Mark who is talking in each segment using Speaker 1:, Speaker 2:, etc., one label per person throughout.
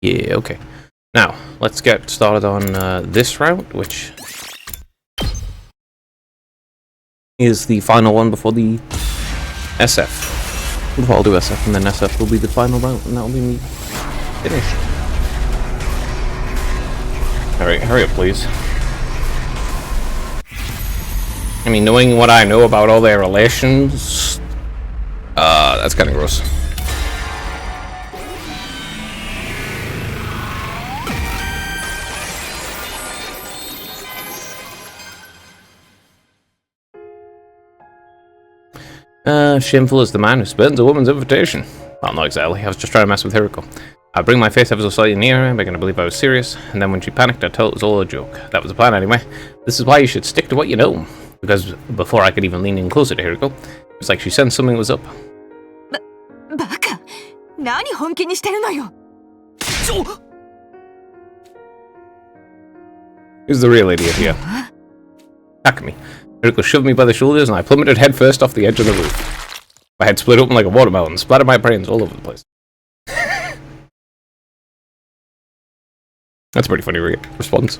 Speaker 1: Yeah, okay. Now, let's get started on this route, which is the final one before the SF. Before I'll do SF, and then SF will be the final route, and that'll be me finished. Alright, hurry up, please. I mean, knowing what I know about all their relations, that's kind of gross. Shameful is the man who spurns a woman's invitation. Well, not exactly. I was just trying to mess with Hiriko. I'd bring my face ever so slightly nearer, making her believe I was serious, and then when she panicked, I'd tell her it was all a joke. That was the plan anyway. This is why you should stick to what you know. Because before I could even lean in closer to Hiriko, it was like she sensed something was up.
Speaker 2: Baka! Nani honki ni shiteru no yo?
Speaker 1: Who's the real idiot here? Takumi. Hiriko shoved me by the shoulders and I plummeted headfirst off the edge of the roof. My head split open like a watermelon, splattered my brains all over the place. That's a pretty funny response.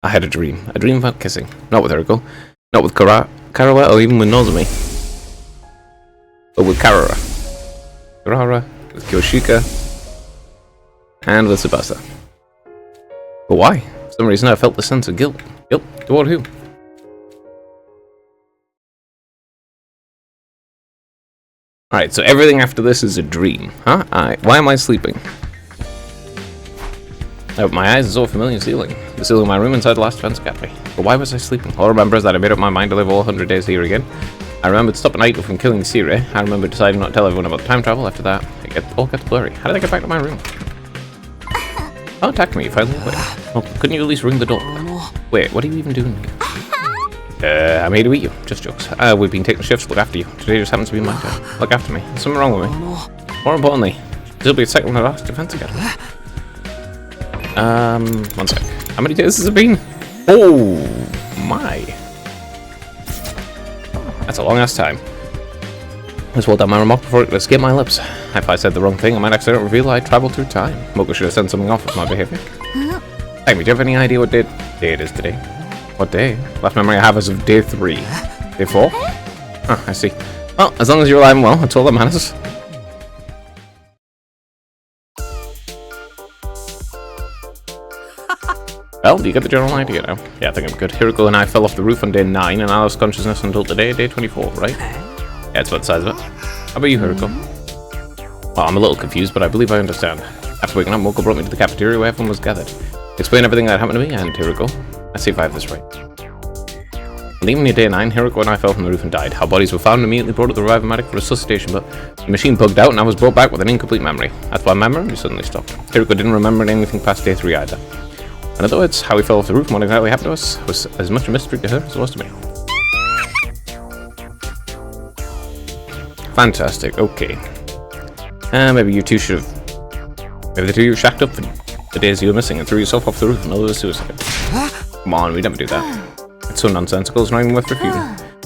Speaker 1: I had a dream about kissing. Not with Hiriko, not with Karawa, or even with Nozomi. But with Karara, with Kyoshika, and with Tsubasa. But why? For some reason I felt the sense of guilt. Guilt? Toward who? Alright, so everything after this is a dream, huh? Why am I sleeping? I opened my eyes and saw a familiar ceiling. The ceiling of my room inside the Last Defense Academy. But why was I sleeping? All I remember is that I made up my mind to live all 100 days here again. I remembered stopping Aito from killing Sire. I remember deciding not to tell everyone about the time travel. After that, it all gets blurry. How did I get back to my room? Oh, attack me, finally. Wait. Well, couldn't you at least ring the door? Wait, what are you even doing here? I'm here to eat you. Just jokes. We've been taking shifts to look after you. Today just happens to be my turn. Look after me. There's something wrong with me. More importantly, this will be a second in the Last Defense Academy. 1 sec. How many days has it been? Oh, my. That's a long ass time. Let's hold down my remark before it escaped my lips. If I said the wrong thing, I might accidentally reveal I traveled through time. Moko should have sent something off with my behavior. Hey, do you have any idea what day it is today? What day? Last memory I have is of day 3. Day 4? Oh, I see. Well, as long as you're alive and well, that's all that matters. Well, do you get the general idea now? Yeah, I think I'm good. Hiriko and I fell off the roof on day 9, and I lost consciousness until today, day 24, right? Yeah, it's about the size of it. How about you, Hiriko? Well, I'm a little confused, but I believe I understand. After waking up, Moko brought me to the cafeteria where everyone was gathered. Explain everything that happened to me, and Hiriko. Let's see if I have this right. Leaving near day 9, Hiriko and I fell from the roof and died. Our bodies were found and immediately brought to the Revive-O-Matic for resuscitation, but the machine bugged out and I was brought back with an incomplete memory. That's why my memory suddenly stopped. Hiriko didn't remember anything past day 3 either. In other words, how we fell off the roof and what exactly happened to us was as much a mystery to her as it was to me. Fantastic, okay. Maybe you two should have... Maybe the two of you shacked up for the days you were missing and threw yourself off the roof and all was suicide. Come on, we'd never do that. It's so nonsensical, it's not even worth refuting.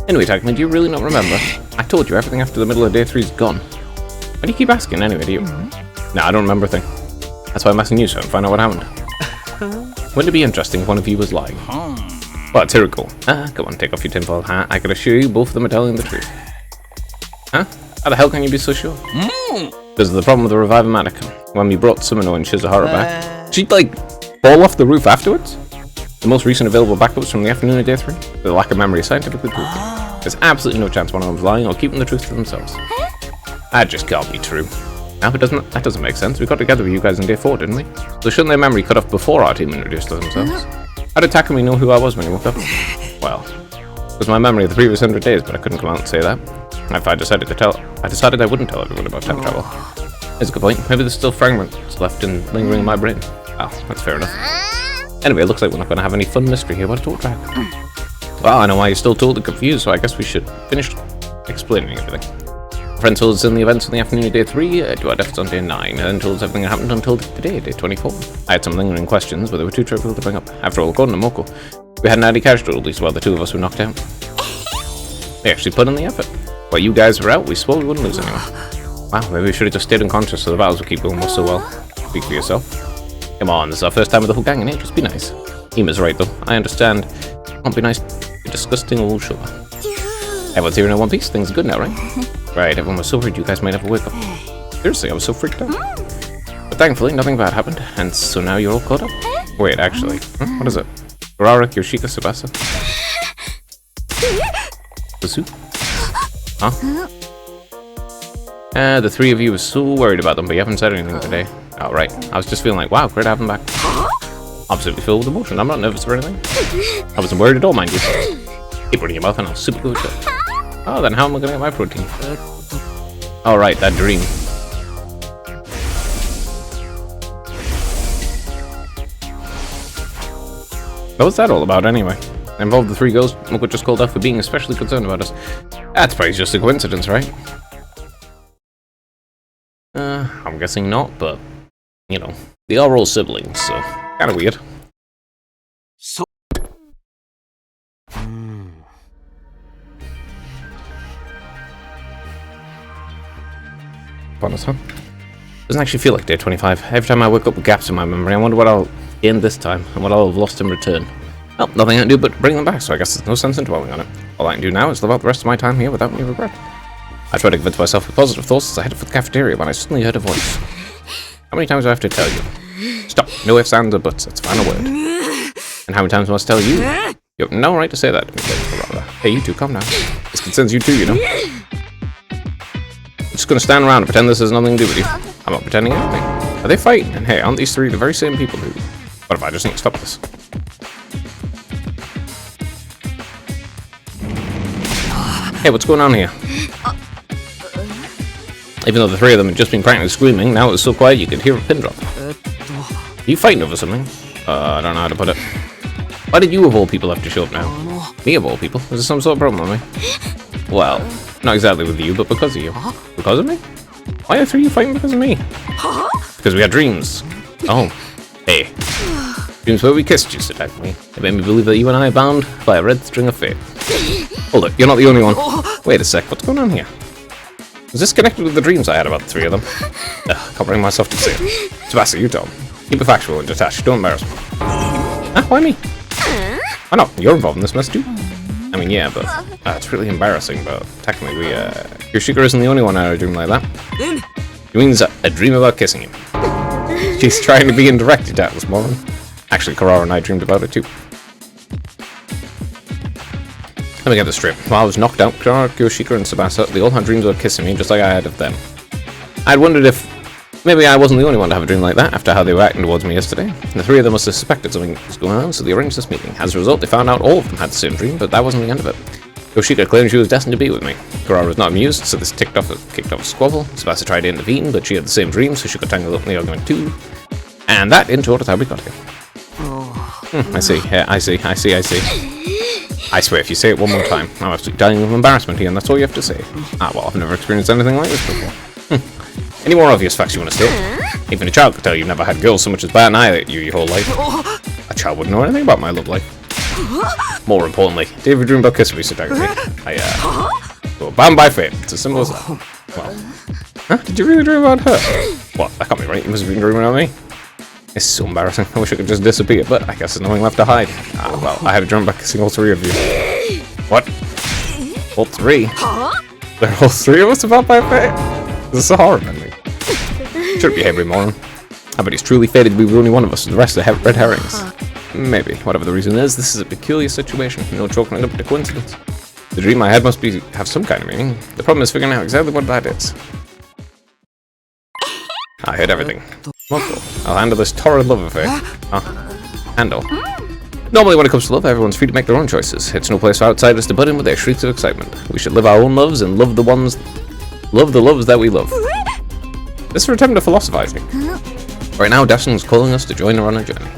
Speaker 1: Anyway, Takumi, do you really not remember? I told you, everything after the middle of day 3 is gone. Why do you keep asking anyway, do you? Nah, I don't remember a thing. That's why I'm asking you, so I can find out what happened. Wouldn't it be interesting if one of you was lying? Well, it's Hiriko. Come on, take off your tinfoil hat. I can assure you both of them are telling the truth. Huh? How the hell can you be so sure? Because of the problem with the Revive-O-Matic. When we brought Sumino and Shizuhara back, she'd, like, fall off the roof afterwards? The most recent available backups from the afternoon of day 3? The lack of memory is scientifically proven. There's absolutely no chance one of them's lying or keeping the truth to themselves. That just can't be true. Now, that doesn't make sense. We got together with you guys on day 4, didn't we? So shouldn't their memory cut off before our team introduced themselves? How did Takumi know who I was when he woke up? Well, it was my memory of the previous 100 days, but I couldn't come out and say that. If I decided I wouldn't tell everyone about time travel. That's a good point. Maybe there's still fragments left and lingering in my brain. Oh, that's fair enough. Anyway, it looks like we're not going to have any fun mystery here. What a talk track. Well, I know why you're still totally confused, so I guess we should finish explaining everything. Friend told us in the events in the afternoon of day 3, to our deaths on day 9, and then told us everything that happened until today, day 24. I had some lingering questions, but they were too trivial to bring up. After all, according to Moko, we had an ID casualty, at least while the two of us were knocked out. We actually put in the effort. While you guys were out, we swore we wouldn't lose anyone. Wow, maybe we should have just stayed unconscious so the battles would keep going so well. Speak for yourself. Come on, this is our first time with the whole gang in here. Just be nice. Ima's right, though. I understand. Won't be nice. Be disgusting, oh sure. Everyone's here in one piece. Things are good now, right? Right, everyone was so worried you guys might never wake up. Seriously, I was so freaked out. But thankfully, nothing bad happened. And so now you're all caught up. Wait, actually. What is it? Kurara, Yoshika, Tsubasa? Susu? Huh? The three of you were so worried about them, but you haven't said anything today. Oh, right. I was just feeling like, wow, great to have them back. Absolutely filled with emotion. I'm not nervous or anything. I wasn't worried at all, mind you. Keep it in your mouth and I'll super good. Oh, then how am I going to get my protein? Oh, right, that dream. What was that all about, anyway? It involved the three girls who were just called out for being especially concerned about us. That's probably just a coincidence, right? I'm guessing not, but, you know, they are all siblings, so kind of weird.
Speaker 3: So
Speaker 1: Bonus, huh? Doesn't actually feel like day 25. Every time I wake up with gaps in my memory, I wonder what I'll gain this time, and what I'll have lost in return. Well, nothing I can do but bring them back, so I guess there's no sense in dwelling on it. All I can do now is live out the rest of my time here without any regret. I tried to convince myself with positive thoughts as I headed for the cafeteria when I suddenly heard a voice. How many times do I have to tell you? Stop. No ifs, ands, or buts. That's the final word. And how many times must I tell you? You have no right to say that to me. Hey, you two, calm down. This concerns you too, you know. I'm just gonna stand around and pretend this has nothing to do with you. I'm not pretending anything. Are they fighting? And hey, aren't these three the very same people who... What if I just need to stop this? Hey, what's going on here? Even though the three of them had just been practically screaming, now it was so quiet you could hear a pin drop. Are you fighting over something? I don't know how to put it. Why did you of all people have to show up now? Me of all people? Is there some sort of problem with me? Well, not exactly with you, but because of you. Because of me? Why are three of you fighting because of me? Because we had dreams. Oh. Hey. Dreams where we kissed you, didn't we? It made me believe that you and I are bound by a red string of fate. Hold it, you're not the only one. Wait a sec, what's going on here? Is this connected with the dreams I had about the three of them? Can't bring myself to say it. Tsubasa, you tell me. Keep it factual and detached, don't embarrass me. Why me? Why not? You're involved in this mess too. I mean, yeah, but it's really embarrassing, but technically Yoshika isn't the only one out of a dream like that. It means a dream about kissing him. She's trying to be indirected at this morning. Actually, Kurara and I dreamed about it too. Let me get this straight. While I was knocked out, Kurara, Yoshika, and Tsubasa, they all had dreams about kissing me, just like I had of them. I'd wondered if maybe I wasn't the only one to have a dream like that after how they were acting towards me yesterday. The three of them must have suspected something was going on, so they arranged this meeting. As a result, they found out all of them had the same dream, but that wasn't the end of it. Yoshika claimed she was destined to be with me. Kurara was not amused, so this kicked off a squabble. Tsubasa tried to intervene, but she had the same dream, so she got tangled up in the argument too. And that, in short, is how we got here. I see. Yeah, I see. I swear, if you say it one more time, I'm absolutely dying of embarrassment here, and that's all you have to say. Well, I've never experienced anything like this before. Any more obvious facts you want to state? Even a child could tell you've never had girls so much as bat an eye at you your whole life. A child wouldn't know anything about my love life. More importantly, did you ever dream about kissing me, Satagami? Well, bound by fate. It's as simple as that. Well, did you really dream about her? What? That can't be right. You must have been dreaming about me. It's so embarrassing. I wish I could just disappear, but I guess there's nothing left to hide. Well, I had a dream about kissing all three of you. What? All three? They're all three of us about by fate? This is a horror memory. Should be every morning. I bet he's truly fated to be the only one of us, and the rest are red herrings. Maybe. Whatever the reason is, this is a peculiar situation. No chalking it up to coincidence. The dream I had must have some kind of meaning. The problem is figuring out exactly what that is. I heard everything. I'll handle this torrid love affair. Handle. Normally when it comes to love, everyone's free to make their own choices. It's no place for outsiders to butt in with their shrieks of excitement. We should live our own loves and love the loves that we love. This is an attempt to philosophize me. Right now, Destiny's calling us to join her on a journey.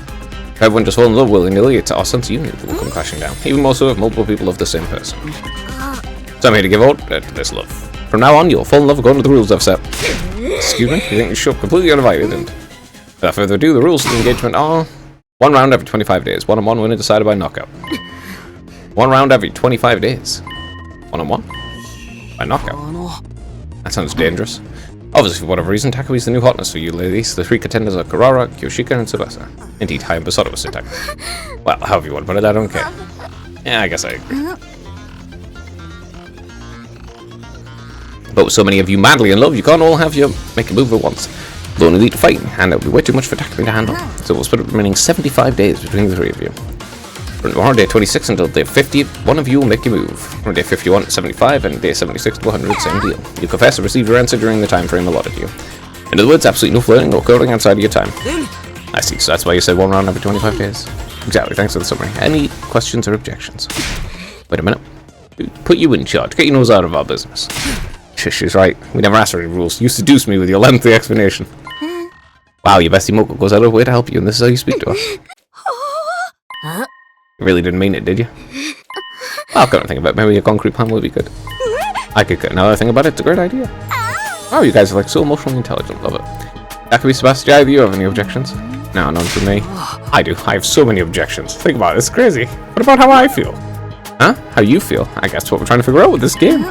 Speaker 1: If everyone just fall in love willy-nilly, it's our sense of unity that will come crashing down. Even more so if multiple people love the same person. So I'm here to give out to this love. From now on, you'll fall in love according to the rules I've set. Excuse me? You think you show up completely uninvited, and without further ado, the rules of the engagement are 1 round every 25 days, 1-on-1 winner decided by knockout. 1 round every 25 days, 1-on-1 by knockout. That sounds dangerous. Obviously, for whatever reason, Takumi's the new hotness for you ladies. The 3 contenders are Kurara, Kyoshika, and Tsubasa. Indeed, I am besotted with Takumi. Well, however you want to put it, I don't care. Yeah, I guess I agree. But with so many of you madly in love, you can't all have your make a move at once. You'll only need to fight, and it'll be way too much for Takumi to handle. So we'll split the remaining 75 days between the 3 of you. From tomorrow, day 26 until day 50, one of you will make your move. From day 51 to 75, and day 76 to 100, same deal. You confess or receive your answer during the time frame allotted to you. In other words, absolutely no flirting or curling outside of your time. I see, so that's why you said 1 round every 25 days. Exactly, thanks for the summary. Any questions or objections? Wait a minute. Put you in charge. Get your nose out of our business. She's right. We never asked for any rules. You seduced me with your lengthy explanation. Wow, your bestie Moko goes out of her way to help you, and this is how you speak to her. You really didn't mean it, did you? Well, I've got to think about it. Maybe a concrete plan would be good. I could get another thing about it. It's a great idea. Oh, you guys are like so emotionally intelligent. Love it. That could be Sebastian. Either you have any objections? No, none from me. I do. I have so many objections. Think about it. It's crazy. What about how I feel? Huh? How you feel? I guess what we're trying to figure out with this game.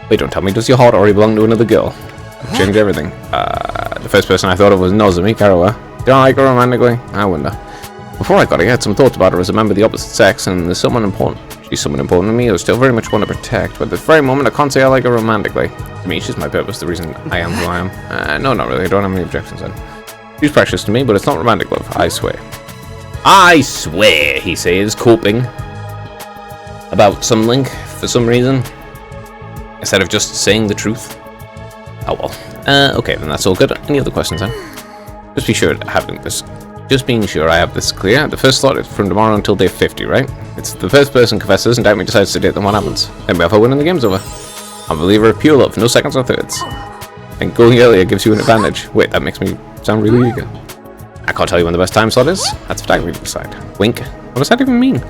Speaker 1: Wait, don't tell me. Does your heart already belong to another girl? Change everything. The first person I thought of was Nozomi Karawa. Do I like her romantically? I wonder. Before I got her, I had some thoughts about her as a member of the opposite sex, and there's someone important. She's someone important to me I still very much want to protect, but at this very moment I can't say I like her romantically. To me, she's my purpose, the reason I am who I am. No, not really. I don't have any objections then. She's precious to me, but it's not romantic love, I swear. I swear, he says, coping about something for some reason, instead of just saying the truth. Oh well. Okay, then that's all good. Any other questions then? Just be sure to having this. Just being sure I have this clear. The first slot is from tomorrow until day 50, right? It's the first person confesses and doubt me decides to date, then what happens? Then we have a win and the game's over. I'm a believer of pure love, no seconds or thirds. And going earlier gives you an advantage. Wait, that makes me sound really eager. I can't tell you when the best time slot is. That's what I really decide. Wink. What does that even mean?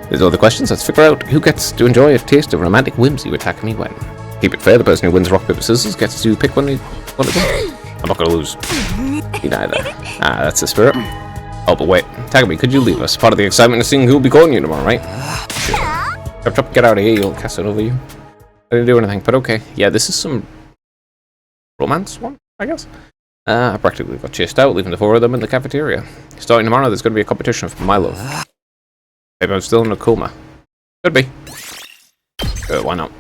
Speaker 1: There's other questions. Let's figure out who gets to enjoy a taste of romantic whimsy with Takumi when. Keep it fair. The person who wins rock, paper, scissors gets to pick one they want to win. I'm not going to lose. Me neither. That's the spirit. Oh, but wait. Takumi, could you leave us? Part of the excitement of seeing who'll be calling you tomorrow, right? Sure. Chop, get out of here. You'll cast it over you. I didn't do anything, but okay. Yeah, this is some romance one, I guess. I practically got chased out, leaving the 4 of them in the cafeteria. Starting tomorrow, there's going to be a competition for my love. Maybe I'm still in a coma. Could be. Why not?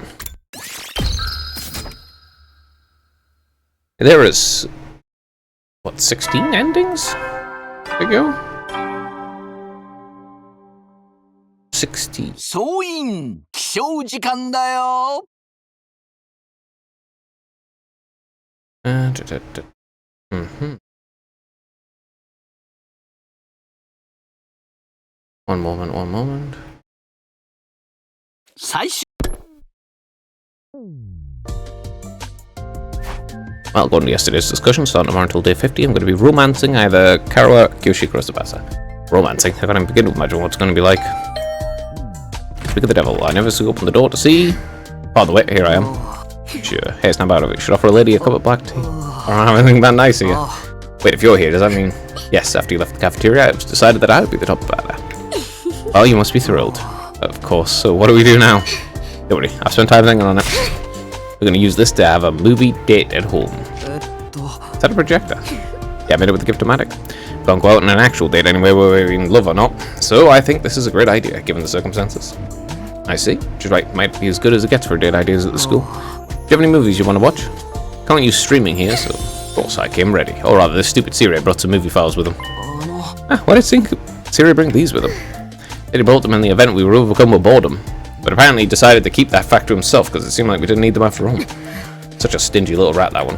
Speaker 1: There is, what, 16 endings to go? 60.
Speaker 3: 総員起床時間だよ。
Speaker 1: One moment.
Speaker 3: 最終
Speaker 1: Well, according to yesterday's discussion, starting tomorrow until day 50, I'm going to be romancing either Karawa, Kyoshika, or Tsubasa. Romancing? I can't begin to imagine what it's going to be like. Speak of the devil, I never opened the door to see. By the way, here I am. Sure, hey, snap out of it. Should offer a lady a cup of black tea. I don't have anything that nice here. Wait, if you're here, does that mean... Yes, after you left the cafeteria, it was decided that I would be the top batter. Well, you must be thrilled. Of course, so what do we do now? Don't worry, I've spent time thinking on it. We're going to use this to have a movie date at home. Is that a projector? Yeah, I made it with the Gift-O-Matic. Can't go out on an actual date anyway, whether we're in love or not. So I think this is a great idea, given the circumstances. I see. She's right, might be as good as it gets for date ideas at the school. Do you have any movies you want to watch? Can't use streaming here, so of course I came ready. Or rather, this stupid Siri brought some movie files with him. Why did Siri bring these with him? He brought them in the event we were overcome with boredom. But apparently he decided to keep that fact to himself because it seemed like we didn't need them after all. Such a stingy little rat, that one.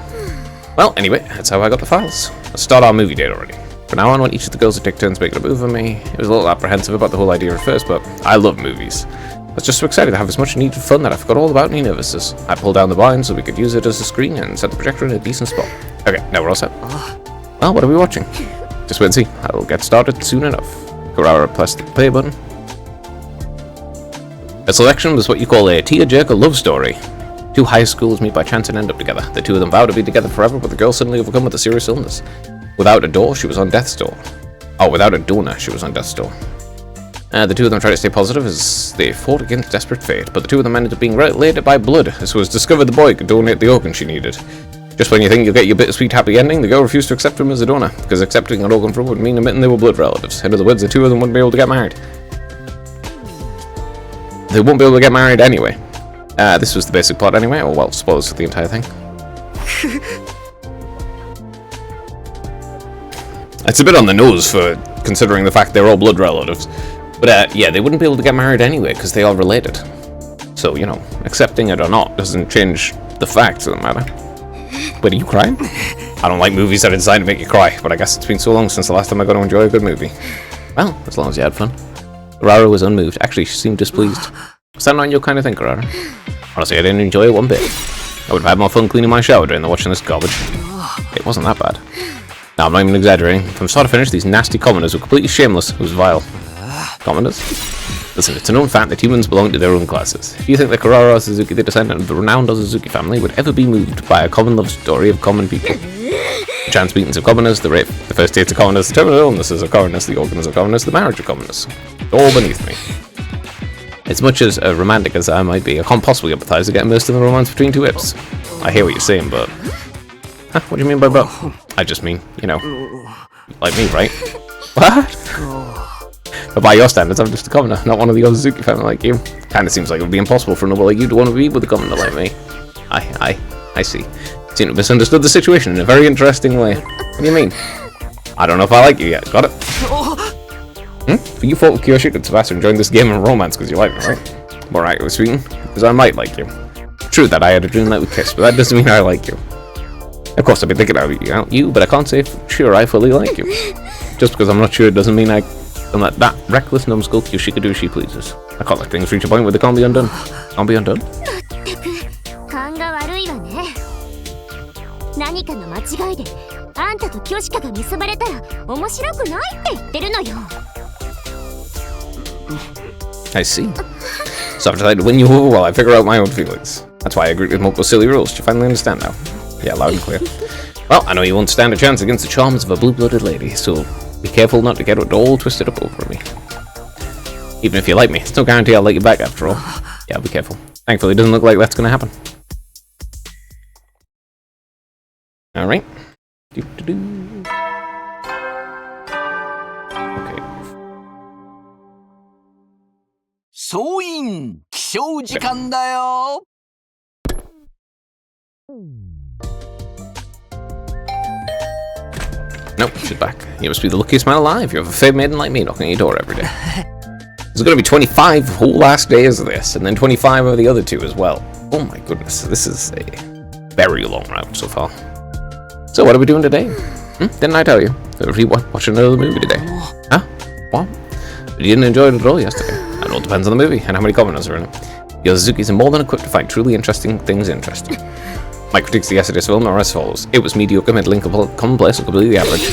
Speaker 1: Well, anyway, that's how I got the files. Let's start our movie date already. From now on, I want each of the girls to take turns making a move for me. It was a little apprehensive about the whole idea at first, but I love movies. I was just so excited to have as much needed fun that I forgot all about any nervousness. I pulled down the blind so we could use it as a screen and set the projector in a decent spot. Okay, now we're all set. Well, what are we watching? Just wait and see. I'll get started soon enough. Kurara pressed the play button. The selection was what you call a tearjerker love story. 2 high schools meet by chance and end up together. The 2 of them vow to be together forever, but the girl suddenly overcome with a serious illness. Without a door, she was on death's door. Oh, without a donor, she was on death's door. The 2 of them tried to stay positive as they fought against desperate fate, but the 2 of them ended up being related by blood, as it was discovered the boy could donate the organ she needed. Just when you think you'll get your bittersweet happy ending, the girl refused to accept him as a donor, because accepting an organ from would mean admitting they were blood relatives. In other words, the two of them wouldn't be able to get married. They won't be able to get married anyway. This was the basic plot anyway, or well, spoilers for the entire thing. It's a bit on the nose for considering the fact they're all blood relatives. But yeah, they wouldn't be able to get married anyway, because they are related. So, you know, accepting it or not doesn't change the facts of the matter. Wait, are you crying? I don't like movies that are designed to make you cry, but I guess it's been so long since the last time I got to enjoy a good movie. Well, as long as you had fun. Karara was unmoved. Actually, she seemed displeased. Was that not your kind of thing, Karara? Honestly, I didn't enjoy it one bit. I would have had more fun cleaning my shower during watching this garbage. It wasn't that bad. No, I'm not even exaggerating. From start to finish, these nasty commoners were completely shameless. It was vile. Commoners? Listen, it's a known fact that humans belong to their own classes. Do you think that Karara Osazuki, the descendant of the renowned Osazuki family, would ever be moved by a common love story of common people? The chance meetings of commoners, the rape, the first dates of commoners, the terminal illnesses of commoners, the organs of commoners, the marriage of commoners. All beneath me. As much as romantic as I might be, I can't possibly empathise to get immersed in the romance between two hips. I hear what you're saying, but... Huh? What do you mean by but? I just mean, you know, like me, right? What? But by your standards, I'm just a commoner, not one of the Osazuki family like you. Kinda seems like it would be impossible for a noble like you to want to be with a commoner like me. I see. You seem to have misunderstood the situation in a very interesting way. What do you mean? I don't know if I like you yet, got it? But you fought with Kiyoshika Tsubasa and joined this game of romance because you like me, right? Alright, it was sweet, because I might like you. True that I had a dream night with Kiss, but that doesn't mean I like you. Of course, I've been thinking about you, but I can't say for sure I fully like you. Just because I'm not sure doesn't mean I'm that reckless numbskull Kiyoshika do as she pleases. I can't let things reach a point where they can't be undone. Can't be undone?
Speaker 4: 何かの間違いであんたとキヨシカが結ばれたら面白くないって言ってるのよ。
Speaker 1: I see. So I've decided to win you over while I figure out my own feelings. That's why I agreed with multiple silly rules. Do you finally understand now? Yeah, loud and clear. Well, I know you won't stand a chance against the charms of a blue-blooded lady, so be careful not to get it all twisted up over me. Even if you like me, it's no guarantee I'll let you back after all. Yeah, be careful. Thankfully, it doesn't look like that's gonna happen. Alright. Okay.
Speaker 3: 総員起床時間だよ。
Speaker 1: Nope, she's back. You must be the luckiest man alive. You have a fair maiden like me knocking your door every day. There's going to be 25 whole last days of this, and then 25 of the other two as well. Oh my goodness, this is a very long route so far. So what are we doing today? Didn't I tell you? We're watching another movie today. Huh? What? But you didn't enjoy it at all yesterday. It all depends on the movie and how many commoners are in it. The Osazukis are more than equipped to find truly interesting things interesting. My critiques of yesterday's film are as follows. It was mediocre, middling, commonplace, or completely average.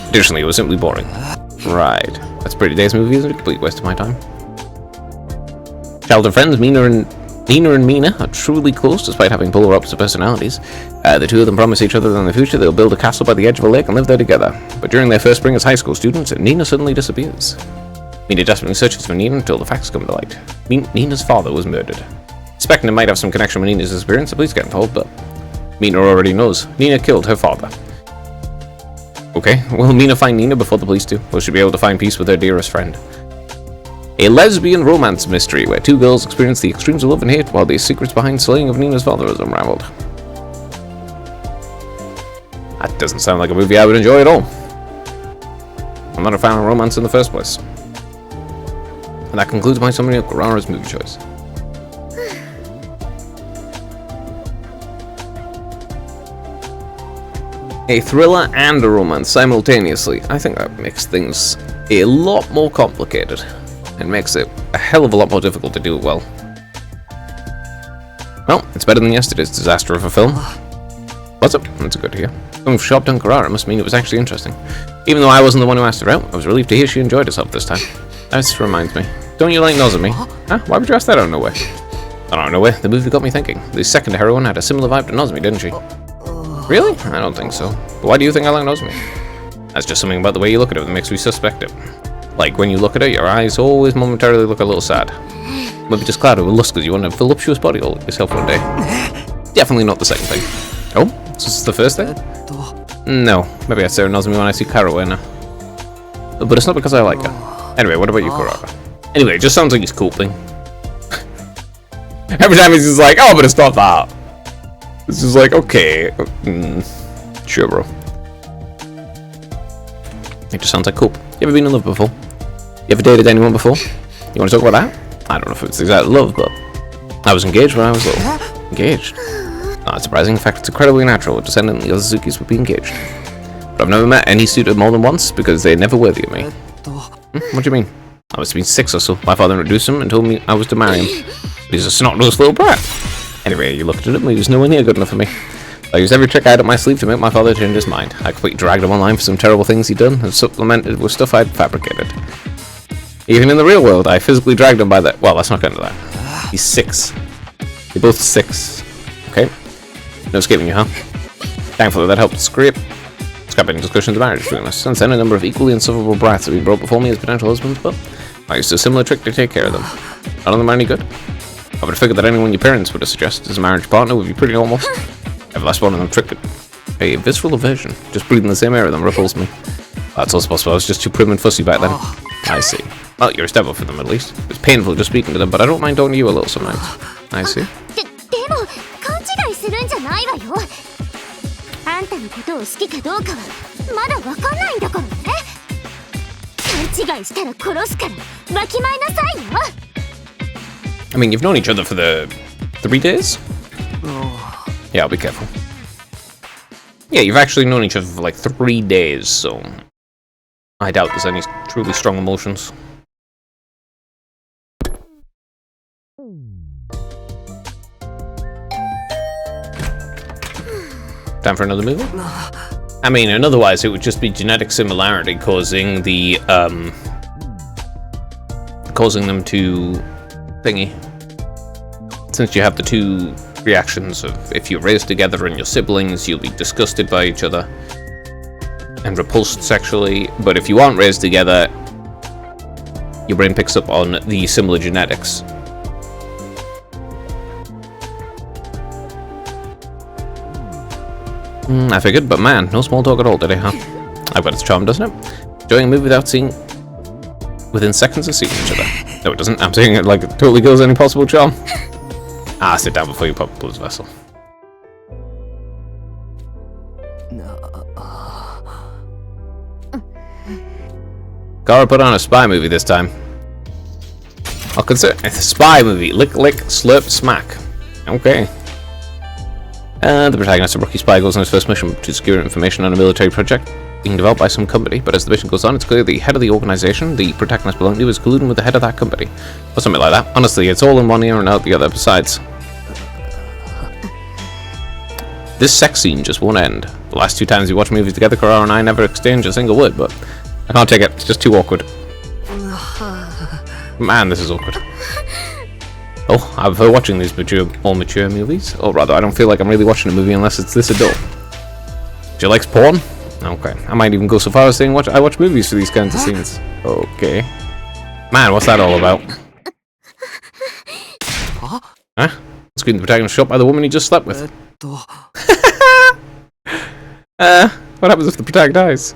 Speaker 1: Additionally, it was simply boring. Right. That's a pretty day's movie, isn't it? A complete waste of my time. Childhood friends, Nina and Mina are truly close despite having polar opposite personalities. The two of them promise each other that in the future they'll build a castle by the edge of a lake and live there together. But during their first spring as high school students, Nina suddenly disappears. Mina desperately searches for Nina until the facts come to light. Nina's father was murdered. Suspecting it might have some connection with Nina's disappearance, the police get involved, but Mina already knows. Nina killed her father. Okay, will Mina find Nina before the police do? Will she be able to find peace with her dearest friend? A lesbian romance mystery where two girls experience the extremes of love and hate while the secrets behind slaying of Nina's father is unraveled. That doesn't sound like a movie I would enjoy at all. I'm not a fan of romance in the first place. And that concludes my summary of Karara's movie choice. A thriller and a romance simultaneously. I think that makes things a lot more complicated. It makes it a hell of a lot more difficult to do it well. Well, it's better than yesterday's disaster of a film. What's up? That's good to hear. Coming from Shop Done Karara must mean it was actually interesting. Even though I wasn't the one who asked her out, I was relieved to hear she enjoyed herself this time. This reminds me. Don't you like Nozomi? Huh? Why would you ask that out of nowhere? Out of nowhere, the movie got me thinking. The second heroine had a similar vibe to Nozomi, didn't she? Really? I don't think so. But why do you think I like Nozomi? That's just something about the way you look at her that makes me suspect it. Like, when you look at her, your eyes always momentarily look a little sad. Maybe just clouded with lust because you want a voluptuous body all yourself one day. Definitely not the second thing. Oh? So this is the first day? No. Maybe I say it annoys me when I see Karaway now. But it's not because I like her. Anyway, what about you, Kurara? Anyway, it just sounds like he's coping. Every time he's just like, oh, but it's not that. It's just like, okay. Sure, bro. It just sounds like cope. You ever been in love before? You ever dated anyone before? You want to talk about that? I don't know if it's exactly love, but I was engaged when I was little. Engaged? Not surprising. In fact, it's incredibly natural. A descendant of the Suzukis would be engaged. But I've never met any suitor more than once because they're never worthy of me. What do you mean? I must have been 6 or so. My father introduced him and told me I was to marry him. But he's a snot-nosed little brat. Anyway, you looked at him, he was nowhere near good enough for me. I used every trick I had up my sleeve to make my father change his mind. I completely dragged him online for some terrible things he'd done and supplemented with stuff I'd fabricated. Even in the real world, I physically dragged him by the... Well, let's not get into that. He's 6. You're both 6. Okay? No escaping you, huh? Thankfully, that helped scrape any discussions of marriage between us. Since then, a number of equally insufferable brats have been brought before me as potential husbands, but I used a similar trick to take care of them. None of them are any good. I would have figured that anyone your parents would have suggested as a marriage partner would be pretty normal. Every last one of them tricked a visceral aversion. Just breathing the same air with them repulsed me. That's also possible. I was just too prim and fussy back then. I see. Well, you're a step up for them at least. It's painful just speaking to them, but I don't mind talking to you a little sometimes. I see.
Speaker 4: でも勘違いするんじゃないわよ。あんたのことを好きかどうかはまだわかんないんだからね。勘違いしたら殺すからわきまえなさいよ。
Speaker 1: I mean, you've known each other for the 3 days? Yeah, I'll be careful. Yeah, you've actually known each other for like 3 days, so I doubt there's any truly strong emotions. Time for another movie? I mean, and otherwise it would just be genetic similarity causing the, causing them to thingy. Since you have the 2 reactions of if you're raised together and you're siblings, you'll be disgusted by each other and repulsed sexually, but if you aren't raised together, your brain picks up on the similar genetics. I figured, but man, no small talk at all today, huh? I bet it's charm, doesn't it? Enjoying a movie without seeing... within seconds of seeing each other. No, it doesn't. I'm saying it like it totally kills any possible charm. Ah, sit down before you pop Blood's vessel. Gara put on a spy movie this time. I'll consider a spy movie. Lick, lick, slurp, smack. Okay. The protagonist of Rookie Spy goes on his first mission to secure information on a military project being developed by some company, but as the mission goes on, it's clear the head of the organization the protagonist belonging to is colluding with the head of that company. Or something like that. Honestly, it's all in one ear and out the other. Besides, this sex scene just won't end. The last 2 times we watched movies together, Kurara and I never exchanged a single word, but I can't take it. It's just too awkward. Man, this is awkward. Oh, I prefer watching these more mature movies. Or rather, I don't feel like I'm really watching a movie unless it's this adult. She likes porn? Okay. I might even go so far as saying I watch movies for these kinds of scenes. Okay. Man, what's that all about? Huh? Screen the protagonist shot by the woman he just slept with. What happens if the protagonist dies?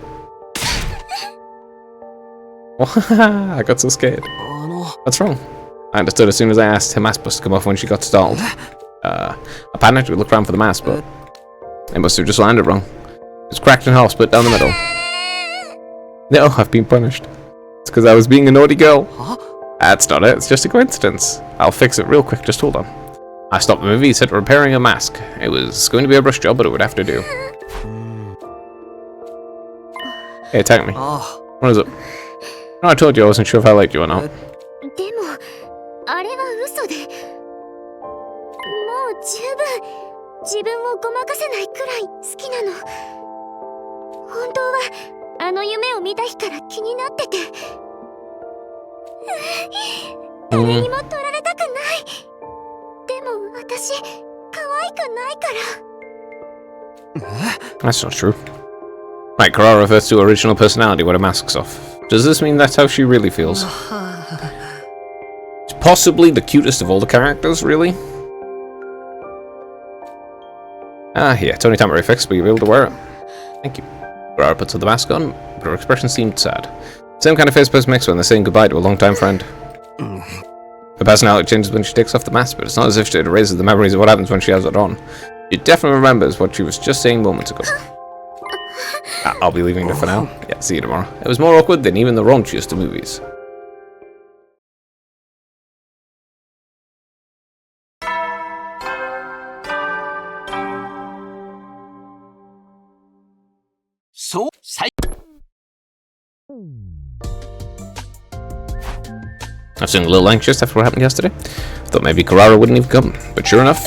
Speaker 1: I got so scared. What's wrong? I understood as soon as I asked her mask bust to come off when she got startled. I panicked and looked around for the mask, but it must have just landed wrong. It was cracked in half, split down the middle. No, I've been punished. It's because I was being a naughty girl. That's not it, it's just a coincidence. I'll fix it real quick, just hold on. I stopped the movie, set repairing a mask. It was going to be a brush job, but it would have to do. Hey, attack me. What is it? No, I told you I wasn't sure if I liked you or not.
Speaker 4: でもあれは嘘で、もう十分自分をごまかせないくらい好きなの。本当はあの夢を見た日から気になってて、誰にも取られたくない。でも私可愛くないから。
Speaker 1: That's not true. Right, Kurara refers to her original personality when her mask's off. Does this mean that's how she really feels? She's possibly the cutest of all the characters, really? Ah, yeah, it's only temporary fix, but you'll be able to wear it. Thank you. Kurara puts the mask on, but her expression seemed sad. Same kind of face person makes when they're saying goodbye to a long-time friend. Her personality changes when she takes off the mask, but it's not as if it erases the memories of what happens when she has it on. She definitely remembers what she was just saying moments ago. I'll be leaving her for now. Yeah, see you tomorrow. It was more awkward than even the raunchiest of movies.
Speaker 3: So,
Speaker 1: I was feeling a little anxious after what happened yesterday. Thought maybe Kurara wouldn't even come, but sure enough...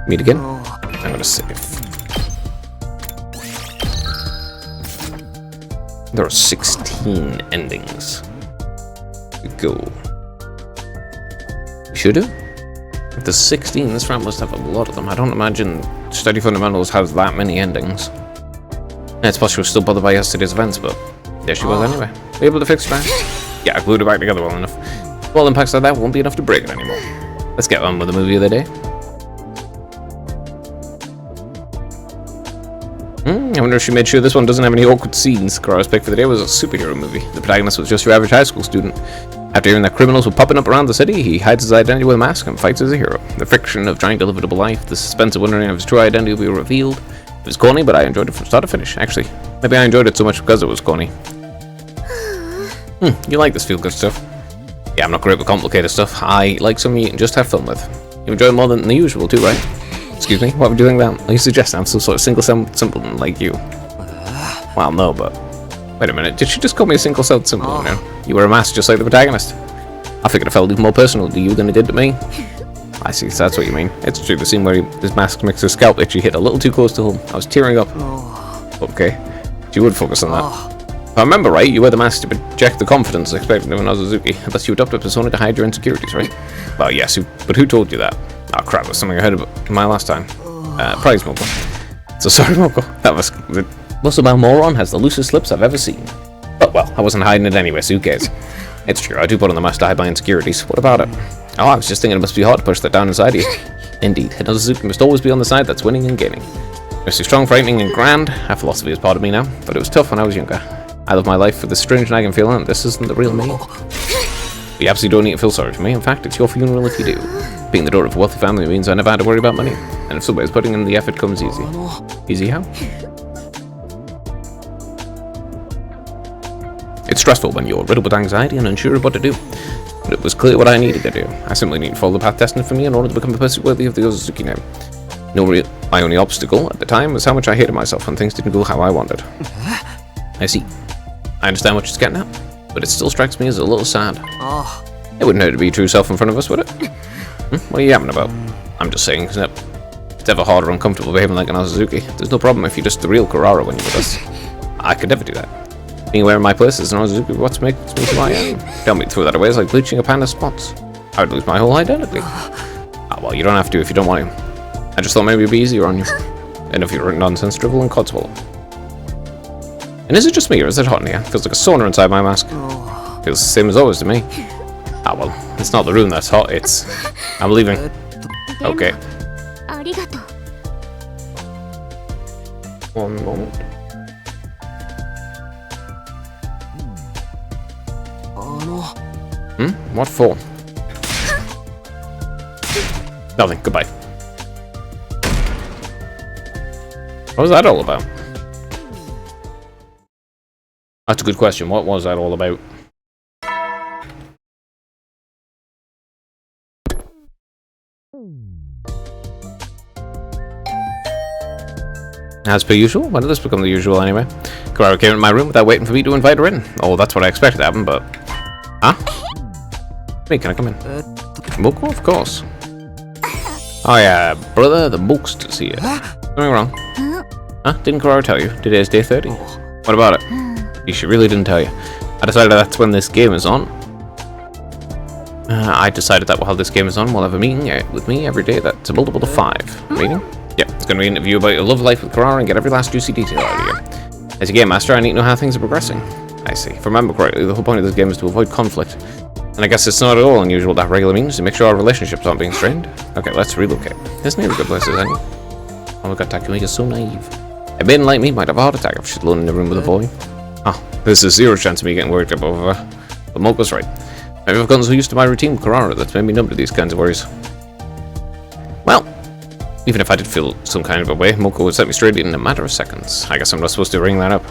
Speaker 1: Meet again? I'm gonna save. There are 16 endings. Go. Should have? If there's 16, this round must have a lot of them. I don't imagine Study Fundamentals has that many endings. Yeah, it's possible she was still bothered by yesterday's events, but there she was anyway. Were you able to fix it back? Yeah, I glued it back together well enough. Well, impacts like that won't be enough to break it anymore. Let's get on with the movie of the day. I wonder if she made sure this one doesn't have any awkward scenes. Kurara's pick for the day was a superhero movie. The protagonist was just your average high school student. After hearing that criminals were popping up around the city, he hides his identity with a mask and fights as a hero. The friction of trying to live a double life, the suspense of wondering if his true identity will be revealed. It was corny, but I enjoyed it from start to finish. Actually, maybe I enjoyed it so much because it was corny. You like this feel-good stuff? Yeah, I'm not great with complicated stuff. I like something you can just have fun with. You enjoy it more than the usual too, right? Excuse me, what were you doing that? Are you suggesting I'm some sort of single-celled simpleton like you? Well, no, but... Wait a minute, did she just call me a single-celled simpleton now? You wear a mask just like the protagonist. I figured it felt even more personal to you than it did to me. I see, so that's what you mean. It's true, the scene where his mask makes his scalp itchy hit a little too close to home. I was tearing up. Okay, she would focus on that. If I remember right, you wear the mask to project the confidence expected of an Ozuzuki. Unless you adopt a persona to hide your insecurities, right? Well, yes, but who told you that? Oh crap, that's something I heard about my last time. Probably Moko. So sorry, Moko. That was... The Muscle moron has the loosest lips I've ever seen. But well, I wasn't hiding it anyway, so who cares? It's true, I do put on the mask to hide my insecurities. What about it? Oh, I was just thinking it must be hard to push that down inside you. Indeed, an Ozuzuki must always be on the side that's winning and gaining. It's too strong, frightening, and grand. Our philosophy is part of me now, but it was tough when I was younger. I live my life for this strange nagging feeling that this isn't the real me. You absolutely don't need to feel sorry for me. In fact, it's your funeral if you do. Being the daughter of a wealthy family means I never had to worry about money. And if somebody's putting in the effort, comes easy. Easy how? It's stressful when you're riddled with anxiety and unsure of what to do. But it was clear what I needed to do. I simply need to follow the path destined for me in order to become a person worthy of the Ozuzuki name. My only obstacle at the time was how much I hated myself when things didn't go how I wanted. I see. I understand what she's getting at, but it still strikes me as a little sad. It wouldn't hurt to be your true self in front of us, would it? What are you yapping about? I'm just saying, it's ever hard or uncomfortable behaving like an Ozuzuki. There's no problem if you're just the real Kurara when you're with us. I could never do that. Being aware of my place as an Ozuzuki, what makes me who I am? Tell me to throw that away is like bleaching a panda's spots. I would lose my whole identity. Well, you don't have to if you don't want to. I just thought maybe it'd be easier on you. And if you're nonsense, drivel and codswallow. And is it just me, or is it hot in here? Feels like a sauna inside my mask. Feels the same as always to me. Well, it's not the room that's hot, it's... I'm leaving. Okay. One moment. What for? Nothing, goodbye. What was that all about? That's a good question. What was that all about? As per usual, when did this become the usual anyway? Kurara came into my room without waiting for me to invite her in. Oh, that's what I expected to happen, but... Huh? Hey, can I come in? Moko, of course. Oh yeah, brother, the book's here. Something wrong? Huh? Didn't Kurara tell you? Today's day 30. What about it? She really didn't tell you. I decided that's when this game is on. I decided that while this game is on, we'll have a meeting with me every day that's a multiple of 5. Meeting? Yeah, it's going to be an interview about your love life with Kurara and get every last juicy detail out of you. As a game master, I need to know how things are progressing. I see. If I remember correctly, the whole point of this game is to avoid conflict. And I guess it's not at all unusual to have regular meetings to make sure our relationships aren't being strained. Okay, let's relocate. Isn't it a good place, isn't it? Oh my god, Takumi is so naive. A maiden like me might have a heart attack if she's alone in a room with a boy. Oh, there's a zero chance of me getting worked up over her. But Moko's right. Maybe I've gotten so used to my routine with Kurara that's made me numb to these kinds of worries. Well, even if I did feel some kind of a way, Moko would set me straight in a matter of seconds. I guess I'm not supposed to ring that up.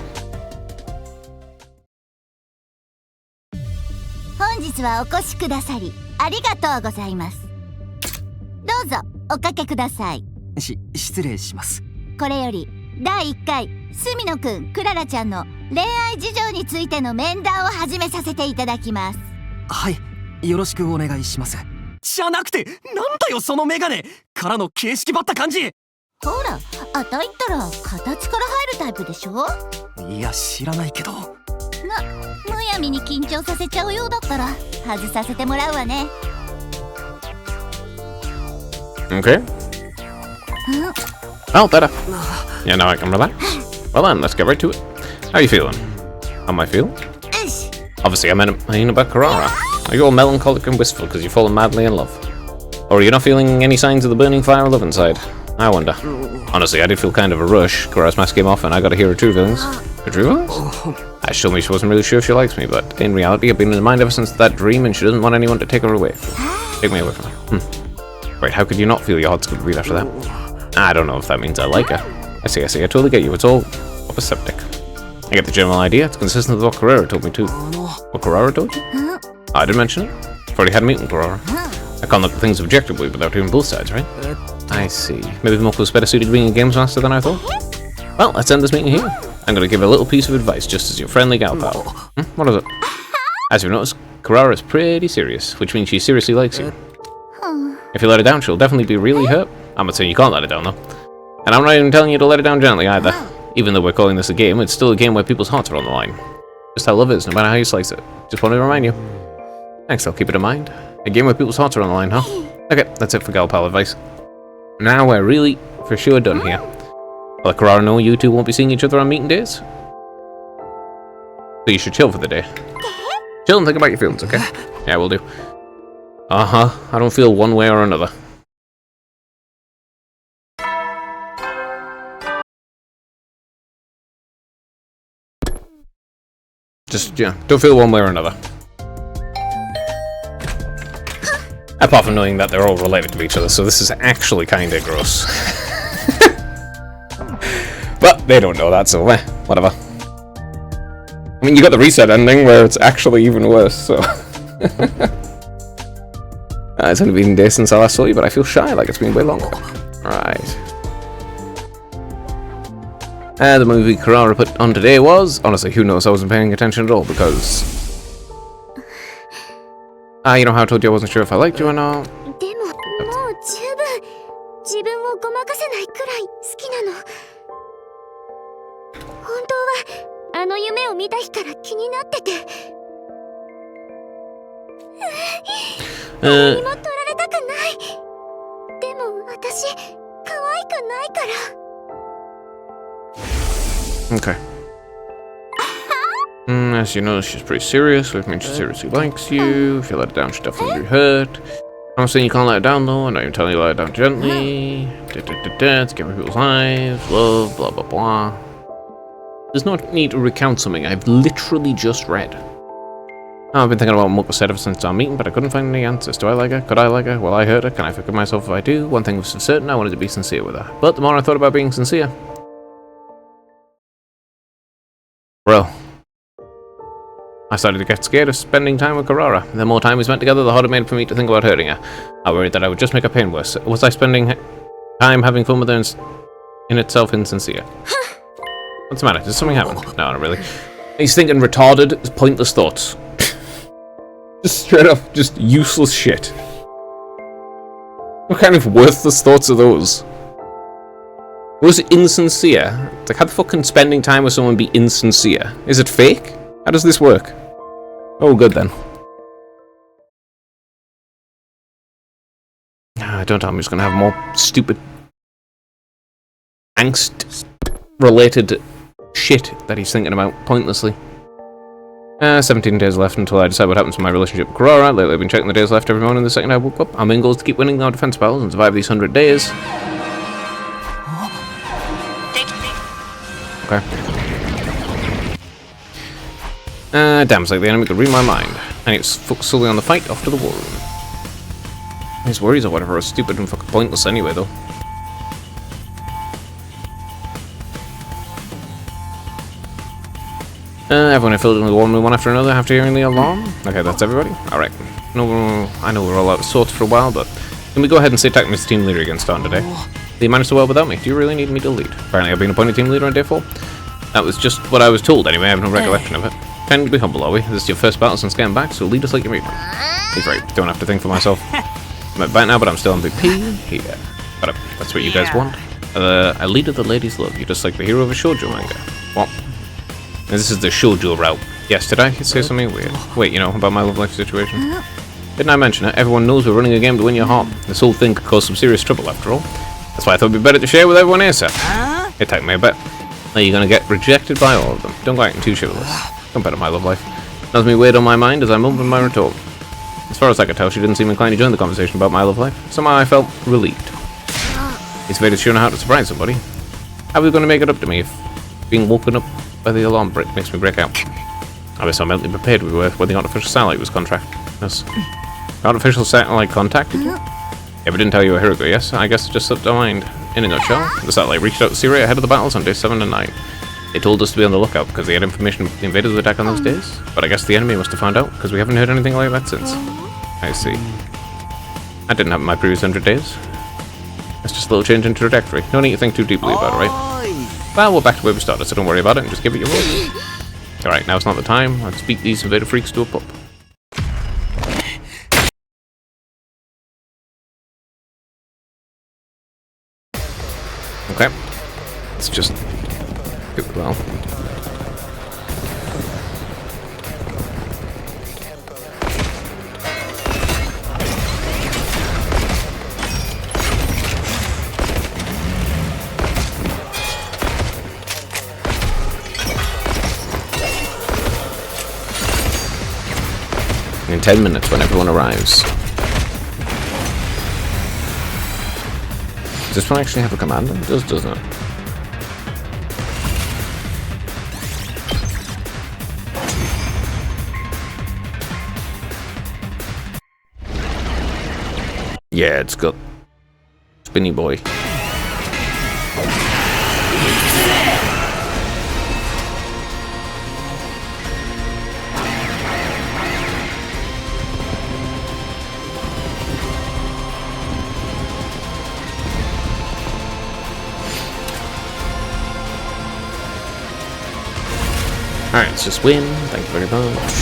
Speaker 4: 本日はお越しくださりありがとうございます。どうぞおかけください。
Speaker 5: 失礼します。
Speaker 4: これより第1回隅野くんクララちゃんの恋愛事情についての面談を始めさせていただきます。
Speaker 5: はい、よろしくお願いします。じゃなくてなんだよそのメガネからの形式ばった感じ。
Speaker 4: ほら、あたいったら形から入るタイプでしょ。
Speaker 5: いや知らないけど。
Speaker 4: むやみに緊張させちゃうようだったら外させてもらうわね。
Speaker 1: Okay. Oh, better. Yeah, now I can relax. Well then, let's get right to it. How are you feeling? How am I feeling? Obviously, I mean about Kurara. Are you all melancholic and wistful because you've fallen madly in love? Or are you not feeling any signs of the burning fire of love inside? I wonder. Honestly, I did feel kind of a rush. Kurara's mask came off and I got to hear her true feelings. Her true feelings? She told me she wasn't really sure if she likes me, but in reality, I've been in her mind ever since that dream and she doesn't want anyone to take me away from her. Wait, how could you not feel your heart's going to beat after that? I don't know if that means I like her. I see, I totally get you. It's all opposeptic. I get the general idea. It's consistent with what Kurara told me too. What Kurara told you? I didn't mention it. I've already had a meeting with Kurara. I can't look at things objectively without hearing both sides, right? I see. Maybe Moko's better suited to being a games master than I thought? Well, let's end this meeting here. I'm going to give a little piece of advice just as your friendly gal pal. What is it? As you've noticed, Kurara is pretty serious, which means she seriously likes you. If you let her down, she'll definitely be really hurt. I'm not saying you can't let her down, though. And I'm not even telling you to let her down gently, either. Even though we're calling this a game, it's still a game where people's hearts are on the line. Just how love is, no matter how you slice it. Just wanted to remind you. Thanks, I'll keep it in mind. A game where people's hearts are on the line, huh? Okay, that's it for gal pal advice. Now we're really, for sure, done here. I'll let Kurara know you two won't be seeing each other on meeting days. So you should chill for the day. Chill and think about your feelings, okay? Yeah, we'll do. I don't feel one way or another. Just, yeah, don't feel one way or another. Apart from knowing that they're all related to each other, so this is actually kinda gross. But they don't know that, so whatever. I mean, you got the reset ending where it's actually even worse, so... It's only been days since I last saw you, but I feel shy, like it's been way longer. Right. The movie Kurara put on today was... Honestly, who knows? I wasn't paying attention at all, because... you know how I told you I wasn't sure if I liked you or not?
Speaker 4: でも、もう十分。自分をごまかせないくらい好きなの。本当はあの夢を見た日から気になってて。何も取られたくない。でも私可愛くないから。
Speaker 1: Okay. As you know, she's pretty serious, which means she seriously likes you. If you let her down, she'll definitely be hurt. I'm not saying you can't let her down, though. I'm not even telling you to let her down gently. It's getting people's lives, love, blah, blah, blah. There's no need to recount something I've literally just read. I've been thinking about what Moko said ever since our meeting, but I couldn't find any answers. Do I like her? Could I like her? Will I hurt her? Can I forgive myself if I do? One thing was for certain, I wanted to be sincere with her. But the more I thought about being sincere... Well... I started to get scared of spending time with Kurara. The more time we spent together, the harder it made for me to think about hurting her. I worried that I would just make her pain worse. Was I spending time having fun with her in itself insincere? What's the matter? Did something happen? No, not really. He's thinking retarded, pointless thoughts. Just straight up, just useless shit. What kind of worthless thoughts are those? Was it insincere? Like, how the fuck can spending time with someone be insincere? Is it fake? How does this work? Oh, good then. Don't tell me he's gonna have more stupid angst-related shit that he's thinking about pointlessly. 17 days left until I decide what happens to my relationship with Kurara. Lately I've been checking the days left every morning the second I woke up. Our main goal is to keep winning our defense battles and survive these 100 days. Okay. Damn, it's like the enemy could read my mind. I need to focus solely on the fight off to the war room. His worries or whatever are stupid and fucking pointless anyway, though. Everyone filled in the warm room one after another after hearing the alarm. Okay, that's everybody. Alright. No, I know we're all out of sorts for a while, but can we go ahead and say attack Mr. Team Leader against Dawn today? They managed so well without me. Do you really need me to lead? Apparently I've been appointed Team Leader on day 4. That was just what I was told anyway, I have no recollection of it. Kind of be humble, are we? This is your first battle since getting back, so lead us like you mean. He's right, don't have to think for myself. I'm at bat now, but I'm still MVP here. But that's what you guys want. I leader the ladies love you, just like the hero of a shoujo manga. What? This is the shoujo route. Yes, did I say something weird? Wait, you know, about my love life situation? Didn't I mention it? Everyone knows we're running a game to win your heart. This whole thing could cause some serious trouble after all. That's why I thought it'd be better to share with everyone here, sir. Hey, take me a bet. Now you're gonna get rejected by all of them. Don't go acting too chivalrous. Compared to my love life. Knows me weird on my mind as I mumbled my retort. As far as I could tell, she didn't seem inclined to join the conversation about my love life. Somehow I felt relieved. It's very sure how to surprise somebody. How are we going to make it up to me if being woken up by the alarm break makes me break out? I was so mentally prepared we were when the artificial satellite was contacted us. Artificial satellite contacted you? Yeah, but didn't tell you a Hirugo, yes? I guess it just slipped our mind. In a nutshell, the satellite reached out to Syria ahead of the battles on days 7 and 9. They told us to be on the lookout because they had information the invaders would attack on those days. But I guess the enemy must have found out because we haven't heard anything like that since. I see. That didn't happen my previous 100 days. It's just a little change in trajectory. No need to think too deeply about it, right? Well, we're back to where we started, so don't worry about it and just give it your all. Alright, now it's not the time. Let's beat these invader freaks to a pulp. Okay. Let's just do it well. In 10 minutes when everyone arrives. Does this one actually have a commander? It does, doesn't it? Yeah, it's got Spinny Boy. Alright, let's just win. Thank you very much.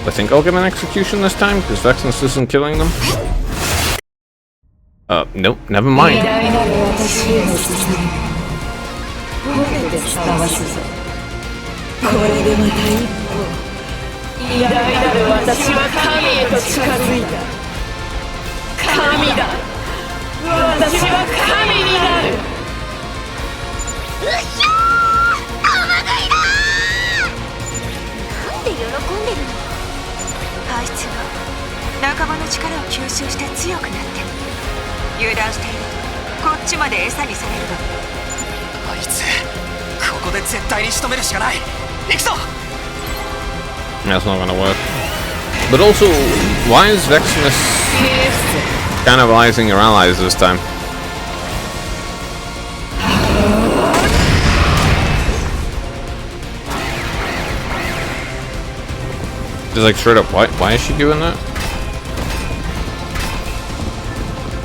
Speaker 1: I think I'll get an execution this time, because Vexness isn't killing them. Nope, never mind. That's not gonna work. But also, why is Vexness cannibalizing your allies this time? Just like straight up, why is she doing that?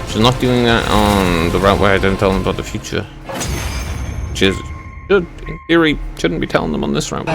Speaker 1: She's not doing that on the route where I didn't tell them about the future. Which is, in theory, shouldn't be telling them on this route.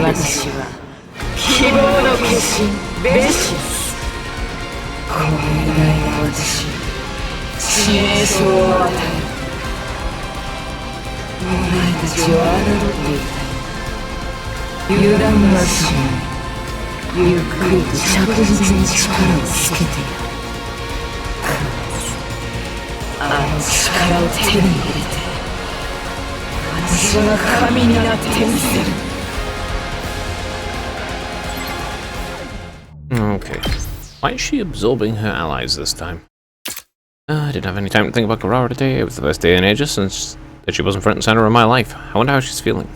Speaker 1: Okay. Why is she absorbing her allies this time? I didn't have any time to think about Kurara today. It was the best day in ages since that she wasn't front and center of my life. I wonder how she's feeling.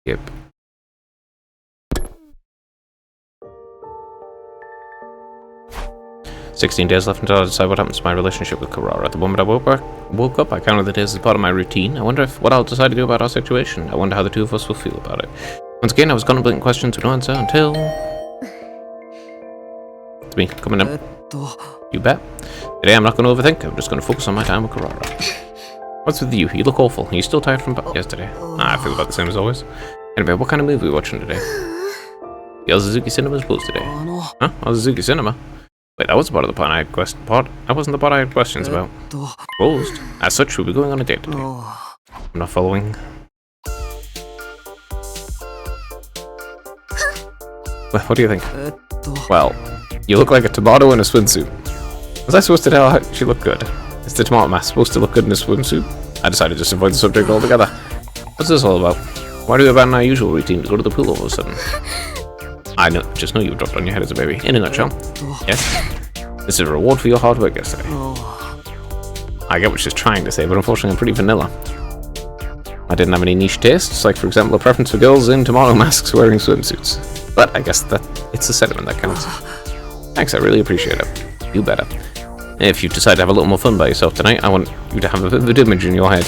Speaker 1: Yep. "16 days left until I decide what happens to my relationship with Kurara. At the moment I woke up, I counted the days as part of my routine. I wonder what I'll decide to do about our situation. I wonder how the two of us will feel about it. Once again, I was contemplating questions with no answer until... It's me, coming in. You bet. Today I'm not going to overthink. I'm just going to focus on my time with Kurara. What's with you? You look awful. Are you still tired from yesterday? I feel about the same as always. Anyway, what kind of movie are we watching today? The Ozazuki Cinema's closed today. Huh? Ozazuki Cinema? Wait, that was part of the part I had That wasn't the part I had questions about. Closed? As such, we'll be going on a date today. I'm not following. Well, what do you think? Well, you look like a tomato in a swimsuit. Was I supposed to tell her she looked good? Is the tomato mask supposed to look good in a swimsuit? I decided to just avoid the subject altogether. What's this all about? Why do we abandon our usual routine to go to the pool all of a sudden? I just know you dropped on your head as a baby. In a nutshell. Yes? This is a reward for your hard work yesterday. I get what she's trying to say, but unfortunately I'm pretty vanilla. I didn't have any niche tastes, like for example a preference for girls in tomato masks wearing swimsuits. But I guess that it's the sentiment that counts. Thanks, I really appreciate it. You better. If you decide to have a little more fun by yourself tonight, I want you to have a vivid image in your head.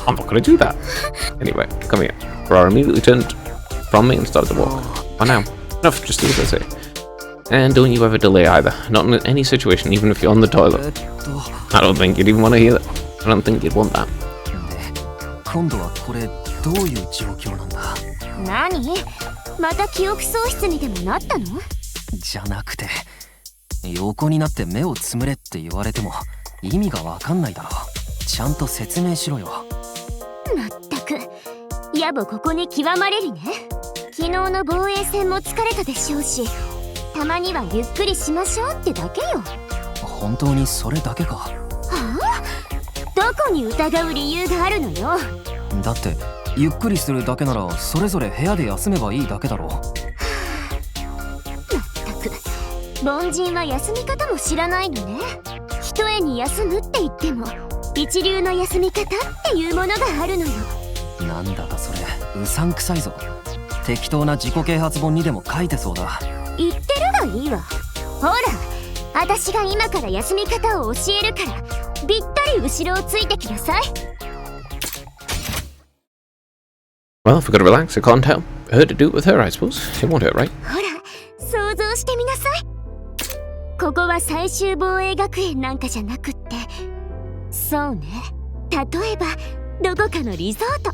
Speaker 1: I'm not going to do that. Anyway, come here. Kurara immediately turned from me and started to walk. Why now? Enough, just do as I say. And don't you ever delay either. Not in any situation, even if you're on the toilet. I don't think you'd even want to hear that. I don't think you'd want that.
Speaker 5: 今度はこれどういう状況なんだ？
Speaker 4: 何？また記憶喪失にでもなったの？
Speaker 5: じゃなくて、横になって目をつむれって言われても意味がわかんないだろ。ちゃんと説明しろよ。
Speaker 4: まったく、野暮ここに極まれるね。昨日の防衛戦も疲れたでしょうし、たまにはゆっくりしましょうってだけよ。
Speaker 5: 本当にそれだけか？は
Speaker 4: あ？どこに疑う理由があるのよ。
Speaker 5: だってゆっくりするだけならそれぞれ部屋で休めばいいだけだろう。ま
Speaker 4: ったく、凡人は休み方も知らないのね。一重に休むって言っても一流の休み方っていうものがあるのよ。
Speaker 5: なんだかそれうさんくさいぞ。適当な自己啓発本にでも書いてそうだ。
Speaker 4: 言ってるがいいわ。ほら、私が今から休み方を教えるからぴったり後ろをついてきなさい。
Speaker 1: Well, if we're gonna relax, I can't help her to do it with her, I suppose. It won't hurt, right?
Speaker 4: ほら、想像してみなさい。ここは最終防衛学園なんかじゃなくって、そうね、例えばどこかのリゾート。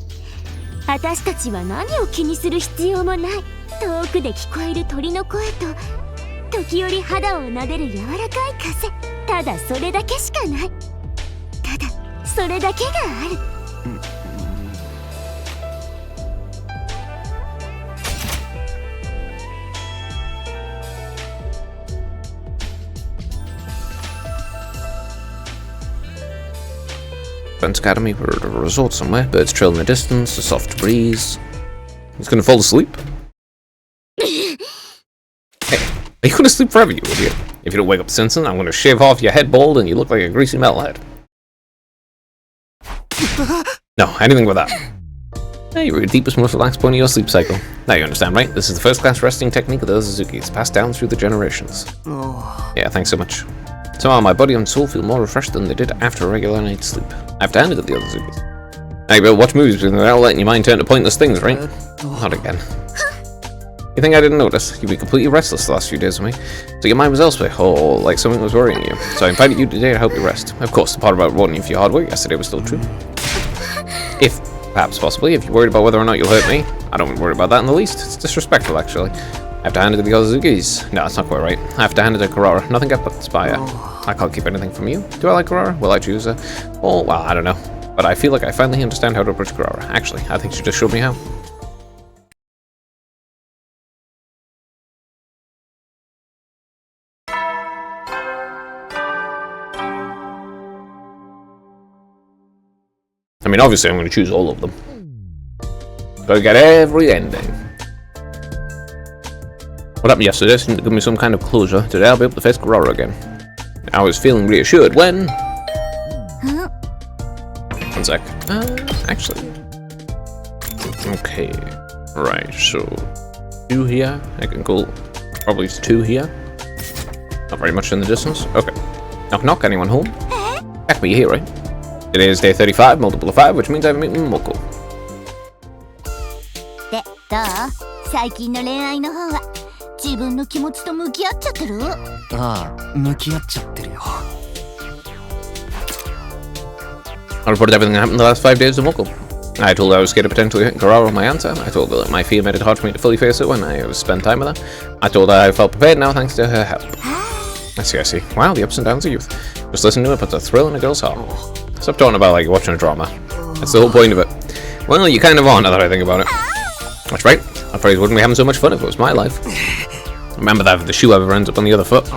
Speaker 4: 私たちは何を気にする必要もない。遠くで聞こえる鳥の声と時折肌を撫でる柔らかい風、ただそれだけしかない。ただそれだけがある。
Speaker 1: Friends Academy, we're at a resort somewhere. Birds trill in the distance, a soft breeze. He's gonna fall asleep? Hey, are you gonna sleep forever, you idiot? If you don't wake up sensing, I'm gonna shave off your head bald and you look like a greasy metalhead. No, anything but that. Hey, you're at the deepest, most relaxed point of your sleep cycle. Now you understand, right? This is the first-class resting technique of the Ozazuki. Passed down through the generations. Yeah, thanks so much. Somehow my body and soul feel more refreshed than they did after a regular night's sleep. I have to hand it to the Ozazukis. Now you better watch movies without letting your mind turn to pointless things, right? Not again. You think I didn't notice? You've been completely restless the last few days with me, so your mind was elsewhere, or like something was worrying you. So I invited you today to help you rest. Of course, the part about rewarding you for your hard work yesterday was still true. If, perhaps possibly, if you're worried about whether or not you'll hurt me, I don't worry about that in the least. It's disrespectful, actually. I have to hand it to the Ozazukis. No, that's not quite right. I have to hand it to Kurara. Nothing else but the spire. I can't keep anything from you. Do I like Kurara? Will I choose her? Oh, well, I don't know. But I feel like I finally understand how to approach Kurara. Actually, I think she just showed me how. I mean, obviously I'm going to choose all of them. Gotta get every ending. What happened yesterday seemed to give me some kind of closure. Today I'll be able to face Gorara again. I was feeling reassured when... One sec. Actually... Okay. Right, so... 2 here. I can go... Probably 2 here. Not very much in the distance. Okay. Knock knock, anyone home? Heck, but you're here, right? Today is day 35, multiple of 5, which means I'm meeting Moko.
Speaker 4: で、どう？最近の恋愛の方は自分の気持ちと向き合っちゃってる？
Speaker 5: ああ、向き合っちゃってるよ。
Speaker 1: I reported everything that happened in the last 5 days to Moko. I told her I was scared of potentially hitting Gorara with my answer. I told her that my fear made it hard for me to fully face it when I spent time with her. I told her I felt prepared now thanks to her help. I see. Wow, the ups and downs of youth. Just listening to it puts a thrill in a girl's heart. Stop talking about like you're watching a drama. That's the whole point of it. Well, you kind of are now that I think about it. That's right. I probably wouldn't be having so much fun if it was my life. Remember that if the shoe ever ends up on the other foot.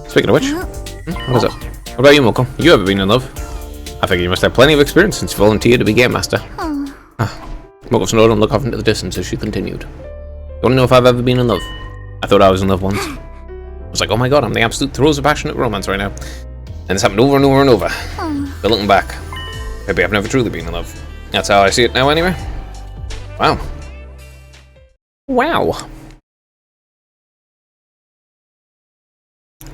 Speaker 1: Speaking of which, what is it? What about you, Moko? You ever been in love? I figure you must have plenty of experience since you volunteered to be game master. Moko snowed and looked off into the distance as she continued. You want to know if I've ever been in love? I thought I was in love once. I was like, oh my god, I'm the absolute throes of passionate romance right now. And it's happened over and over and over. But looking back, maybe I've never truly been in love. That's how I see it now anyway. Wow. Wow.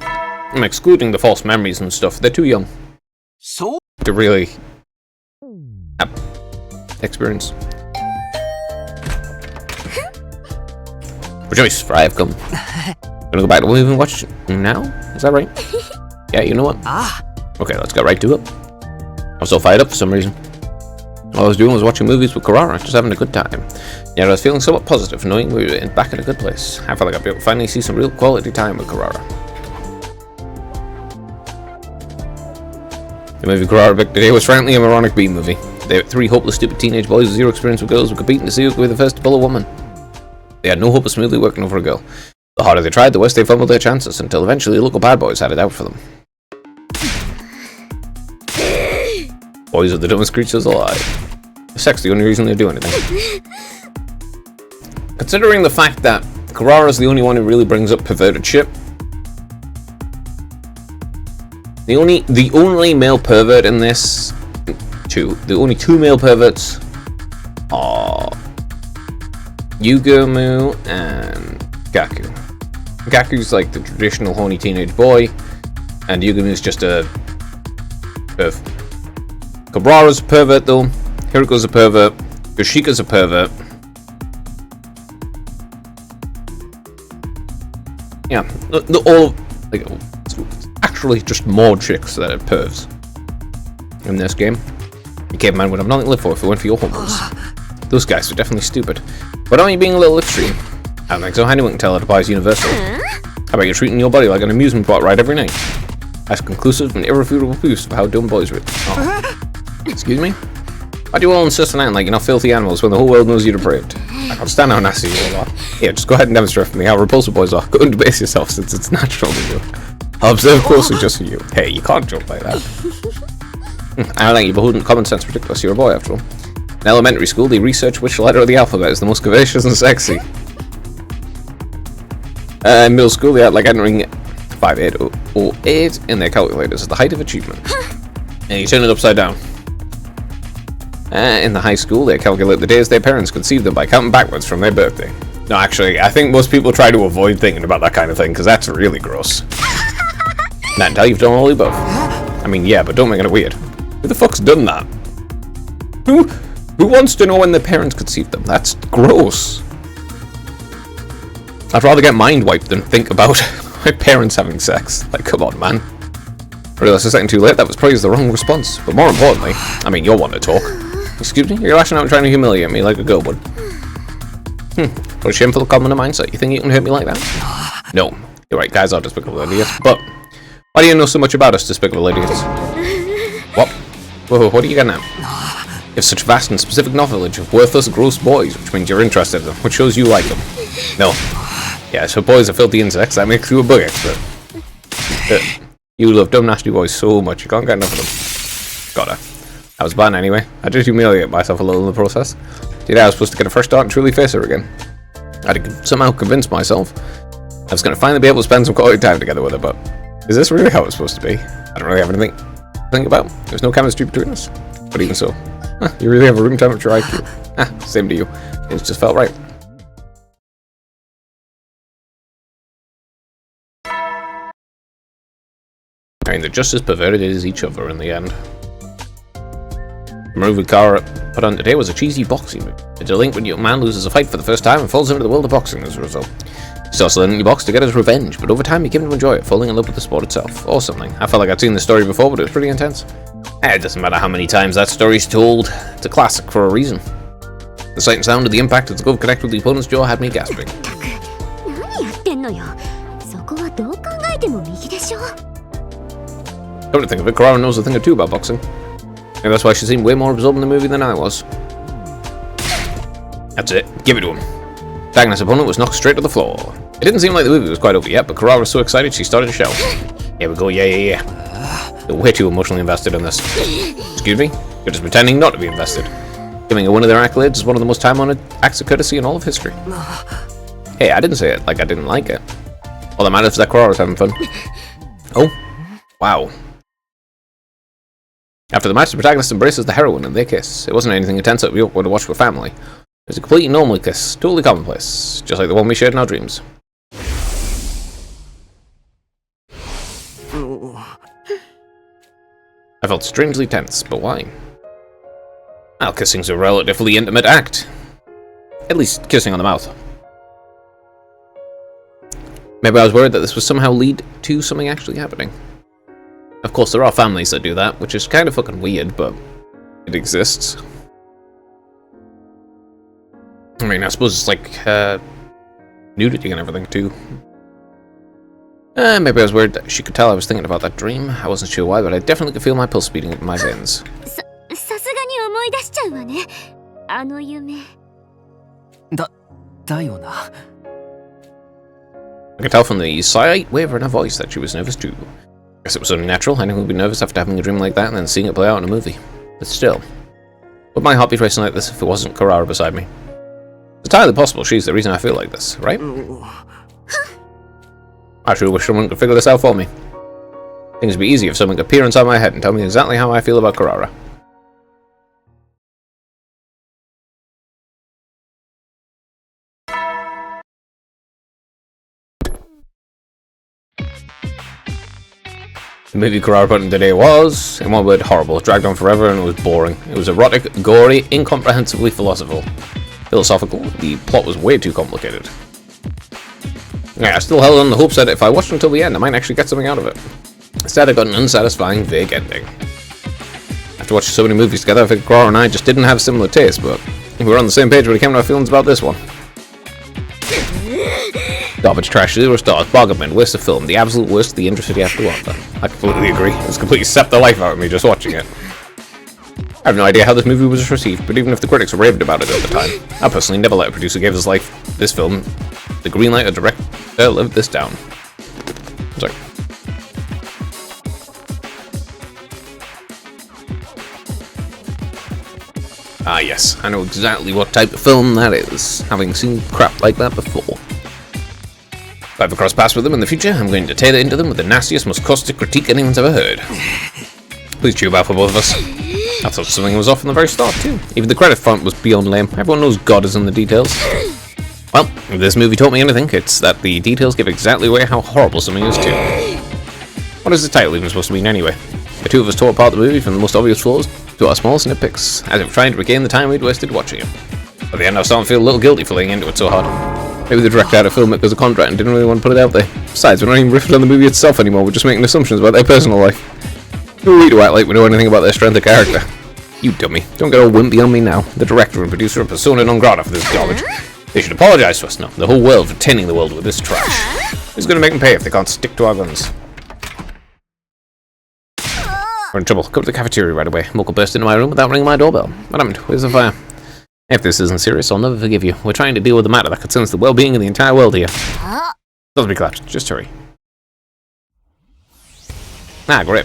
Speaker 1: I'm excluding the false memories and stuff. They're too young
Speaker 3: So
Speaker 1: to really have experience. Rejoice, for I have come. Gonna go back to what we've been watching now? Is that right? Yeah, you know what? Okay, let's get right to it. I was so fired up for some reason. All I was doing was watching movies with Gorara, just having a good time. Yet I was feeling somewhat positive, knowing we were back in a good place. I felt like I'd be able to finally see some real quality time with Gorara. The movie Gorara picked today was frankly a moronic B movie. They were 3 hopeless, stupid teenage boys with zero experience with girls who were competing to see who could be the first to pull a woman. They had no hope of smoothly working over a girl. The harder they tried, the worse they fumbled their chances, until eventually local bad boys had it out for them. Boys are the dumbest creatures alive. Sex the only reason they do anything. Considering the fact that Gorara's the only one who really brings up perverted shit. The only male pervert in this... The only 2 male perverts are Yugumu and Gaku. Gaku's like the traditional horny teenage boy, and Yugumu's just a perv. Gorara's a pervert though, Hiriko's a pervert, Yoshika's a pervert. Yeah, they're all like actually just more chicks that are pervs in this game. You caveman would have nothing to live for if it weren't for your hormones. Those guys are definitely stupid. But aren't you being a little extreme? I don't think so. Anyone can tell it applies universal. How about you treating your body like an amusement park ride every night? That's conclusive and irrefutable proof of how dumb boys are. Oh. Excuse me? Why do you all insist on acting like you're not filthy animals when the whole world knows you're depraved? I can't stand how nasty you all are. Here, just go ahead and demonstrate for me how repulsive boys are. Go and debase yourself since it's natural to you. I'll observe closely just for you. Hey, you can't joke like that. I don't think you're beholden to common sense ridiculous. You're a boy after all. In elementary school, they researched which letter of the alphabet is the most curvaceous and sexy. In middle school, they had like entering 5808 in their calculators as the height of achievement. And you turn it upside down. In the high school, they calculate the days their parents conceived them by counting backwards from their birthday. No, actually, I think most people try to avoid thinking about that kind of thing, because that's really gross. Not until you've done all the above. I mean, yeah, but don't make it weird. Who the fuck's done that? Who wants to know when their parents conceived them? That's gross. I'd rather get mind wiped than think about my parents having sex. Like, come on, man. I realised a second too late that was probably the wrong response. But more importantly, I mean, you're one to talk. Excuse me? You're lashing out and trying to humiliate me like a girl would. What a shameful comment of mindset. You think you can hurt me like that? No. You're right, guys are despicable idiots. But why do you know so much about us despicable idiots? What? Whoa, what are you getting at? You have such vast and specific knowledge of worthless, gross boys, which means you're interested in them, which shows you like them. No. Yeah, so boys are filthy insects, that makes you a bug expert. You love dumb, nasty boys so much, you can't get enough of them. Gotta. I was bad anyway. I did humiliate myself a little in the process. Today I was supposed to get a fresh start and truly face her again. I had to somehow convince myself I was going to finally be able to spend some quality time together with her, but is this really how it's supposed to be? I don't really have anything to think about. There's no chemistry between us. But even so, you really have a room temperature IQ. Same to you. It just felt right. I mean, they're just as perverted as each other in the end. The movie Kara put on today was a cheesy boxing movie. A delinquent young man loses a fight for the first time and falls into the world of boxing as a result. He starts learning to box to get his revenge, but over time he came to enjoy it, falling in love with the sport itself, or something. I felt like I'd seen this story before, but it was pretty intense. It doesn't matter how many times that story's told, it's a classic for a reason. The sight and sound of the impact of the glove connect with the opponent's jaw had me gasping.
Speaker 4: 何やってんのよ。そこはどう考えても右でしょ。
Speaker 1: Come to think of it, Karara knows a thing or two about boxing. Maybe that's why she seemed way more absorbed in the movie than I was. That's it, give it to him. Dagnus' opponent was knocked straight to the floor. It didn't seem like the movie was quite over yet, but Karara was so excited she started to shout. Here we go, yeah. They're way too emotionally invested in this. Excuse me? You're just pretending not to be invested. Giving her one of their accolades is one of the most time-honored acts of courtesy in all of history. Hey, I didn't say it like I didn't like it. All that matters is that Karara's having fun. Oh, wow. After the match, the protagonist embraces the heroine and they kiss. It wasn't anything intense that we would watch with family. It was a completely normal kiss, totally commonplace, just like the one we shared in our dreams. I felt strangely tense, but why? Well, kissing's a relatively intimate act. At least, kissing on the mouth. Maybe I was worried that this would somehow lead to something actually happening. Of course, there are families that do that, which is kind of fucking weird, but it exists. I mean, I suppose it's like, nudity and everything, too. Maybe I was worried that she could tell I was thinking about that dream. I wasn't sure why, but I definitely could feel my pulse beating in my veins.
Speaker 4: さすがに思い出しちゃうわね。あの夢。
Speaker 5: だよな。
Speaker 1: I could tell from the slight waver in her voice that she was nervous too. I guess it was only natural. Anyone would be nervous after having a dream like that and then seeing it play out in a movie. But still, would my heart be racing like this if it wasn't Karara beside me? It's entirely possible she's the reason I feel like this, right? I sure wish someone could figure this out for me. Things would be easier if someone could peer inside my head and tell me exactly how I feel about Karara. The movie Karara put in today was, in one word, horrible. It dragged on forever and it was boring. It was erotic, gory, incomprehensibly philosophical. The plot was way too complicated. Yeah, I still held on the hopes that if I watched until the end, I might actually get something out of it. Instead, I got an unsatisfying, vague ending. After watching so many movies together, I think Karara and I just didn't have similar tastes, but we were on the same page when it came to our feelings about this one. Garbage, trash, 0 stars, bargain, waste of film, the absolute worst of the industry after offer. I completely agree. It's completely sapped the life out of me just watching it. I have no idea how this movie was received, but even if the critics raved about it at the time, I personally never let a producer give this film the green light or director lived this down. Sorry. Ah yes, I know exactly what type of film that is, having seen crap like that before. If I ever cross paths with them in the future, I'm going to tailor into them with the nastiest, most caustic critique anyone's ever heard. Please chew out for both of us. I thought something was off from the very start too. Even the credit font was beyond lame. Everyone knows God is in the details. Well, if this movie taught me anything, it's that the details give exactly away how horrible something is too. What is the title even supposed to mean anyway? The two of us tore apart the movie from the most obvious flaws to our smallest nitpicks, as if trying to regain the time we'd wasted watching it. At the end I was starting to feel a little guilty for laying into it so hard. Maybe the director had to film it because of contract and didn't really want to put it out there. Besides, we're not even riffing on the movie itself anymore, we're just making assumptions about their personal life. Who are we to act like we know anything about their strength of character? You dummy. Don't get all wimpy on me now. The director and producer are persona non grata for this garbage. They should apologize to us, no, the whole world, for tainting the world with this trash. Who's gonna make them pay if they can't stick to our guns? We're in trouble. Come to the cafeteria right away. Moko burst into my room without ringing my doorbell. What happened? Where's the fire? If this isn't serious, I'll never forgive you. We're trying to deal with a matter that concerns the well-being of the entire world here. Doesn't be collapsed. Just hurry. Ah, great.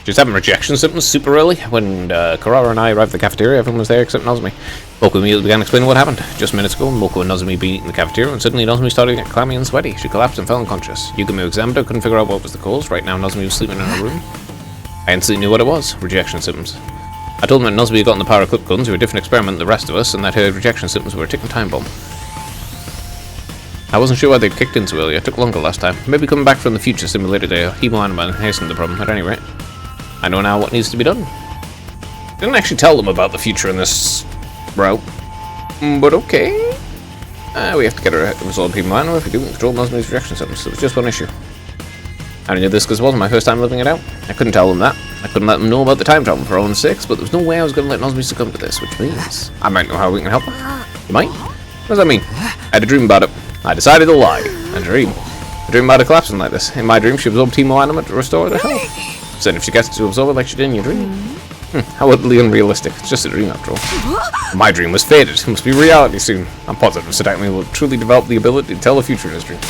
Speaker 1: She was having rejection symptoms super early. When Karara and I arrived at the cafeteria, everyone was there except Nozomi. Moko immediately began explaining what happened. Just minutes ago, Moko and Nozomi beat in the cafeteria, and suddenly Nozomi started to get clammy and sweaty. She collapsed and fell unconscious. Yugami examined her, couldn't figure out what was the cause. Right now, Nozomi was sleeping in her room. I instantly knew what it was. Rejection symptoms. I told them that Nozomi had gotten the power of clip guns, who were a different experiment than the rest of us, and that her rejection symptoms were a ticking time bomb. I wasn't sure why they'd kicked in so early. It took longer last time. Maybe coming back from the future simulated a hemoanima and hastened the problem. At any rate, I know now what needs to be done. Didn't actually tell them about the future in this route, but okay. We have to get her to resolve hemoanima. If we do, we can control Nozomi's rejection symptoms. So it was just one issue. I knew this because it wasn't my first time living it out. I couldn't tell them that. I couldn't let them know about the time travel for our own sakes, but there was no way I was going to let Nozomi succumb to this, which means I might know how we can help her. You might? What does that mean? I had a dream about it. I decided to lie. A dream. A dream about her collapsing like this. In my dream, she absorbed hemoanima to restore her to health. So if she gets to absorb it like she did in your dream. How utterly unrealistic. It's just a dream after all. My dream was faded. It must be reality soon. I'm positive Satakami will truly develop the ability to tell the future in his dream.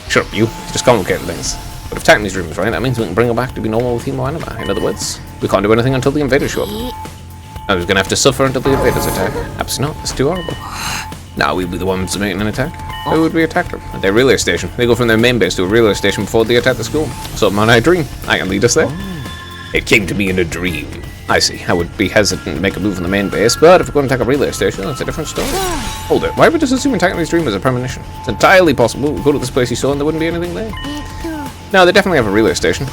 Speaker 1: Shut up, you. Just complicated things. But if Takami's dream is right, that means we can bring her back to be normal with hemoanima. In other words, we can't do anything until the invaders show up. I was gonna have to suffer until the invaders attack. Absolutely not. It's too horrible. Now we'll be the ones making an attack. Who would we attack them? At their relay station. They go from their main base to a relay station before they attack the school. Something on I dream. I can lead us there. It came to me in a dream. I see. I would be hesitant to make a move from the main base, but if we're going to attack a relay station, that's a different story. Hold it. Why would just assume Takami's dream is a premonition? It's entirely possible we go to this place you saw and there wouldn't be anything there. No, they definitely have a relay station.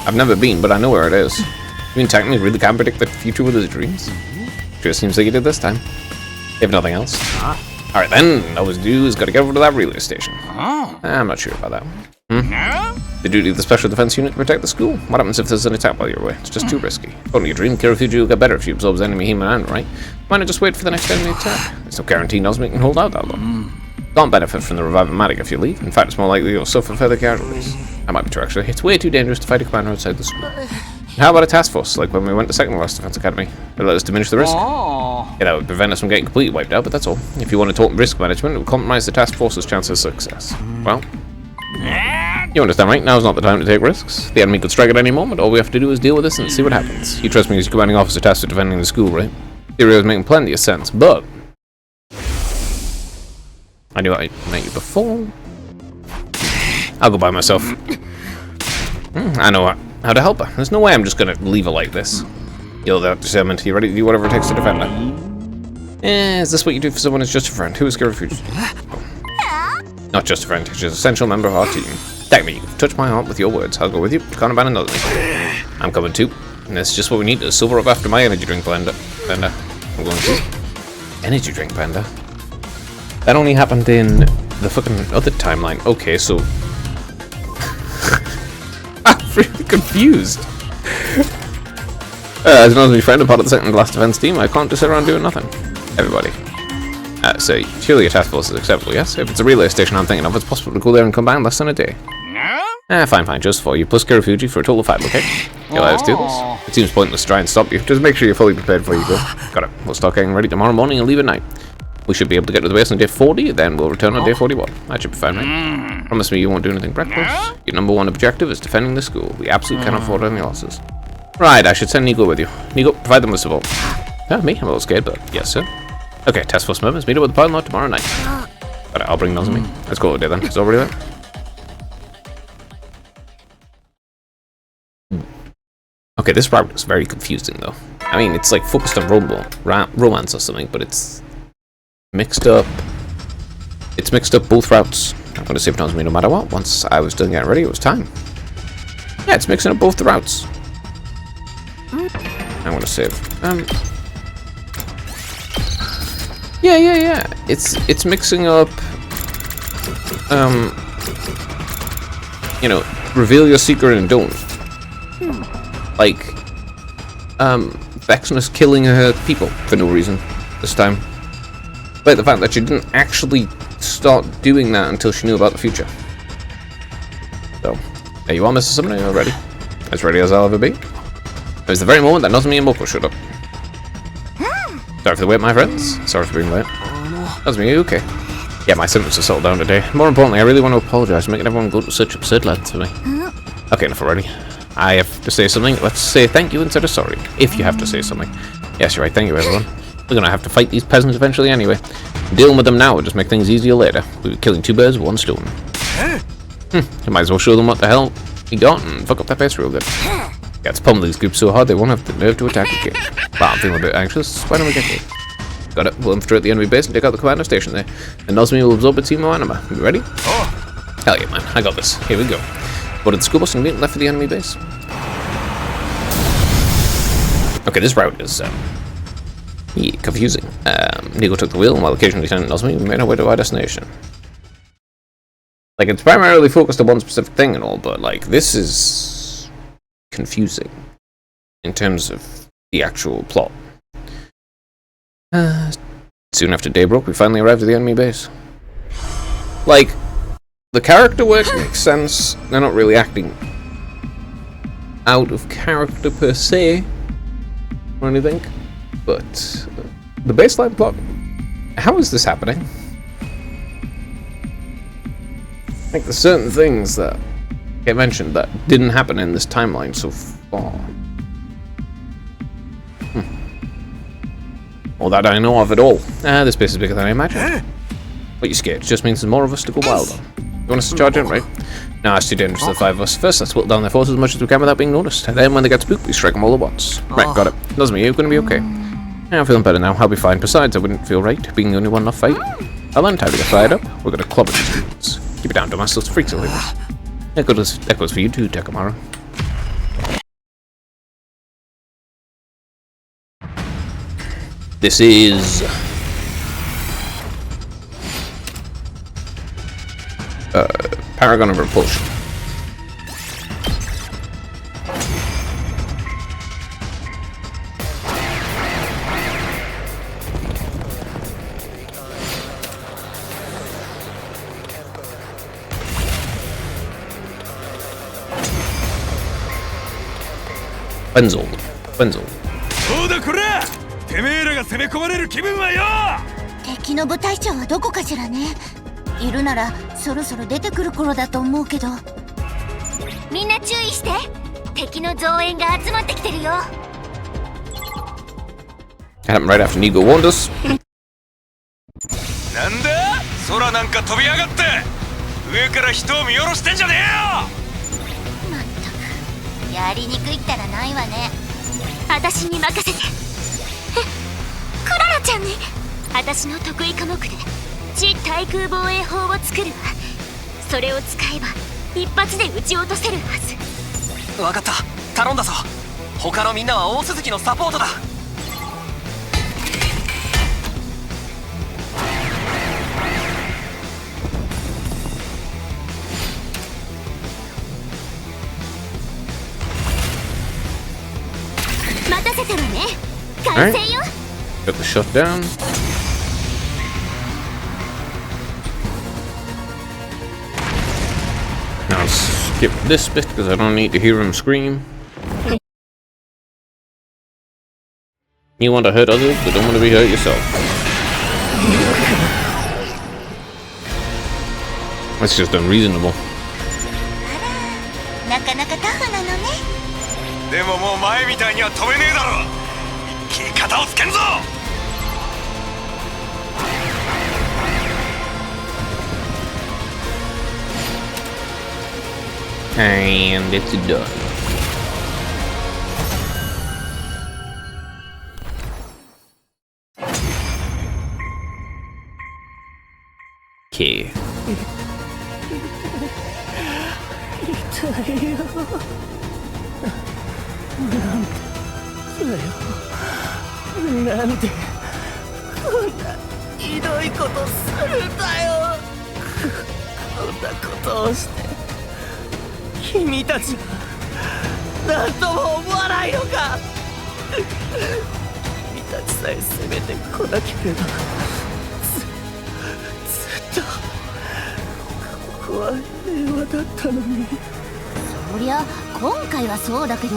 Speaker 1: I've never been, but I know where it is. You mean Takami really can predict the future with his dreams? Sure seems like he did this time. If nothing else. Alright then, all we do is gotta get over to that relay station. I'm not sure about that. The duty of the Special Defense Unit to protect the school. What happens if there's an attack while you're away? It's just too risky. Only a dream, Kirifuji will get better if she absorbs enemy hemoanima, right? Why not just wait for the next enemy attack? There's no guarantee Nozomi can hold out that long. Can't benefit from the Revive-O-Matic if you leave. In fact, it's more likely you'll suffer further casualties. That might be true, actually. It's way too dangerous to fight a commander outside the school. How about a task force, like when we went to Second Last Defense Academy? It'll let us diminish the risk. Yeah, that would prevent us from getting completely wiped out, but that's all. If you want to talk risk management, it will compromise the task force's chance of success. Well, you understand, right? Now's not the time to take risks. The enemy could strike at any moment. All we have to do is deal with this and see what happens. You trust me as your commanding officer tasked with defending the school, right? Theory is making plenty of sense, but I knew I met you before. I'll go by myself. I know how to help her. There's no way I'm just gonna leave her like this. You're that determined. You ready to do whatever it takes to defend her? Is this what you do for someone who's just a friend? Who is Kirifuji? Not just a friend, she's an essential member of our team. Takami, you've touched my heart with your words. I'll go with you. Can't abandon Nozomi. I'm coming too. And that's just what we need to silver up after my energy drink blender. I'm going to. Energy drink blender? That only happened in the fucking other timeline. Okay, so I'm really confused. As Nozomi's friend and part of the Second Last Defense team, I can't just sit around doing nothing. Everybody. So, surely a task force is acceptable, yes? If it's a relay station I'm thinking of, it's possible to go there and come back in less than a day. Fine, just for you, plus Kirifuji for a total of 5, okay? You'll let us do this? It seems pointless to try and stop you. Just make sure you're fully prepared before you go. Got it. We'll start getting ready tomorrow morning and leave at night. We should be able to get to the base on day 40, then we'll return on day 41. That should be fine, right? Promise me you won't do anything reckless. Your #1 objective is defending the school. We absolutely cannot afford any losses. Right, I should send Nico with you. Nico, provide them with support. Me? I'm a little scared, but yes, sir. Okay, task force members, meet up with the pilot tomorrow night. Alright, I'll bring Nozomi. Let's call it a day then. It's already there. Okay, this route is very confusing though. I mean, it's like focused on romance or something, but it's mixed up. It's mixed up both routes. I'm going to save Nozomi no matter what. Once I was done getting ready, it was time. Yeah, it's mixing up both the routes. I'm going to save. Yeah. It's mixing up. You know, reveal your secret and don't. Like, Vexness killing her people for no reason this time. But the fact that she didn't actually start doing that until she knew about the future. So, there you are, Mr. Summoner, you're ready. As ready as I'll ever be. It was the very moment that Nozomi and Moko showed up. Sorry for the wait, my friends. Sorry for being late. Nozomi, are you okay? Yeah, my symptoms have settled down today. More importantly, I really want to apologize for making everyone go to such absurd lengths for me. Okay, enough already. I have to say something. Let's say thank you instead of sorry. If you have to say something. Yes, you're right. Thank you, everyone. We're gonna have to fight these peasants eventually anyway. Dealing with them now will just make things easier later. We'll be killing 2 birds with 1 stone. You might as well show them what the hell we got and fuck up that base real good. Yeah, it's pummeled these groups so hard they won't have the nerve to attack again. Wow, I'm feeling a bit anxious. Why don't we get here? Got it. We'll infiltrate the enemy base and take out the commander station there. And Nozomi will absorb a team of anima. You ready? Hell yeah, man. I got this. Here we go. Boarded the school bus and immediately left for the enemy base. Okay, this route is confusing. Nico took the wheel, and while occasionally Lieutenant Nozomi, we made our way to our destination. Like, it's primarily focused on one specific thing and all, but, like, this is confusing in terms of the actual plot. Soon after day broke, we finally arrived at the enemy base. Like, the character work makes sense. They're not really acting out of character per se, or anything, but the baseline plot, how is this happening? Like, there's certain things that get mentioned that didn't happen in this timeline so far. All that I know of at all. This base is bigger than I imagined. What, you scared? It just means there's more of us to go wild on. You want us to charge in, right? No, it's too dangerous for the 5 of us. First, let's whittle down their forces as much as we can without being noticed. And then when they get spooked, we strike them all at once. Right, got it. Nozomi, you're gonna be okay. Yeah, I'm feeling better now. I'll be fine. Besides, I wouldn't feel right being the only one not fighting. I'll learn time to get fired up. We're gonna clobber these dudes. Keep it down, Domas. Those freaks are leavers. That goes for you too, Takamaru. This is Paragon of Repulsion. Benzel.
Speaker 6: そうだこらてめえらが攻め込まれる気分はよ
Speaker 7: 敵の部隊長はどこかしらね。いるならそろそろ出てくる頃だと思うけど。
Speaker 4: みんな注意して。敵の増援が集まってきてるよ。
Speaker 1: That happened right after Nigo warned us.
Speaker 6: なんだ空なんか飛び上がって上から人を見下ろしてんじゃねえよ。
Speaker 7: まったくやりにくいったらないわね。
Speaker 4: 私に任せて。クララちゃんに。私の得意科目で地対空防衛法を作るわ。それを使えば一発で撃ち落とせるはず。
Speaker 5: わかった、頼んだぞ。他のみんなは大鈴木のサポートだ。
Speaker 4: 待たせたわね。完成よ。
Speaker 1: Got the shot down. Now skip this bit because I don't need to hear him scream. You want to hurt others, but don't want to be hurt yourself. That's just unreasonable.
Speaker 7: なかなかタフなのね。
Speaker 6: でももう前みたいには飛べねえだろ。一気に肩をつけんぞ。
Speaker 1: And it's done. Okay.
Speaker 8: なんでこんなひどいことするんだよ。こんなことをして君たちは何とも思わないのか。君たちさえ攻めてこなければずっとここは平和だったのに。
Speaker 7: そりゃ今回はそうだけど、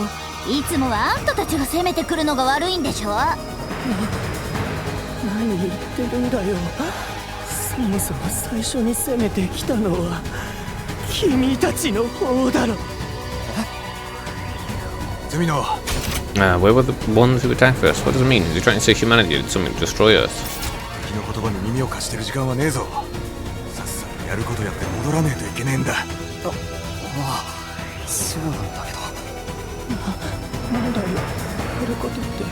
Speaker 7: いつもはあんたたちが攻めてくるのが悪いんでしょ。
Speaker 8: 何言ってるんだよ。そもそも最初に攻めてきたのは君たちの方だろ。
Speaker 1: Where were the ones who attacked first? What does it mean? Is he trying to say humanity did something to destroy Earth?
Speaker 6: 敵の言葉に耳を貸してる時間はねえぞ。さっさとやることやって戻らねえといけねえんだ。
Speaker 5: そうなんだけど。
Speaker 8: なんだよ、やることって。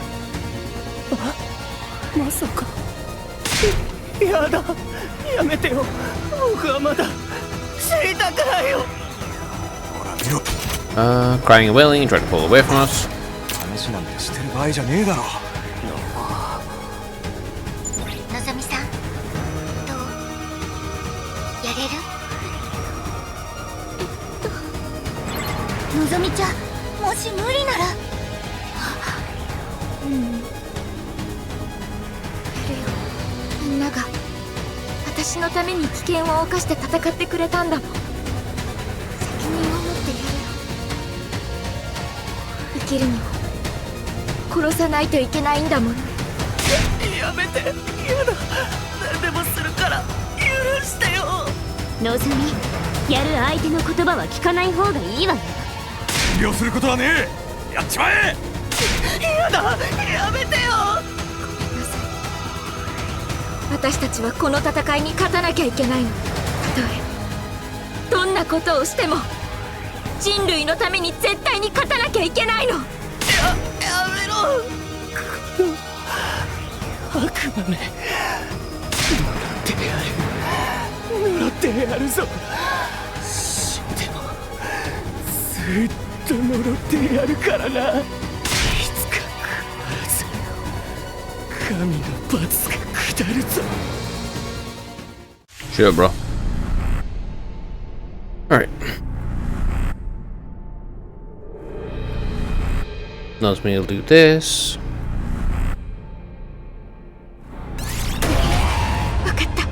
Speaker 8: まさか。やだ、やめてよ。僕はまだ死にたくないよ。
Speaker 6: ほら見ろ。
Speaker 1: Crying and wailing, trying to pull away from us.
Speaker 6: 話なんてしてる場合じゃねえだろ。
Speaker 7: のぞみさん、どうやれる？のぞみちゃん、もし無理なら。
Speaker 2: みんなが私のために危険を冒して戦ってくれたんだもん。責任を持ってやる。生きるには殺さないといけないんだもん。
Speaker 8: やめて、やだ。何でもするから許してよ。
Speaker 4: のぞみ、やる相手の言葉は聞かない方がいいわよ。
Speaker 6: 遠慮することはねえ。やっちまえ。
Speaker 8: やだ、やめてよ。
Speaker 2: 私たちはこの戦いに勝たなきゃいけないの。たとえどんなことをしても人類のために絶対に勝たなきゃいけないの。
Speaker 8: やめろ。悪魔め、呪ってやるぞ。死んでもずっと呪ってやるからな。いつか必ず神の罰が下るぞ。
Speaker 1: Sure, bro. Alright. Knows me to do this.
Speaker 2: 分かった。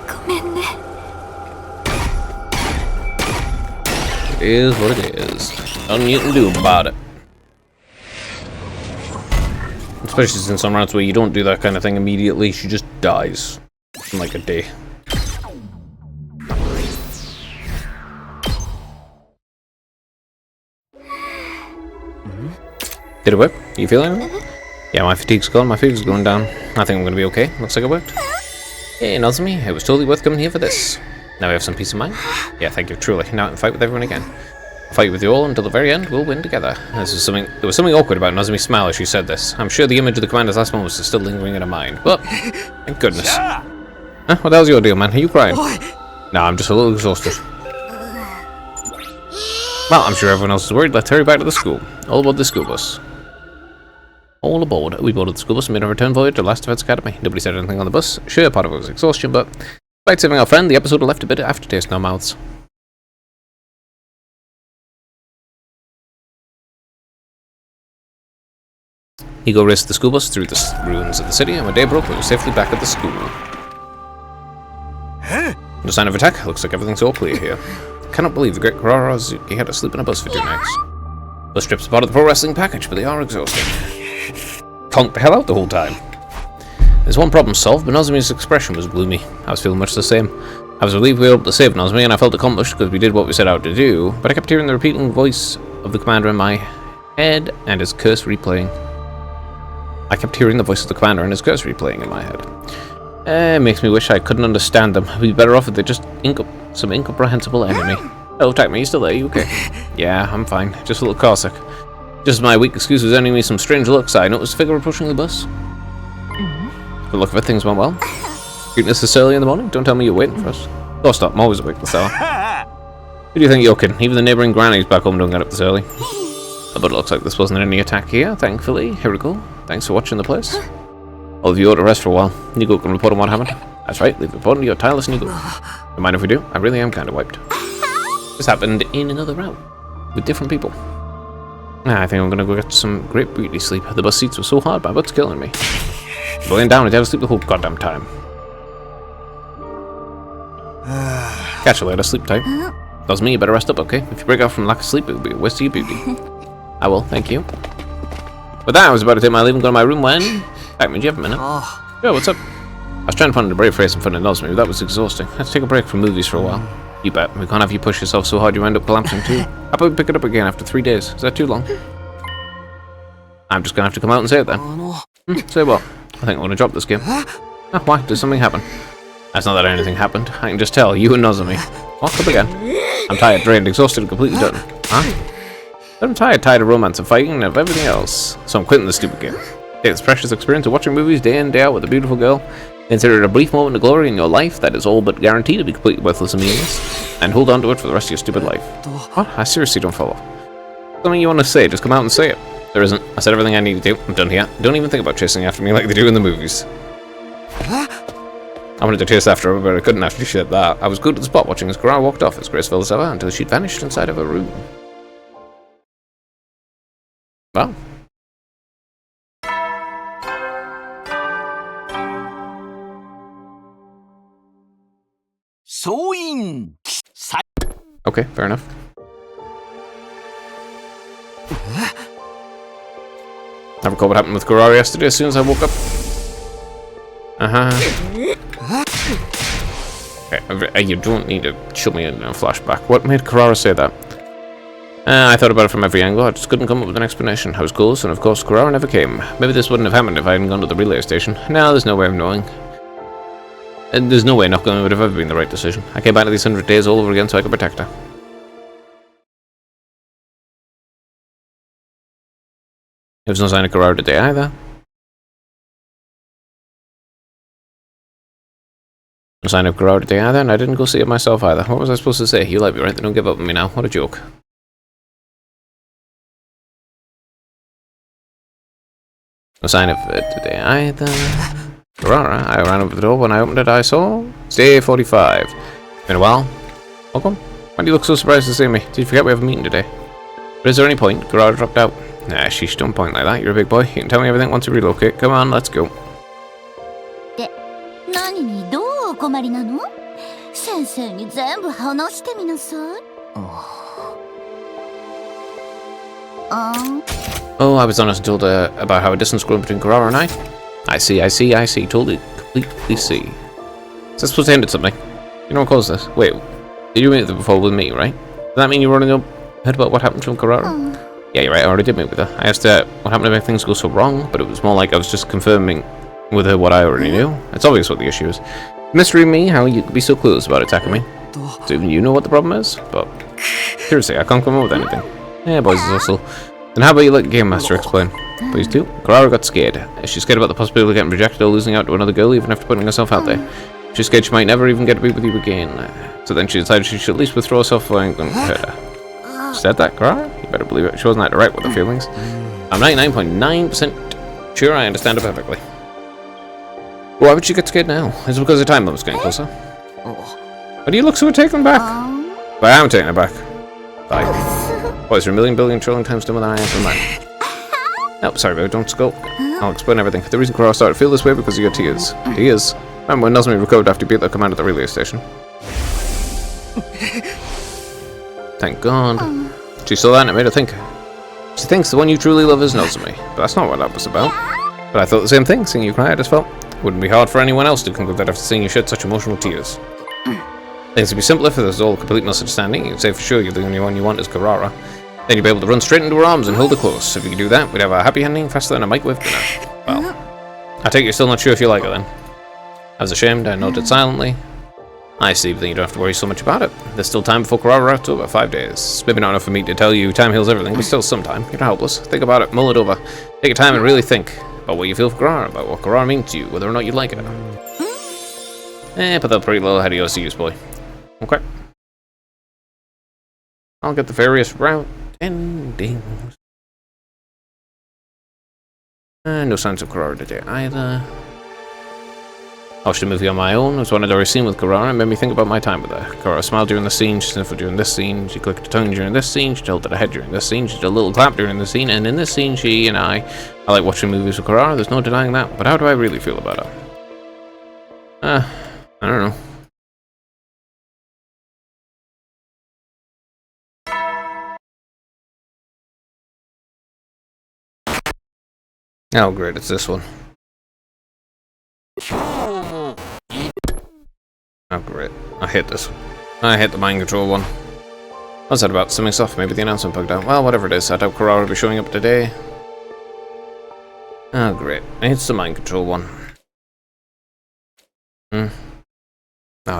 Speaker 2: ごめんね。
Speaker 1: It is what it is. Nothing you can do about it. Especially since some rounds where you don't do that kind of thing immediately, she just dies in like a day. Did it work? Are you feeling it? Yeah, my fatigue's gone, my fever's going down. I think I'm gonna be okay. Looks like it worked. Hey, Nozomi, it was totally worth coming here for this. Now we have some peace of mind. Yeah, thank you, truly. Now I can fight with everyone again. I'll fight with you all until the very end. We'll win together. There was something awkward about Nozomi's smile as she said this. I'm sure the image of the commander's last moments is still lingering in her mind. But, thank goodness. Huh? What the hell's your deal, man? Are you crying? Nah, I'm just a little exhausted. Well, I'm sure everyone else is worried. Let's hurry back to the school. All aboard the school bus. All aboard. We boarded the school bus and made a return voyage to Last Defense Academy. Nobody said anything on the bus. Sure, part of it was exhaustion, but despite saving our friend, the episode left a bit of aftertaste in our mouths. Ego raced the school bus through the ruins of the city, and when day broke, we were safely back at the school. No sign of attack. Looks like everything's all clear here. Cannot believe the great Kurara Azuki had to sleep in a bus for 2 nights. Bus trips are part of the pro wrestling package, but they are exhausting. Conked the hell out the whole time. There's one problem solved, but Nozomi's expression was gloomy. I was feeling much the same. I was relieved we were able to save Nozomi, and I felt accomplished because we did what we set out to do, but I kept hearing the repeating voice of the commander in my head and his curse replaying. I kept hearing the voice of the commander and his curse replaying in my head. It makes me wish I couldn't understand them. I'd be better off if they just some incomprehensible enemy. Oh, Takumi, you still there? You okay? Yeah, I'm fine. Just a little car sick. Just my weak excuse was earning me some strange looks. I noticed a figure approaching the bus. The look of it, things went well. Greeting us this early in the morning? Don't tell me you're waiting for us. Oh, stop. I'm always awake this hour. Who do you think you're kidding? Even the neighbouring grannies back home don't get up this early. But it looks like this wasn't any attack here, thankfully. Here we go. Thanks for watching the place. All of you ought to rest for a while. Nigo can report on what happened. That's right, leave the report to your tireless Nigo. Don't mind if we do. I really am kind of wiped. This happened in another route, with different people. I think I'm gonna go get some great beauty sleep. The bus seats were so hard, my butt's killing me. Going down, I had to sleep the whole goddamn time. Catch you later, sleep tight. Does me, you better rest up, okay? If you break out from lack of sleep, it'll be a waste of your beauty. I will, thank you. With that, I was about to take my leave and go to my room when... Backman, do you have a minute?
Speaker 5: Oh,
Speaker 1: Yeah, what's up? I was trying to find a brave face in front of Nosme, but that was exhausting. Let's take a break from movies for a while. You bet. We can't have you push yourself so hard you end up collapsing too. How about we pick it up again after 3 days? Is that too long? I'm just gonna have to come out and say it then. Say what? I think I'm gonna drop this game. Ah, why? Did something happen? That's not that anything happened. I can just tell. You and Nozomi. What? Up again? I'm tired, drained, exhausted, and completely done. Huh? I'm tired of romance and fighting and of everything else. So I'm quitting this stupid game. Take this precious experience of watching movies day in, day out with a beautiful girl. Consider it a brief moment of glory in your life that is all but guaranteed to be completely worthless and meaningless. And hold on to it for the rest of your stupid life. What? I seriously don't follow. Something you want to say, just come out and say it. There isn't. I said everything I need to do. I'm done here. Don't even think about chasing after me like they do in the movies. I wanted to chase after her, but I couldn't after she said that. I was good at the spot watching as Kurara walked off as graceful as ever until she'd vanished inside of her room. Well. Okay, fair enough. I recall what happened with Kurara yesterday as soon as I woke up. Okay, you don't need to show me in a flashback. What made Kurara say that? I thought about it from every angle. I just couldn't come up with an explanation. I was close, and of course Kurara never came. Maybe this wouldn't have happened if I hadn't gone to the relay station. No, there's no way of knowing. And there's no way not going would have ever been the right decision. I came back to these 100 days all over again so I could protect her. There was no sign of Kurara today either. No sign of Kurara today either, and I didn't go see it myself either. What was I supposed to say? You like me, right? They don't give up on me now. What a joke. No sign of it today either. Kurara, I ran over the door. When I opened it, I saw... It's day 45. Been a while. Welcome. Why do you look so surprised to see me? Did you forget we have a meeting today? But is there any point? Kurara dropped out. Nah, sheesh, don't point like that. You're a big boy. You can tell me everything once you relocate. Come on, let's go.
Speaker 7: 何にどうお困りなの？先生に全部話してみなさい。
Speaker 1: Oh, I was honest and told about how a distance grown between Kurara and I. I see. Totally, completely see. Is that supposed to end at something? You know what caused this? Wait, did you meet her before with me, right? Does that mean you were running up heard about what happened to Kurara? Yeah, you're right, I already did meet with her. I asked her what happened to make things go so wrong, but it was more like I was just confirming with her what I already knew. It's obvious what the issue is. Mystery me, how you could be so clueless about attacking me. So even you know what the problem is? But seriously, I can't come up with anything. Yeah, boys is also. Then how about you let Game Master explain? Please do. Kurara got scared. She's scared about the possibility of getting rejected or losing out to another girl even after putting herself out there. She's scared she might never even get to be with you again. So then she decided she should at least withdraw herself before anyone could hurt her. She said that, Kurara? You better believe it. She wasn't that direct with her feelings. I'm 99.9% sure I understand her perfectly. Why would she get scared now? Is it because the time limit's getting closer? Why do you look so taken back? But I am taken aback. Bye. Boys are a million billion trillion times dumber than I am for mine. Nope, sorry, baby, don't scold. I'll explain everything. The reason Kurara started to feel this way because of your tears. Tears? Remember when Nozomi recovered after you beat the command at the relay station? Thank God. She saw that and it made her think. She thinks the one you truly love is Nozomi, but that's not what that was about. But I thought the same thing, seeing you cry, I just felt it wouldn't be hard for anyone else to conclude that after seeing you shed such emotional tears. Things would be simpler if there's all complete misunderstanding. You'd say for sure you're the only one you want is Kurara. Then you'd be able to run straight into her arms and hold her close. If you could do that, we'd have a happy ending faster than a microwave dinner. Well, I take you're still not sure if you like her then. I was ashamed, I nodded silently. I see, but then you don't have to worry so much about it. There's still time before Kurara out to about 5 days. Maybe not enough for me to tell you time heals everything, but still some time. You're not helpless. Think about it, mull it over. Take your time and really think about what you feel for Kurara, about what Kurara means to you, whether or not you like her. Put that pretty little head of yours to use, boy. Okay. I'll get the various route endings. No signs of Kurara today either. I watched a movie on my own. It was one I'd already seen with Kurara and made me think about my time with her. Kurara smiled during the scene, she sniffled during this scene, she clicked her tongue during this scene, she tilted her head during this scene, she did a little clap during this scene, and in this scene she and I like watching movies with Kurara, there's no denying that, but how do I really feel about her? I don't know. Oh, great, it's this one. Oh, great. I hate this one. I hate the mind control one. What's that about? Something soft, maybe the announcement bugged out. Well, whatever it is, I doubt Kurara will be showing up today. Oh, great. It's the mind control one. Oh,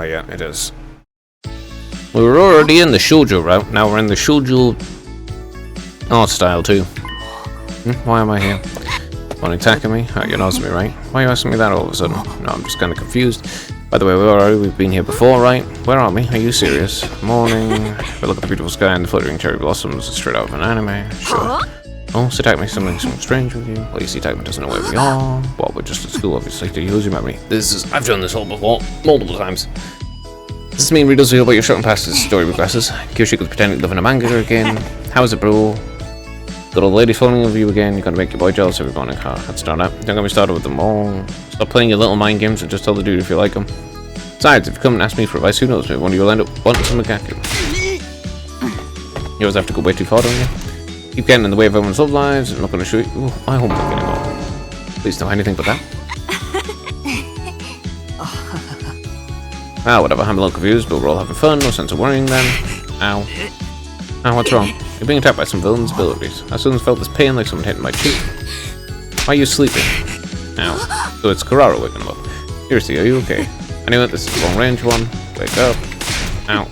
Speaker 1: yeah, it is. We were already in the shoujo route, now we're in the shoujo art style too. Why am I here? Want to attack me? Oh, you know me, right? Why are you asking me that all of a sudden? No, I'm just kind of confused. By the way, we've been here before, right? Where are we? Are you serious? Morning. We look at the beautiful sky and the fluttering cherry blossoms straight out of an anime. Sure. Oh, so Takumi, something strange with you? Well, you see, Takumi doesn't know where we are. Well, we're just at school, obviously. Do you use your memory? I've done this all before, multiple times. Does this mean readers feel about your short past as the story progresses? Kyoshiko's pretending to live in a manga again. How is it, bro? Got all the ladies following of you again. You're gonna make your boy jealous every morning. Let's start out. Don't get me started with them all. Stop playing your little mind games and just tell the dude if you like him. Besides, if you come and ask me for advice, who knows? Maybe one of you will end up wanting some Makaku. You always have to go way too far, don't you? Keep getting in the way of everyone's love lives. I'm not gonna shoot you. My homework anymore. Please don't anything but that. Ah, whatever. I'm a little confused, but we're all having fun. No sense of worrying then. Ow. Ow, what's wrong? You're being attacked by some villain's abilities. I suddenly felt this pain like someone hitting my cheek. Why are you sleeping? Ow. So it's Kurara waking him up. Seriously, are you okay? Anyway, this is a long range one. Wake up. Ow.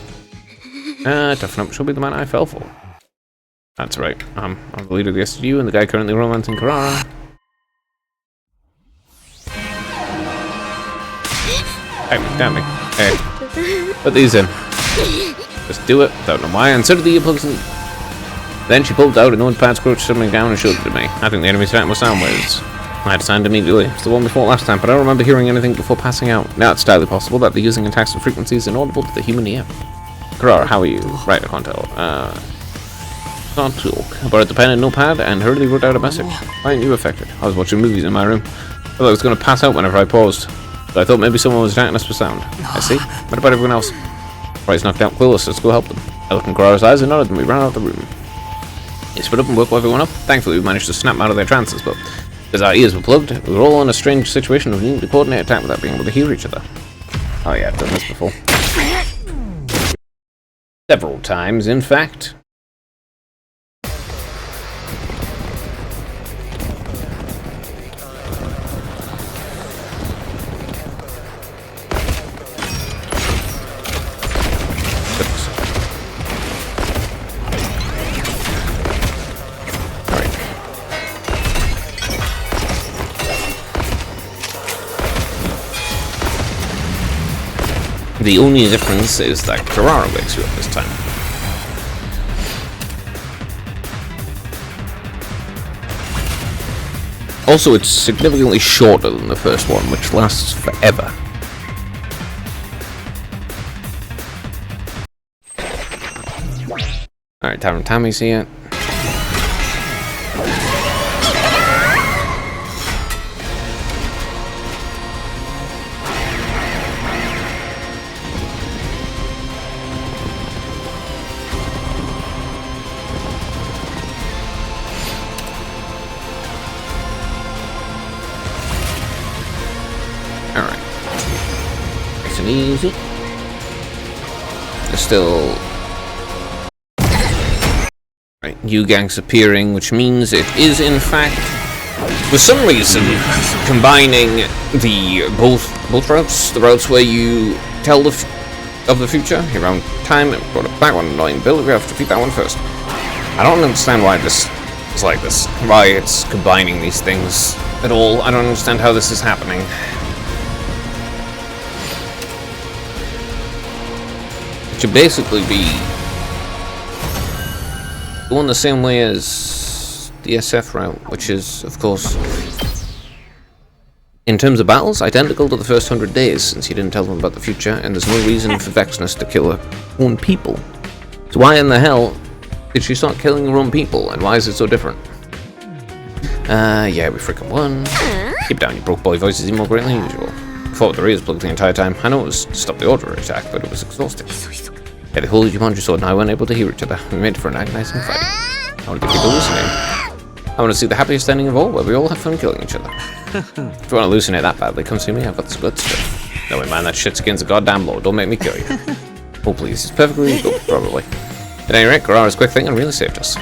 Speaker 1: Toughen up. She'll be the man I fell for. That's right. I'm the leader of the SDU and the guy currently romancing Kurara. Hey, damn me. Hey. Put these in. Just do it. Don't know why. And so did the earplugs. Then she pulled out a notepad, scratched something down and showed it to me. I think the enemy's attack was sound waves. I had signed immediately. It's the one we fought last time, but I don't remember hearing anything before passing out. Now it's entirely possible that they're using attacks and frequencies inaudible to the human ear. Kurara, how are you? Right, I can't tell. Can't talk. I borrowed the pen and notepad and hurriedly wrote out a message. Why aren't you affected? I was watching movies in my room. I thought I was going to pass out whenever I paused. But I thought maybe someone was attacking us for sound. I see. What about everyone else? Price knocked out clueless, let's go help them. I looked in Kurara's eyes and nodded and we ran out of the room. He split up and woke everyone up. Thankfully we managed to snap them out of their trances, but because our ears were plugged, we were all in a strange situation of needing to coordinate attack without being able to hear each other. Oh yeah, I've done this before. Several times, in fact. The only difference is that Kurara wakes you up this time. Also, it's significantly shorter than the first one, which lasts forever. Alright, Tyrant Tammy's here. Easy. There's still new gangs appearing, which means it is in fact, for some reason, combining the both routes, the routes where you tell of the future, your own time, and brought it back one annoying build. We have to defeat that one first. I don't understand why this is like this. Why it's combining these things at all. I don't understand how this is happening. Should basically be going the same way as the SF route, which is, of course, in terms of battles, identical to the first 100 days, since you didn't tell them about the future, and there's no reason for Vexness to kill her own people. So why in the hell did she start killing her own people, and why is it so different? Yeah, we freaking won. Keep down your broke boy voices even more greatly than usual. I fought with the ears plugged the entire time. I know it was to stop the order attack, but it was exhausting. Yeah, they hold you on your sword and I weren't able to hear each other. We made it for an agonizing fight. I want to give you the listening. I want to see the happiest ending of all, where we all have fun killing each other. If you want to hallucinate that badly, come see me, I've got the split stuff. No way, man, that shit skin's a goddamn load. Don't make me kill you. Oh, please, it's perfectly legal, probably. At any rate, Kurara's quick thinking really saved us.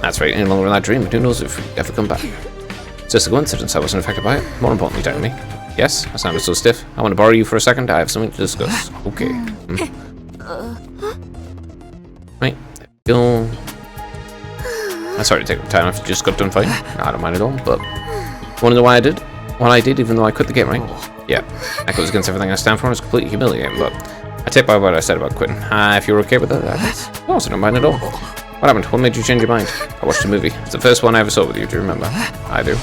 Speaker 1: That's right, any longer in that dream, but who knows if we ever come back. It's just a coincidence I wasn't affected by it. More importantly, tell me. Yes, I sounded so stiff. I want to borrow you for a second. I have something to discuss. Okay. Right. Go. I'm sorry to take the time after you just got done fighting. I don't mind at all, but wanna know why I did? What I did, even though I quit the game, right? Yeah, that goes against everything I stand for and it's completely humiliating, but I take back what I said about quitting. If you're okay with that, I guess. No, I don't mind at all. What happened? What made you change your mind? I watched a movie. It's the first one I ever saw with you, do you remember? I do.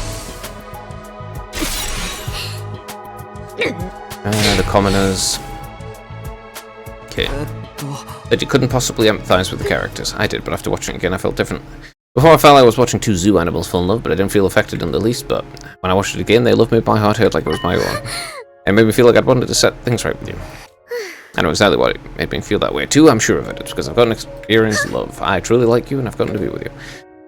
Speaker 1: The commoners. Okay. That you couldn't possibly empathize with the characters. I did, but after watching it again, I felt different. Before I felt I was watching two zoo animals fall in love, but I didn't feel affected in the least, but when I watched it again, they loved me, my heart hurt like it was my own. It made me feel like I'd wanted to set things right with you. I know exactly what it made me feel that way too, I'm sure of it. It's because I've got an experience in love. I truly like you, and I've gotten to be with you.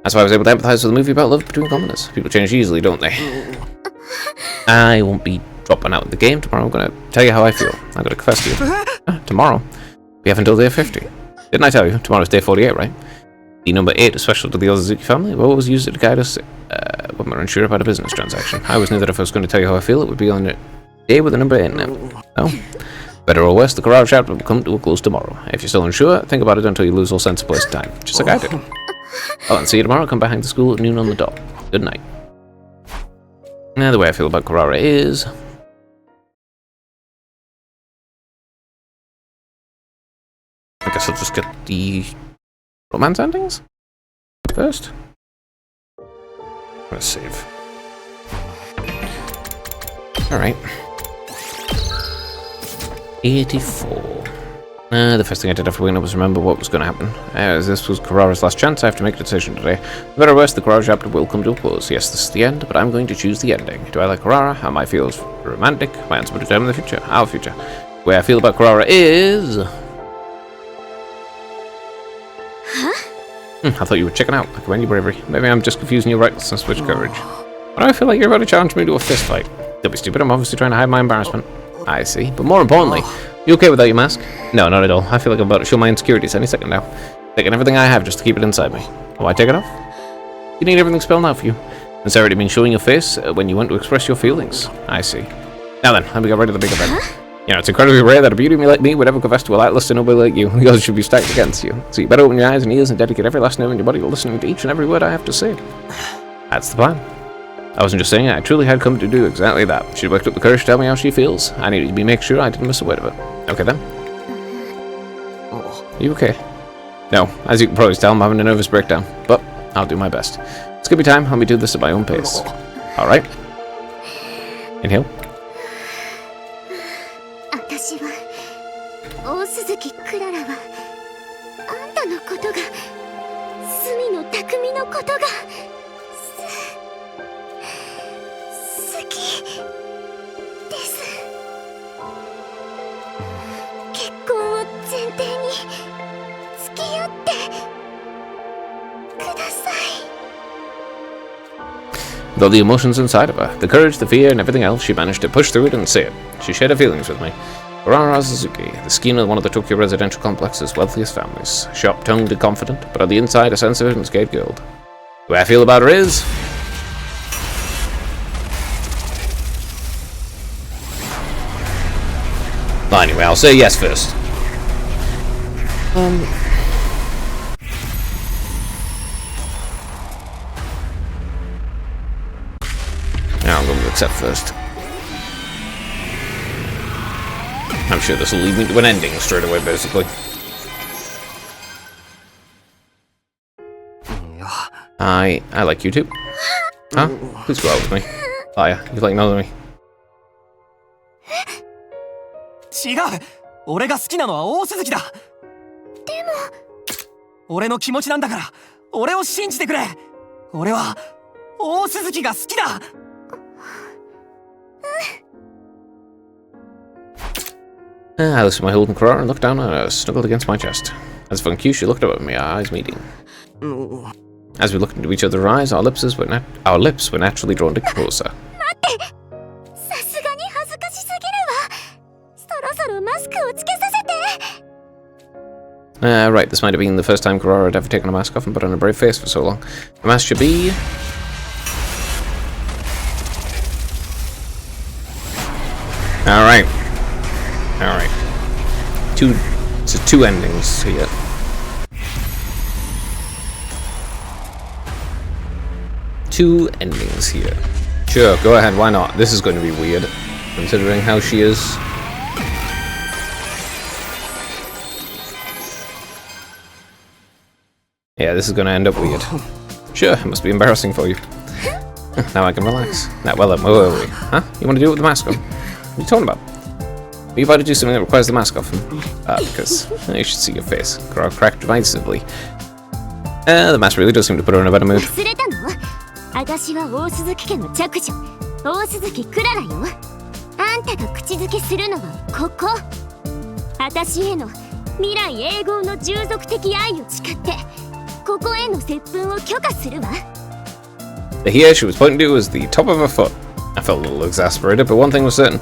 Speaker 1: That's why I was able to empathize with a movie about love between commoners. People change easily, don't they? I won't be dropping out of the game tomorrow. I'm going to tell you how I feel. I'm going to confess to you. Tomorrow? We have until day 50. Didn't I tell you? Tomorrow's day 48, right? The number 8 is special to the Ozazuki family. We always use it to guide us when we're unsure about a business transaction. I always knew that if I was going to tell you how I feel, it would be on a day with the number 8 in it. No? Better or worse, the Kurara chapter will come to a close tomorrow. If you're still unsure, think about it until you lose all sense of place and time. Just like I did. Oh, and see you tomorrow. Come back to school at noon on the dot. Good night. Now, the way I feel about Kurara is... I guess I'll just get the romance endings first. Let's save. Alright. 84. The first thing I did after waking up was remember what was going to happen. As this was Kurara's last chance, I have to make a decision today. Better or worse, the Kurara chapter will come to a close. Yes, this is the end, but I'm going to choose the ending. Do I like Kurara? How my feels romantic? My answer will determine the future. Our future. The way I feel about Kurara is... I thought you were checking out, like when you bravery. Maybe I'm just confusing your recklessness with courage. Why do I feel like you're about to challenge me to a fist fight? Don't be stupid, I'm obviously trying to hide my embarrassment. I see, but more importantly, you okay without your mask? No, not at all. I feel like I'm about to show my insecurities any second now. Taking everything I have just to keep it inside me. Oh, I take it off? You need everything spelled out for you. Sincerity means showing your face when you want to express your feelings. I see. Now then, let me get ready to the big event. You know, it's incredibly rare that a beauty like me would ever confess to a lightless to nobody like you. The others should be stacked against you. So you better open your eyes and ears and dedicate every last nerve in your body to listening to each and every word I have to say. That's the plan. I wasn't just saying it, I truly had come to do exactly that. She worked up the courage to tell me how she feels. I needed to make sure I didn't miss a word of it. Okay then. Are you okay? No, as you can probably tell, I'm having a nervous breakdown. But I'll do my best. It's gonna be time. Let me do this at my own pace. Alright. Inhale.
Speaker 4: 私は大鈴木クララはあんたのことが隅野匠のことが好きです結婚を前提に付き合ってください
Speaker 1: With all the emotions inside of her, the courage, the fear, and everything else, she managed to push through it and say it. She shared her feelings with me. Kurara Ozazuki, the scheme of one of the Tokyo residential complex's wealthiest families. Sharp-tongued and confident, but on the inside a sensitive and scared girl. The way I feel about her is... Well, anyway, I'll say yes first. Now I'm going to accept first. I'm sure this will lead me to an ending straight away, basically. I like you too. Huh? Please go out with me. Liar, you like none of me.
Speaker 8: 違う俺が好きなのは大鈴木だでも俺の気持ちなんだから俺を信じてくれ俺は大鈴木が好きだ
Speaker 1: I listened to my holding Kurara and looked down at her, snuggled against my chest. As for Q, she looked up at me, our eyes meeting. As we looked into each other's eyes, our lips were naturally drawn to closer.
Speaker 4: さすがに恥ずかしすぎるわ。そろそろマスクをつけさせて。
Speaker 1: Right, this might have been the first time Kurara had ever taken a mask off and put on a brave face for so long. The mask should be... Alright. Alright. Two endings here. Two endings here. Sure, go ahead, why not? This is going to be weird, considering how she is. Yeah, this is going to end up weird. Sure, it must be embarrassing for you. Now I can relax. Now, well then, where were we? Huh? You want to do it with the mask on? What are you talking about? Are you about to do something that requires the mask off? Because you should see your face. Kurara cracked decisively. The mask really does seem to put her in a better mood.
Speaker 4: 忘れたの？私は大鈴木家の嫡女、大鈴木クララよ。あんたが口づけするのはここ。私への未来永劫の従属的愛を誓って、ここへの接吻を許可するわ。
Speaker 1: The hair she was pointing to was the top of her foot. I felt a little exasperated, but one thing was certain.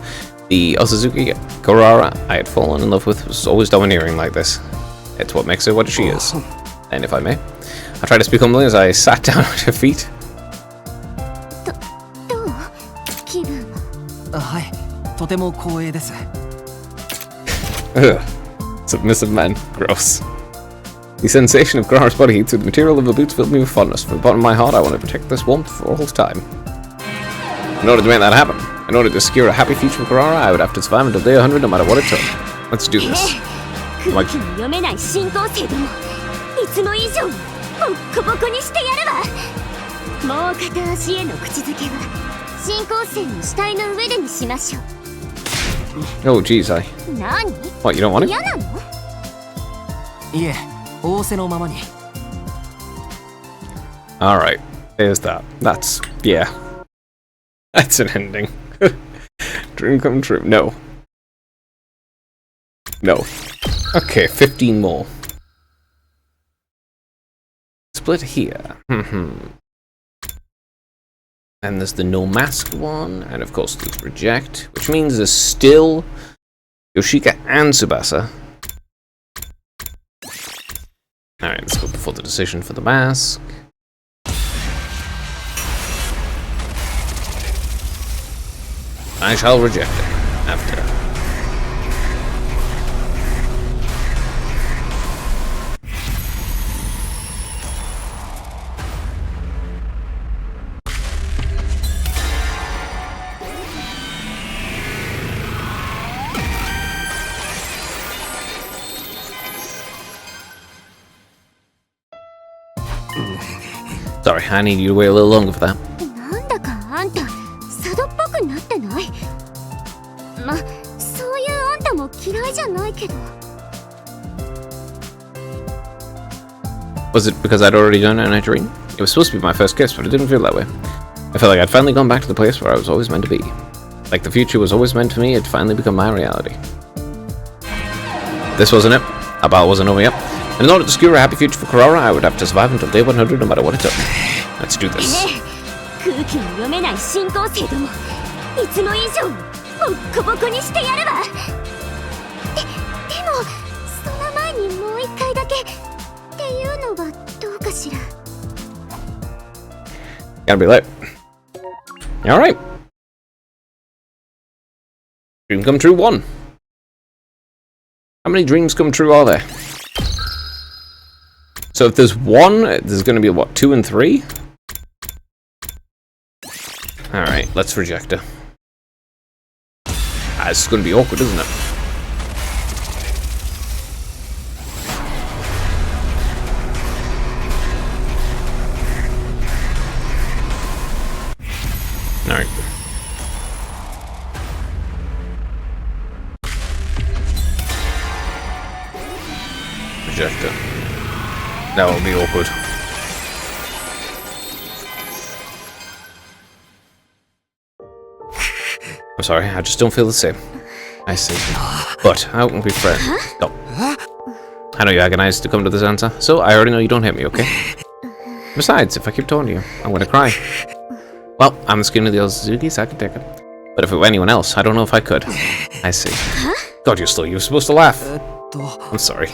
Speaker 1: The Osazuki Kurara I had fallen in love with was always domineering like this. It's what makes her what she is. And if I may, I tried to speak humbly as I sat down at her feet.
Speaker 4: どう？気分は？
Speaker 5: はい、とても光栄です。
Speaker 1: Ugh. Submissive men. Gross. The sensation of Kurara's body heat through the material of the boots filled me with fondness. From the bottom of my heart, I want to protect this warmth for all time. In order to make that happen, in order to secure a happy future for Kurara, I would have to survive until day 100 no matter what it took. Let's do this.
Speaker 4: 空気の読めない進行生でもいつも以上にボッコボコにしてやるわ。もう片足への口づけは進行生の死体の上でにしましょう。
Speaker 1: Oh, geez,
Speaker 4: 何？
Speaker 1: What, you don't want it?
Speaker 4: 嫌なの？
Speaker 5: いえ、仰せのままに。
Speaker 1: Alright, there's that. That's... yeah. That's an ending. Dream come true. No. No. Okay, 15 more. Split here. And there's the no mask one, and of course there's reject, which means there's still Yoshika and Tsubasa. Alright, let's go before the decision for the mask. I shall reject it after. Sorry, I need you to wait a little longer for that.
Speaker 4: なんだかあんた佐渡っぽくなってない？ま、そういうあんたも嫌いじゃないけど。
Speaker 1: Was it because I'd already done it in a dream? It was supposed to be my first kiss, but it didn't feel that way. I felt like I'd finally gone back to the place where I was always meant to be. Like the future was always meant for me, it'd finally become my reality. This wasn't it. Our battle wasn't over yet. And in order to secure a happy future for Kurara, I would have to survive until day 100 no matter what it took. Let's do this.
Speaker 4: 空気の読めない進行生どもいつも以上にボッコボコにしてやるわ。でもその前にもう一回だけっていうのはどうかしら。
Speaker 1: Gotta be late. Alright. Dream come true 1. How many dreams come true are there? So if there's 1, there's gonna be what, 2 and 3? Alright, let's reject her. Ah, this is gonna be awkward, isn't it? Alright. Reject her. That will be awkward. I'm sorry, I just don't feel the same. I see. But how can we be friends? Stop. I know you agonized to come to this answer, so I already know you don't hate me, okay? Besides, if I keep talking to you, I'm gonna cry. Well, I'm the skin of the Ozuki, so I can take it. But if it were anyone else, I don't know if I could. I see. God, you were supposed to laugh. I'm sorry.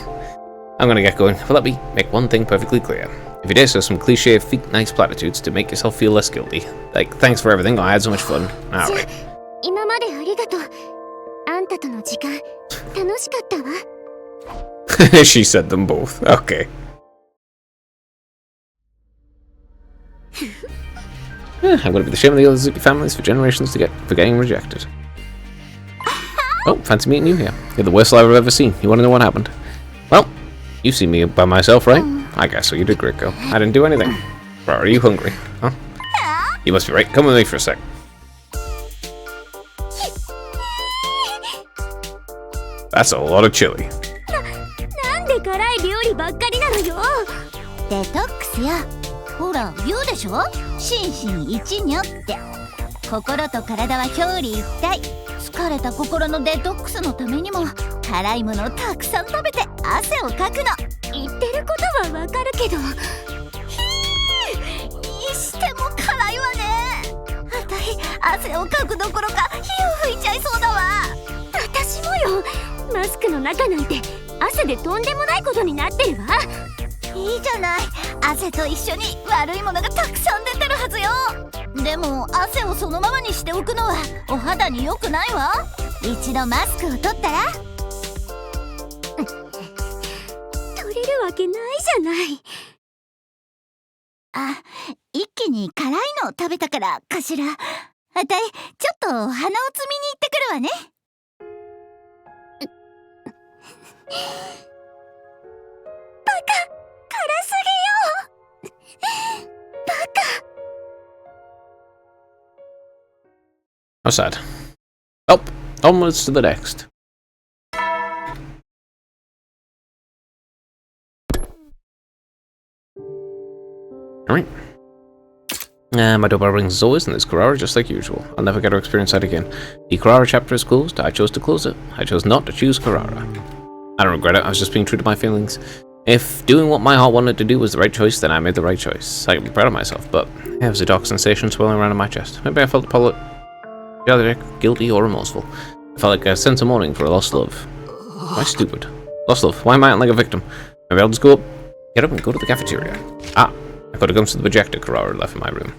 Speaker 1: I'm gonna get going, but let me make one thing perfectly clear. If you dare say some cliche, fake, nice platitudes to make yourself feel less guilty. Like, thanks for everything, I had so much fun. Alright.
Speaker 4: 今までありがとう。あんたとの時間楽しかったわ。
Speaker 1: She said them both. Okay. I'm gonna be the shame of the other Zuki families for generations for getting rejected. Oh, fancy meeting you here. You're the worst I've ever seen. You wanna know what happened? Well, you've seen me by myself, right? I guess so. You did great, girl. I didn't do anything. Bro, are you hungry? Huh? You must be right. Come with me for a sec. That's a lot of chili.
Speaker 4: なんで辛い料理ばっかりなのよ。
Speaker 7: デトックスやほら言うでしょ、心身一如って。心と体は表裏一体。疲れた心のデトックスのためにも辛いものをたくさん食べて汗をかくの。
Speaker 4: 言ってることはわかるけど、
Speaker 7: にしても辛いわね。あたい汗をかくどころか火を吹いちゃいそうだわ。
Speaker 4: 私もよ。マスクの中なんて汗でとんでもないことになってるわ。
Speaker 7: いいじゃない、汗と一緒に悪いものがたくさん出てるはずよ。でも汗をそのままにしておくのはお肌に良くないわ。一度マスクを取ったら
Speaker 4: 取れるわけないじゃない。
Speaker 7: あ、一気に辛いのを食べたからかしら。あたいちょっと鼻を摘みに行ってくるわね。バカ、辛すぎよ。バカ。
Speaker 1: How sad. Oh, onwards to the next. Alright. My double rings as always, and there's Kurara just like usual. I'll never get to experience that again. The Kurara chapter is closed. I chose to close it. I chose not to choose Kurara. I don't regret it. I was just being true to my feelings. If doing what my heart wanted to do was the right choice, then I made the right choice. I can be proud of myself, but it was a dark sensation swirling around in my chest. Maybe I felt guilty or remorseful. I felt like a sense of mourning for a lost love. Am I stupid? Lost love. Why am I acting like a victim? Maybe I'll just get up and go to the cafeteria. Ah, I got a glimpse of the projector Kurara left in my room.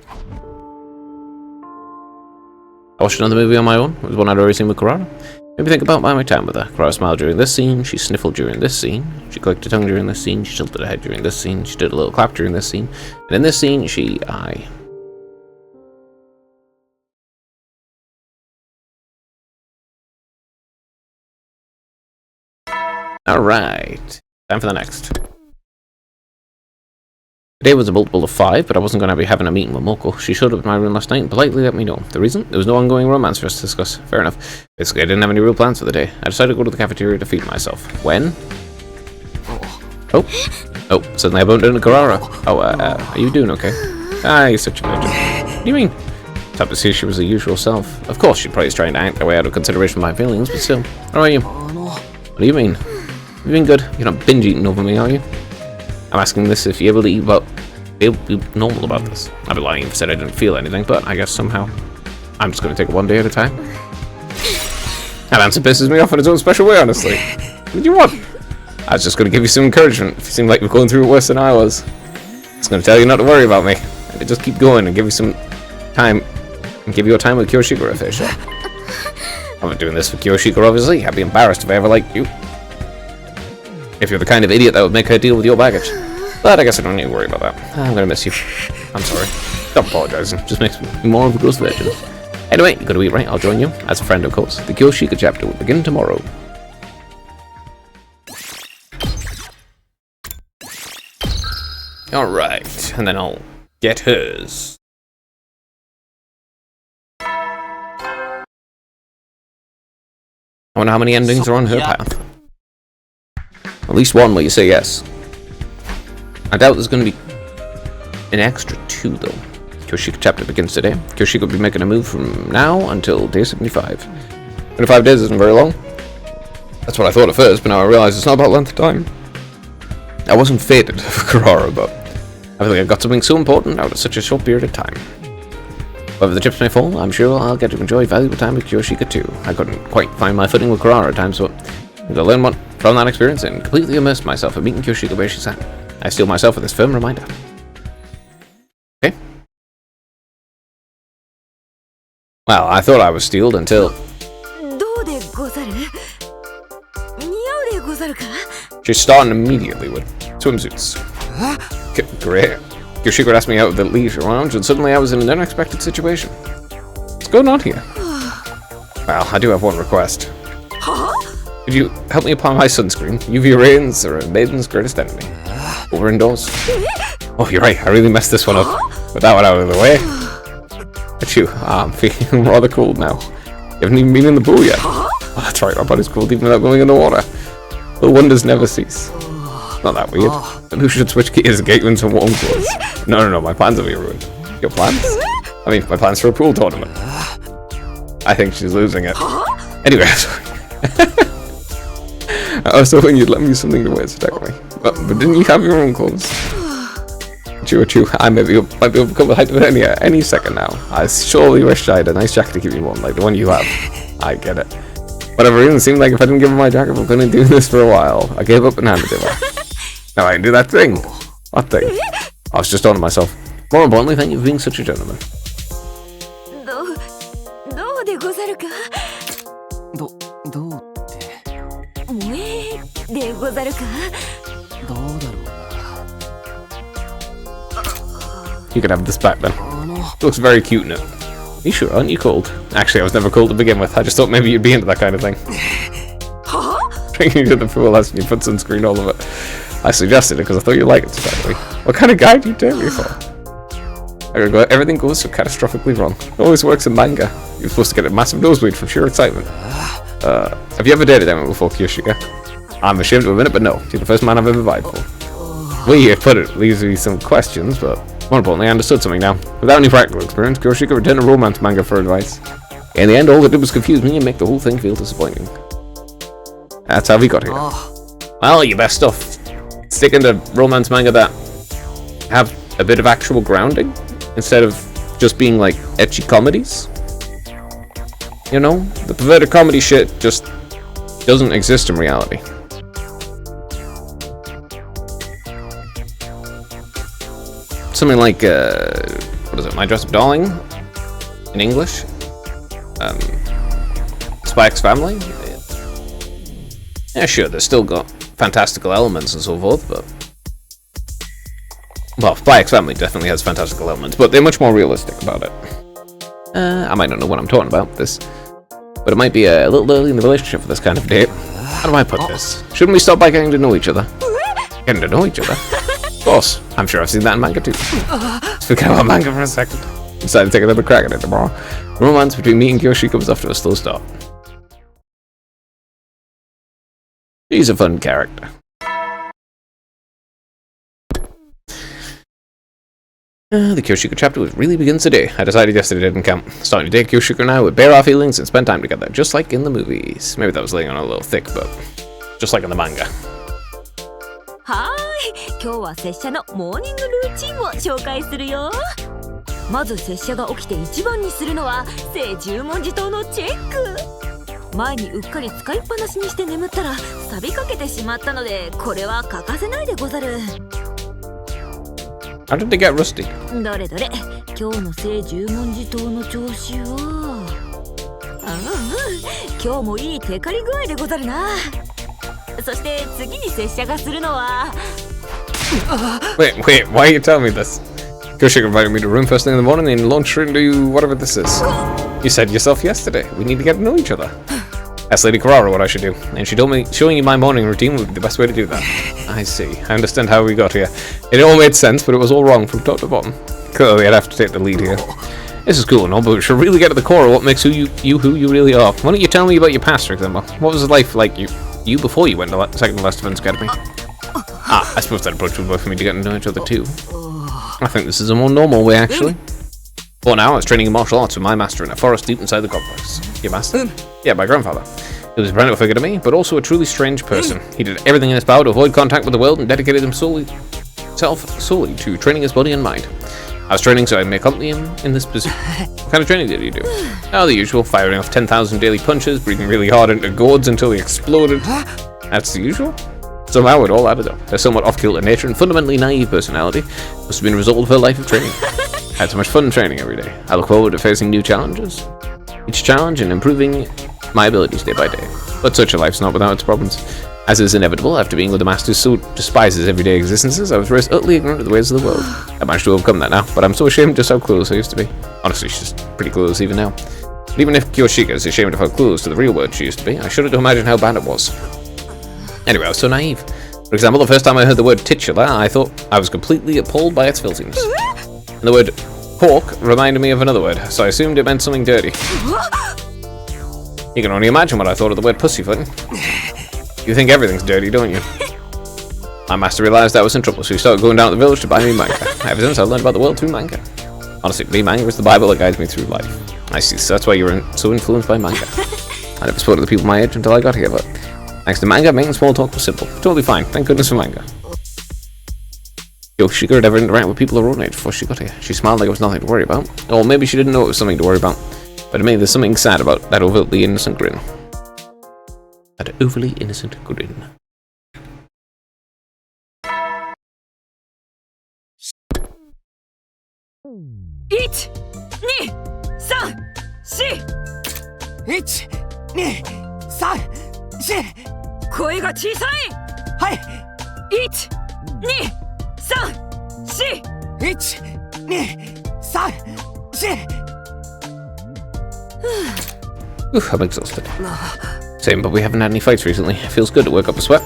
Speaker 1: I watched another movie on my own. It was one I'd already seen with Kurara. Maybe think about my time with her. Kurara smiled during this scene, she sniffled during this scene, she clicked her tongue during this scene, she tilted her head during this scene, she did a little clap during this scene, and in this scene, I... Alright, time for the next. Today was a multiple of 5, but I wasn't going to be having a meeting with Moko. She showed up in my room last night and politely let me know. The reason? There was no ongoing romance for us to discuss. Fair enough. Basically, I didn't have any real plans for the day. I decided to go to the cafeteria to feed myself. When? Oh, suddenly I bumped into Kurara. Oh, are you doing okay? Ah, you're such a legend. What do you mean? Tough to see she was her usual self. Of course, she'd probably trying to act her way out of consideration for my feelings, but still. How are you? What do you mean? You've been good. You're not binge eating over me, are you? I'm asking this if you're able to eat, but be normal about this. I'd be lying if I said I didn't feel anything, but I guess somehow I'm just going to take it one day at a time. That answer pisses me off in its own special way, honestly. What did you want? I was just going to give you some encouragement. If you seem like you're going through it worse than I was, I was going to tell you not to worry about me. And to just keep going and give you some time, and give you a time with Kiyoshikara official. I'm not doing this for Kiyoshikara, obviously. I'd be embarrassed if I ever liked you. If you're the kind of idiot that would make her deal with your baggage. But I guess I don't need to worry about that. I'm gonna miss you. I'm sorry. Stop apologizing. Just makes me more of a gross virgin. Anyway, you gotta eat right. I'll join you. As a friend, of course. The Kiyoshika chapter will begin tomorrow. Alright, and then I'll get hers. I wonder how many endings are on her path. At least one where you say yes. I doubt there's going to be an extra 2 though. Kiyoshika chapter begins today. Kiyoshika will be making a move from now until day 75. 25 days isn't very long. That's what I thought at first, but now I realise it's not about length of time. I wasn't fated for Kurara, but I feel like I've got something so important out of such a short period of time. Wherever the chips may fall, I'm sure I'll get to enjoy valuable time with Kyoshika too. I couldn't quite find my footing with Kurara at times, but I'm going to learn what from that experience and completely immerse myself in meeting Kyoshika where she's at. I steel myself with this firm reminder. Okay. Well, I thought I was steeled until... She's starting immediately with swimsuits. Great. Kyoshika would ask me out of the leisure lounge, and suddenly I was in an unexpected situation. What's going on here? Well, I do have one request. Could you help me apply my sunscreen? UV rays are a maiden's greatest enemy. Over indoors. Oh, you're right. I really messed this one up. With that one out of the way. But you, I'm feeling rather cold now. You haven't even been in the pool yet. Oh, that's right. My body's cold even without going in the water. The wonders never cease. Not that weird. Then who should switch gears and get you into warm clothes? No, my plans will be ruined. Your plans? I mean, my plans for a pool tournament. I think she's losing it. Anyway, sorry. I was hoping you'd let me use something to wear to attack me. But didn't you have your own clothes? True. I might be able to become a hypothermia any second now. I surely wish I had a nice jacket to keep me warm, like the one you have. I get it. Whatever reason, it seemed like if I didn't give her my jacket, we're gonna do this for a while. I gave up and handed it her. Now I can do that thing. What thing? I was just on to myself. More importantly, thank you for being such a gentleman. You can have this back then. It looks very cute now. You sure? Aren't you cold? Actually, I was never cold to begin with. I just thought maybe you'd be into that kind of thing. Drinking to the pool as you put sunscreen all over it. I suggested it because I thought you'd like it specially. What kind of guy do you take me for? Everything goes so catastrophically wrong. It always works in manga. You're supposed to get a massive nosebleed from sheer excitement. Have you ever dated anyone before, Kyoshika? I'm ashamed to admit it, but no. You're the first man I've ever vibed for. Well, you put it leaves me some questions, but more importantly, I understood something now. Without any practical experience, Kyoshika returned a romance manga for advice. In the end, all it did was confuse me and make the whole thing feel disappointing. That's how we got here. Well, your best stuff. Stick into romance manga that have a bit of actual grounding, instead of just being like ecchi comedies. You know, the perverted comedy shit just doesn't exist in reality. Something like, what is it, My Dress Up Darling? In English? Spy X Family? Yeah, sure, they've still got fantastical elements and so forth, but... Well, Spy X Family definitely has fantastical elements, but they're much more realistic about it. I might not know what I'm talking about, this... But it might be a little early in the relationship for this kind of date. How do I put this? Shouldn't we start by getting to know each other? Getting to know each other? Of course, I'm sure I've seen that in manga too. Let's forget about manga for a second. Decided to take another crack at it tomorrow. The romance between me and Kyoshika was off to a slow start. He's a fun character. The Kyoshika chapter really begins today. I decided yesterday didn't count. Starting today, Kyoshika and I would bare our feelings and spend time together, just like in the movies. Maybe that was laying on a little thick, but just like in the manga.
Speaker 2: はーい、今日は拙者のモーニングルーチンを紹介するよ。まず拙者が起きて一番にするのは聖十文字塔のチェック。前にうっかり使いっぱなしにして眠ったら錆びかけてしまったので、これは欠かせないでござる。
Speaker 1: How did they get rusty?
Speaker 2: どれどれ、今日の聖十文字塔の調子は。今日もいいテカリ具合でござるな。そして次に拙者がするのは。
Speaker 1: Wait, why are you telling me this? Kyoshika invited me to room first thing in the morning and launched into whatever this is. You said yourself yesterday, we need to get to know each other. Asked Lady Kurara what I should do, and she told me showing you my morning routine would be the best way to do that. I see. I understand how we got here. It all made sense, but it was all wrong from top to bottom. Clearly, I'd have to take the lead here. This is cool and all, but we should really get to the core of what makes who you really are. Why don't you tell me about your past, for example? What was life like you before you went to second to last Defense Academy? I suppose that approach would work for me to get to know each other too. I think this is a more normal way, actually. For now, I was training in martial arts with my master in a forest deep inside the complex. Your master? Yeah, my grandfather. He was a parental figure to me, but also a truly strange person. He did everything in his power to avoid contact with the world and dedicated himself himself solely to training his body and mind. I was training so I may accompany him in this position. What kind of training did you do? Oh, the usual, firing off 10,000 daily punches, breathing really hard into gourds until he exploded. That's the usual? Somehow it all added up. Their somewhat off-kilter nature and fundamentally naive personality must have been a result of her life of training. I had so much fun training every day. I look forward to facing new challenges. Each challenge and improving my abilities day by day. But such a life's not without its problems. As is inevitable, after being with a master so despises everyday existences, I was raised utterly ignorant of the ways of the world. I managed to overcome that now, but I'm so ashamed just how clueless I used to be. Honestly, she's pretty clueless even now. But even if Kyoshika is ashamed of how clueless to the real world she used to be, I shudder to imagine how bad it was. Anyway, I was so naive. For example, the first time I heard the word titular, I thought I was completely appalled by its filthiness. And the word hawk reminded me of another word, so I assumed it meant something dirty. You can only imagine what I thought of the word pussyfoot. You think everything's dirty, don't you? My master realized I was in trouble, so he started going down to the village to buy me manga. Ever since, I learned about the world through manga. Honestly, to me, manga is the Bible that guides me through life. I see, so that's why you're so influenced by manga. I never spoke to the people my age until I got here, but thanks to manga, making small talk was simple. Totally fine, thank goodness for manga. Kyoshika had never interacted with people her own age before she got here. She smiled like it was nothing to worry about. Or maybe she didn't know it was something to worry about. But to me, there's something sad about that overtly innocent grin. That overly innocent grin.
Speaker 2: Each, 2, 3, 4.
Speaker 8: 1、2、3、4。
Speaker 2: 声が小さい。
Speaker 8: はい。
Speaker 2: 1、2、3、4。
Speaker 8: 1、2、3、4。
Speaker 1: Oof, I'm exhausted. Same, but we haven't had any fights recently. Feels good to work up a sweat.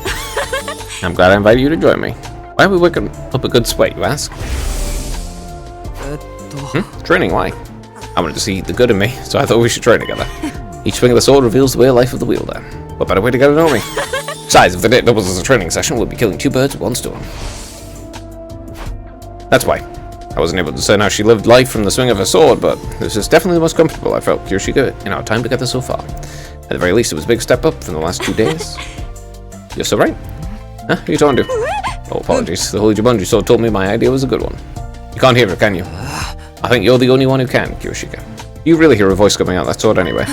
Speaker 1: I'm glad I invited you to join me. Why are we working up a good sweat, you ask? Training, why? I wanted to see the good in me, so I thought we should train together. Each swing of the sword reveals the way of life of the wielder. What better way to get to know me? Besides, if the day doubles as a training session, we'll be killing 2 birds with 1 stone. That's why. I wasn't able to discern how she lived life from the swing of her sword, but this is definitely the most comfortable I felt Kyoshika in our time together so far. At the very least, it was a big step up from the last 2 days. You're so right. Huh? Who are you talking to? Oh, apologies. The Holy Jumanji sword told me my idea was a good one. You can't hear it, can you? I think you're the only one who can, Kyoshika. You really hear a voice coming out that sword anyway.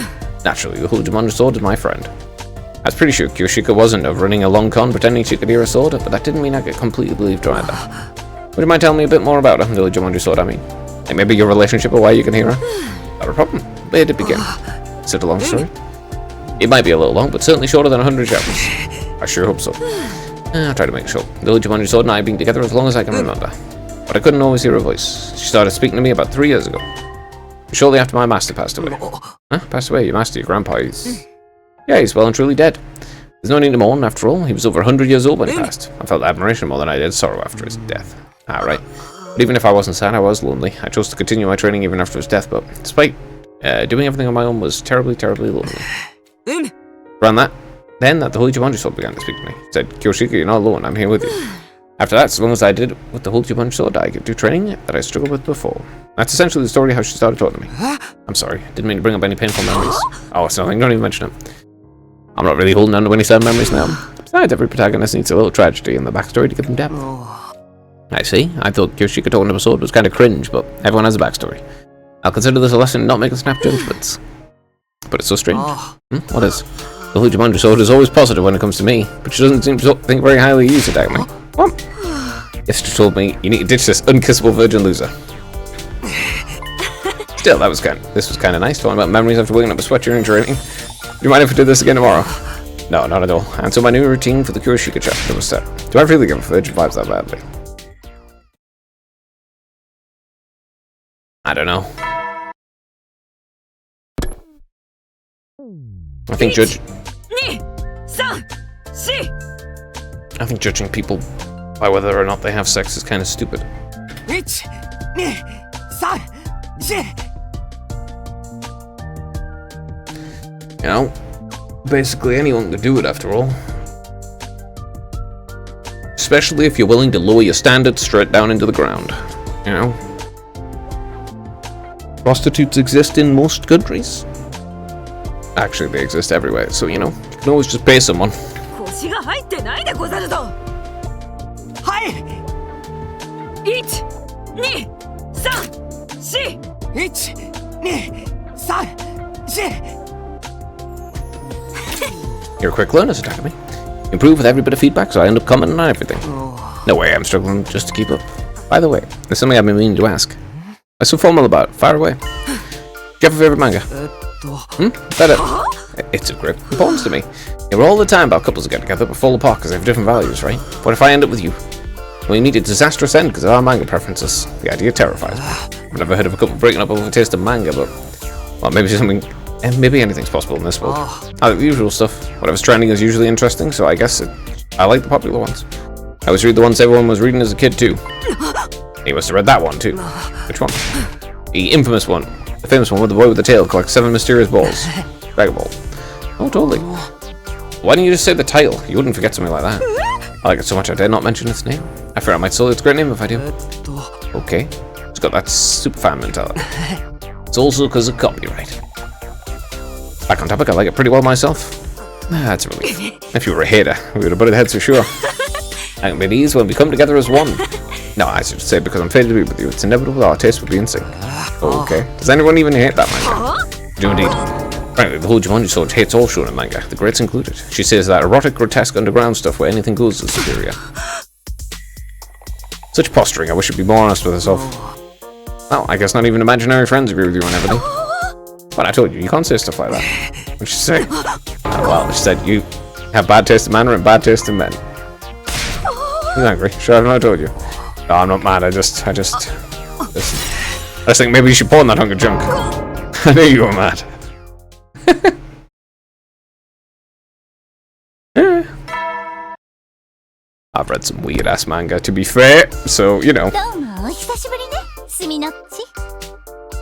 Speaker 1: Naturally, the Holy Jumanji sword is my friend. I was pretty sure Kyoshika wasn't of running a long con pretending she could hear a sword, but that didn't mean I could completely believe her either. Would you mind telling me a bit more about her, the Holy Jumanji sword, I mean? Like maybe your relationship or why you can hear her? Not a problem. Where did it begin? Is it a long story? It might be a little long, but certainly shorter than 100 chapters. I sure hope so. I'll try to make sure. The Holy Jumanji sword and I have been together as long as I can remember. But I couldn't always hear her voice. She started speaking to me about 3 years ago. Shortly after my master passed away. Huh? Passed away? Your master, your grandpa, yeah, he's well and truly dead. There's no need to mourn, after all. He was over 100 years old when he passed. I felt admiration more than I did sorrow after his death. Right. But even if I wasn't sad, I was lonely. I chose to continue my training even after his death, but despite doing everything on my own was terribly, terribly lonely. Around that the Holy Jumanji sword began to speak to me. It said, Kyoshika, you're not alone, I'm here with you. After that, as long as I did with the Holy Jumanji sword, I could do training that I struggled with before. That's essentially the story of how she started talking to me. I'm sorry, didn't mean to bring up any painful memories. Oh, it's nothing, don't even mention it. I'm not really holding on to any sad memories now. Besides, every protagonist needs a little tragedy in the backstory to give them depth. I see. I thought Kyoshika talking to a sword was kind of cringe, but everyone has a backstory. I'll consider this a lesson in not making snap judgments. But it's so strange. What is? The Holy Jumanji sword is always positive when it comes to me, but she doesn't seem to think very highly of you today, me. What? Yes, she told me you need to ditch this unkissable virgin loser. Still, this was kind of nice, talking about memories after waking up a sweat during training. Do you mind if we do this again tomorrow? No, not at all. And so my new routine for the Kyoshika chapter was set. Do I really give a virgin vibes that badly? I don't know. I think judging people by whether or not they have sex is kind of stupid.
Speaker 8: 1、2、3、4。
Speaker 1: You know, basically anyone can do it after all. Especially if you're willing to lower your standards straight down into the ground. You know? Prostitutes exist in most countries. Actually, they exist everywhere, so you know, you can always just pay someone.
Speaker 2: 腰が入ってないでござるぞ。
Speaker 8: はい。
Speaker 1: You're a quick learner, Takumi. Improve with every bit of feedback, so I end up commenting on everything. No way, I'm struggling just to keep up. By the way, there's something I've been meaning to ask. What's so formal about it? Fire away. Do you have a favorite manga? It's of great importance to me. You hear all the time about couples that get together but fall apart because they have different values, right? What if I end up with you? We meet a disastrous end because of our manga preferences. The idea terrifies me. I've never heard of a couple breaking up over the taste of manga, but... well, maybe anything's possible in this world. I like the usual stuff. Whatever's trending is usually interesting, so I guess I like the popular ones. I always read the ones everyone was reading as a kid, too. You must have read that one, too. Which one? The infamous one. The famous one where the boy with the tail collects 7 mysterious balls. Dragon Ball. Oh, totally. Why didn't you just say the title? You wouldn't forget something like that. I like it so much I dare not mention its name. I fear I might steal its great name if I do. Okay. It's got that super fan mentality. It's also because of copyright. Back on topic, I like it pretty well myself. That's a relief. If you were a hater, we would have butted heads for sure. I can be at ease when we come together as one. No, I should say because I'm fated to be with you. It's inevitable our tastes would be in sync. Okay. Does anyone even hate that manga? Do indeed. Frankly, the whole Jumanji Sword hates all shonen manga, the greats included. She says that erotic, grotesque, underground stuff where anything goes is superior. Such posturing, I wish she'd be more honest with herself. Well, I guess not even imaginary friends agree with you on everything. But I told you, you can't say stuff like that. What'd she say? Oh, well, she said you have bad taste in manner and bad taste in men. Exactly. Sure, I've not told you. No, I'm not mad. I just think maybe you should pawn that hunk of junk. I knew you were mad. I've read some weird ass manga, to be fair, so you know.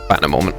Speaker 7: Back
Speaker 1: in a moment.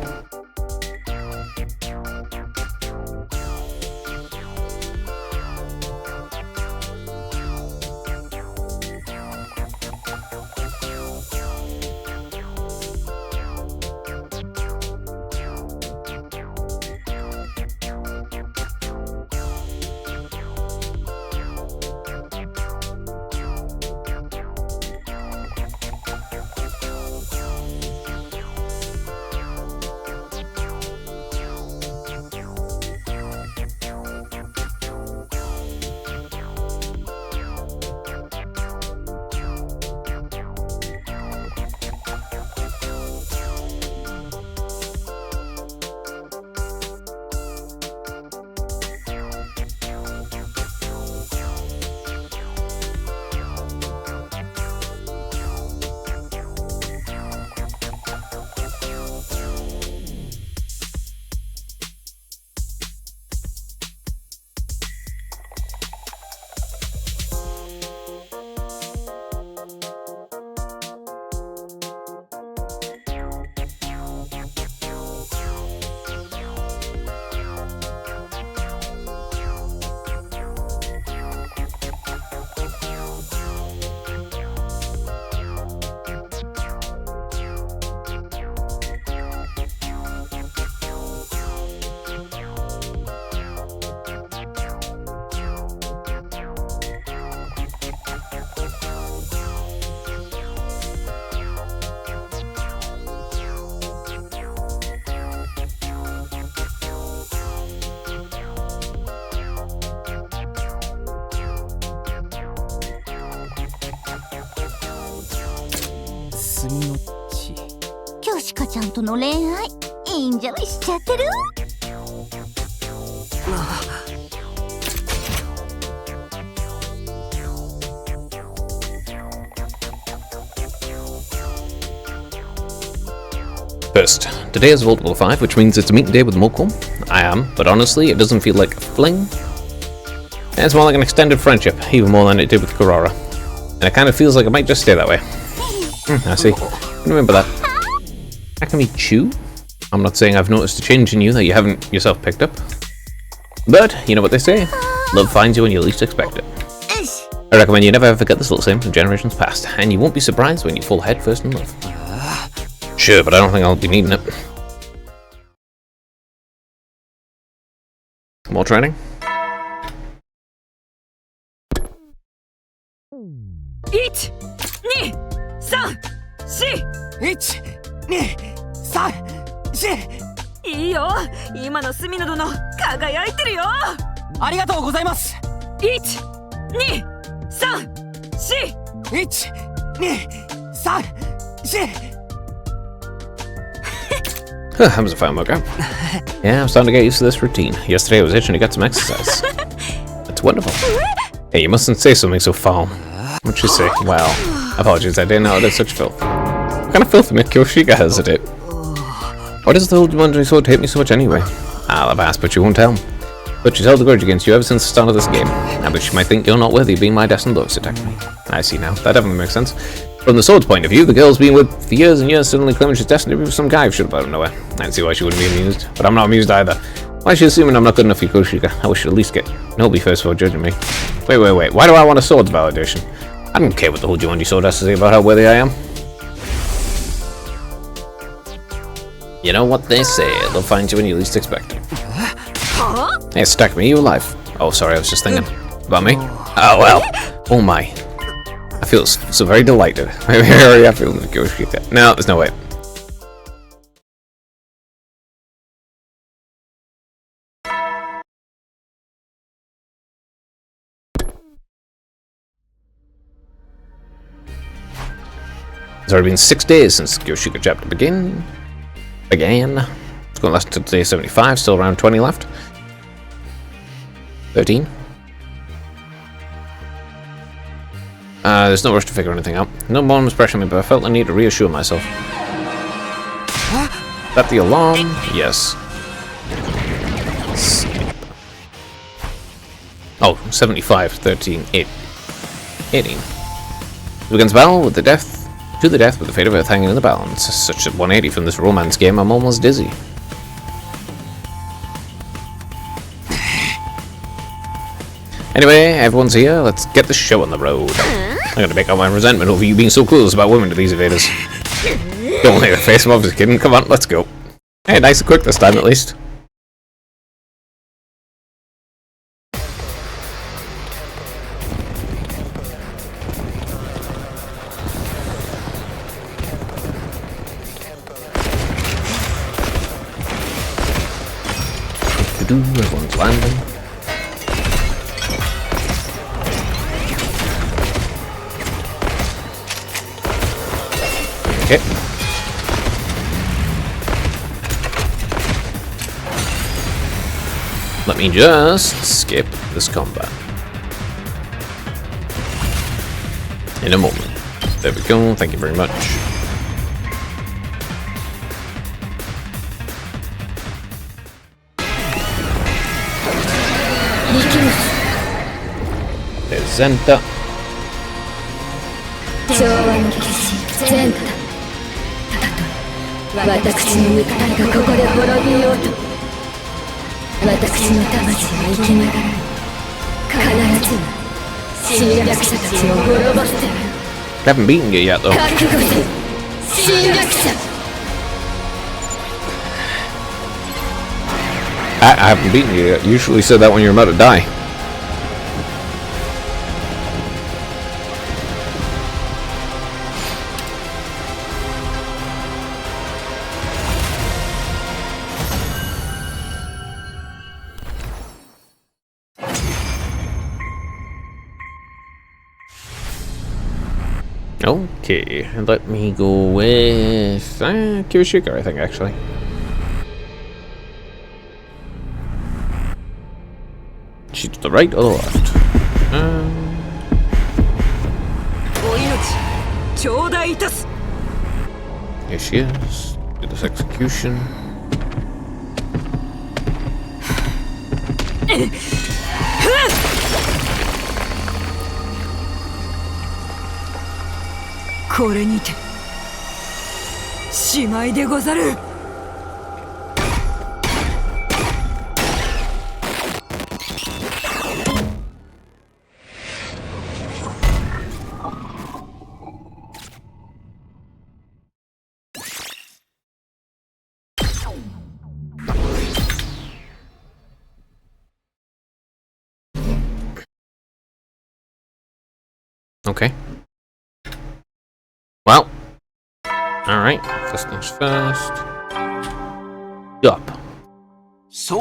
Speaker 1: First, today is Vault 5, which means it's a meeting day with Moko. I am, but honestly, it doesn't feel like a fling. It's more like an extended friendship, even more than it did with Kurara. And it kind of feels like it might just stay that way. I see. Remember that. Takumi Chu? I'm not saying I've noticed a change in you that you haven't yourself picked up. But, you know what they say, love finds you when you least expect it. I recommend you never ever forget this little saying from generations past, and you won't be surprised when you fall head first in love. Sure, but I don't think I'll be needing it. More training?
Speaker 2: いいよ、今の隅野殿輝いてるよ。
Speaker 5: ありがとうございます。
Speaker 1: That was a fun workout. Yeah, I'm starting to get used to this routine. Yesterday I was itching to get some exercise. That's wonderful. Hey, you mustn't say something so foul. What'd you say? Well, apologies, I didn't know it is such filth. What kind of filth Kyoshika has it? Why does the old wandering sword hate me so much anyway? I'll have asked, but you won't tell. But she's held a grudge against you ever since the start of this game. I wish she might think you're not worthy of being my destined love, Takumi. I see now. That definitely makes sense. From the sword's point of view, the girl's been with for years and years, suddenly claiming she's destined to be with some guy who should have out of nowhere. I can see why she wouldn't be amused, but I'm not amused either. Why is she assuming I'm not good enough for Kyoshika? I wish she'd at least get nobody first before judging me. Wait. Why do I want a sword's validation? I don't care what the whole Jumanji sword has to say about how worthy I am. You know what they say, they'll find you when you least expect it. Hey, Takumi, you alive? Oh, sorry, I was just thinking. About me? Oh, well. Oh my. I feel so very delighted. Very happy with Kyoshika. No, there's no way. It's already been 6 days since Kyoshika chapter began. It's going to last until day 75, still around 20 left. 13. There's no rush to figure anything out. No one was pressuring me, but I felt the need to reassure myself. That the alarm? Yes. Oh, 75, 13, 8. 18. Begins battle with the death. To the death with the fate of Earth hanging in the balance. Such a 180 from this romance game, I'm almost dizzy. Anyway, everyone's here, let's get the show on the road. I'm gonna make out my resentment over you being so clueless about women to these invaders. Don't make a face off, just kidding, come on, let's go. Hey, nice and quick this time at least. Everyone's landing. Okay. Let me just skip this combat. In a moment. There we go, thank you very much. Presenta.
Speaker 4: 昭和の騎士ゼンタたとえ私の肉体がここで滅びようと私の魂は生きながら必ず侵略者たちを滅ぼして
Speaker 1: Haven't beaten you yet though.
Speaker 4: 覚悟せ侵略者
Speaker 1: I haven't beaten you yet. You usually said that when you're about to die. Okay, let me go with Kyoshika, I think, actually. She's to the right or the left? Here she is. Do this execution. Okay. Well, Alright, first things first. Up.
Speaker 3: So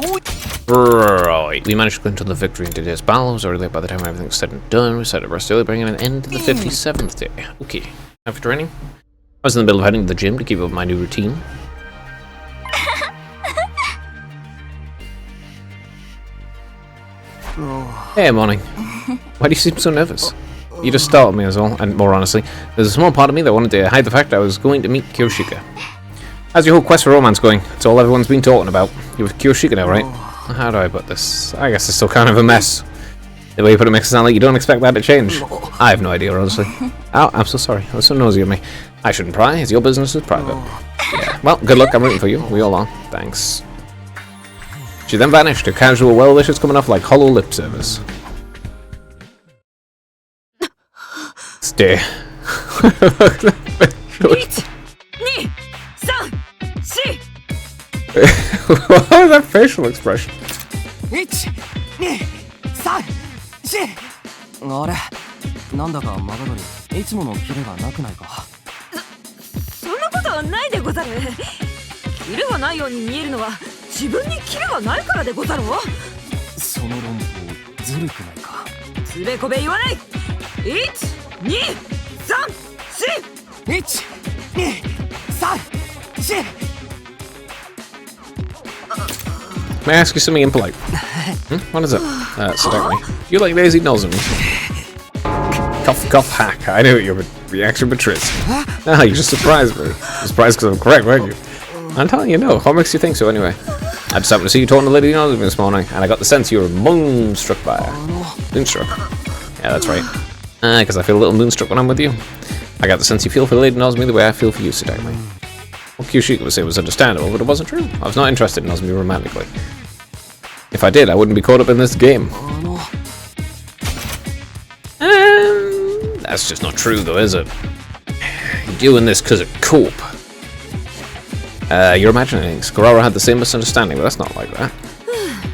Speaker 1: Right, we managed to clinch on the victory in today's battle. It was already late by the time everything was said and done. We decided to rest early, bringing an end to the 57th day. Okay, time for training. I was in the middle of heading to the gym to keep up my new routine. Hey, morning. Why do you seem so nervous? You just startled me as well, and more honestly, there's a small part of me that wanted to hide the fact I was going to meet Kyoshika. How's your whole quest for romance going? It's all everyone's been talking about. You're with Kyoshika now, right? How do I put this? I guess it's still kind of a mess. The way you put it makes it sound like you don't expect that to change. I have no idea, honestly. Oh, I'm so sorry. I was so nosy of me. I shouldn't pry. It's your business. It's private. Yeah. Well, good luck. I'm rooting for you. We all are. Thanks. She then vanished, her casual well wishes coming off like hollow lip service. Stay. What was that facial expression?
Speaker 5: あれなんだかマガドリいつものキレがなくないか
Speaker 2: そんなことはないでござる。キレがないように見えるのは自分にキレがないからでござろう。
Speaker 5: その論法ずるくないか
Speaker 2: つべこべ言わない。1、2、3、4。
Speaker 1: May I ask you something impolite? What is it? Sadekmi. You like lazy nose on me? Cough, cough, hack. I knew your reaction betrays. Ah, you just surprised me. You're surprised because I'm correct, weren't you? I'm telling you, no. What makes you think so, anyway? I just happened to see you talking to Lady Nose this morning, and I got the sense you were moonstruck by her. Moonstruck? Yeah, that's right. Because I feel a little moonstruck when I'm with you. I got the sense you feel for Lady Nozmi the way I feel for you, Sadekmi. What Kyoshika would say was understandable, but it wasn't true. I was not interested in Nozmi romantically. If I did, I wouldn't be caught up in this game. That's just not true, though, is it? You're doing this because of Cope. You're imagining things. Kurara had the same misunderstanding, but that's not like that.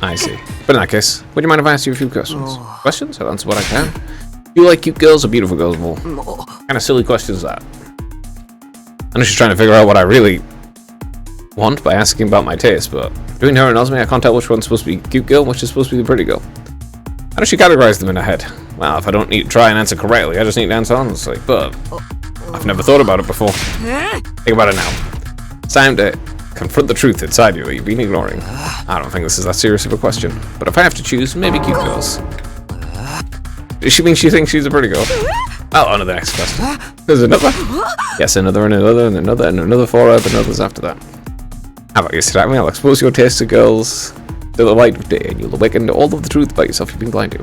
Speaker 1: I see. But in that case, would you mind if I asked you a few questions? Questions? I'll answer what I can. Do you like cute girls or beautiful girls more? What kind of silly question is that? I know she's trying to figure out what I really want by asking about my taste, but between her and Nozmi, I can't tell which one's supposed to be cute girl and which is supposed to be the pretty girl. How does she categorize them in her head? Well, if I don't need to try and answer correctly, I just need to answer honestly, but I've never thought about it before. Think about it now. It's time to confront the truth inside you that you've been ignoring. I don't think this is that serious of a question, but if I have to choose, maybe cute girls. Does she mean she thinks she's a pretty girl? Oh, on to the next question. There's another? Yes, another and another and another and another follow-up and others after that. How about you, Sadekmi? I'll expose your taste to girls to the light of day, and you'll awaken to all of the truth about yourself you've been blind to.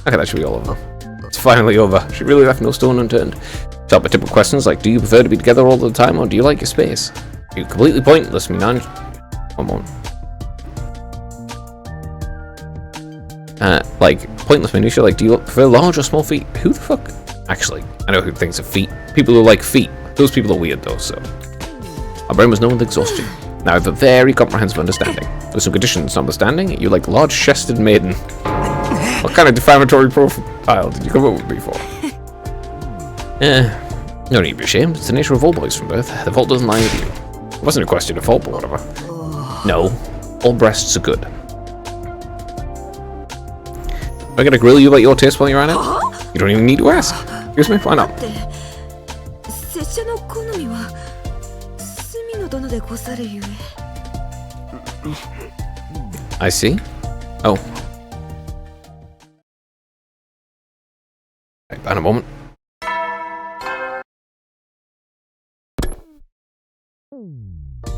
Speaker 1: Okay, that should be all over. It's finally over. She really left no stone unturned. Top of typical questions like, do you prefer to be together all the time, or do you like your space? You completely pointless, me non. One moment. Like, pointless minutia, like, do you prefer large or small feet? Who the fuck? Actually, I know who thinks of feet. People who like feet. Those people are weird, though, so. Our brain was known with exhaustion. Now I have a very comprehensive understanding. With some conditions notwithstanding, you like large-chested maiden. What kind of defamatory profile did you come up with me for? No need to be ashamed. It's the nature of all boys from birth. The fault doesn't lie with you. It wasn't a question of fault, but whatever. No, all breasts are good. Am I gonna grill you about your taste while you're at it? You don't even need to ask. Excuse me, why not? I see. Oh. Right, in a moment.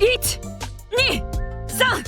Speaker 2: Eat! 2, 3, 4!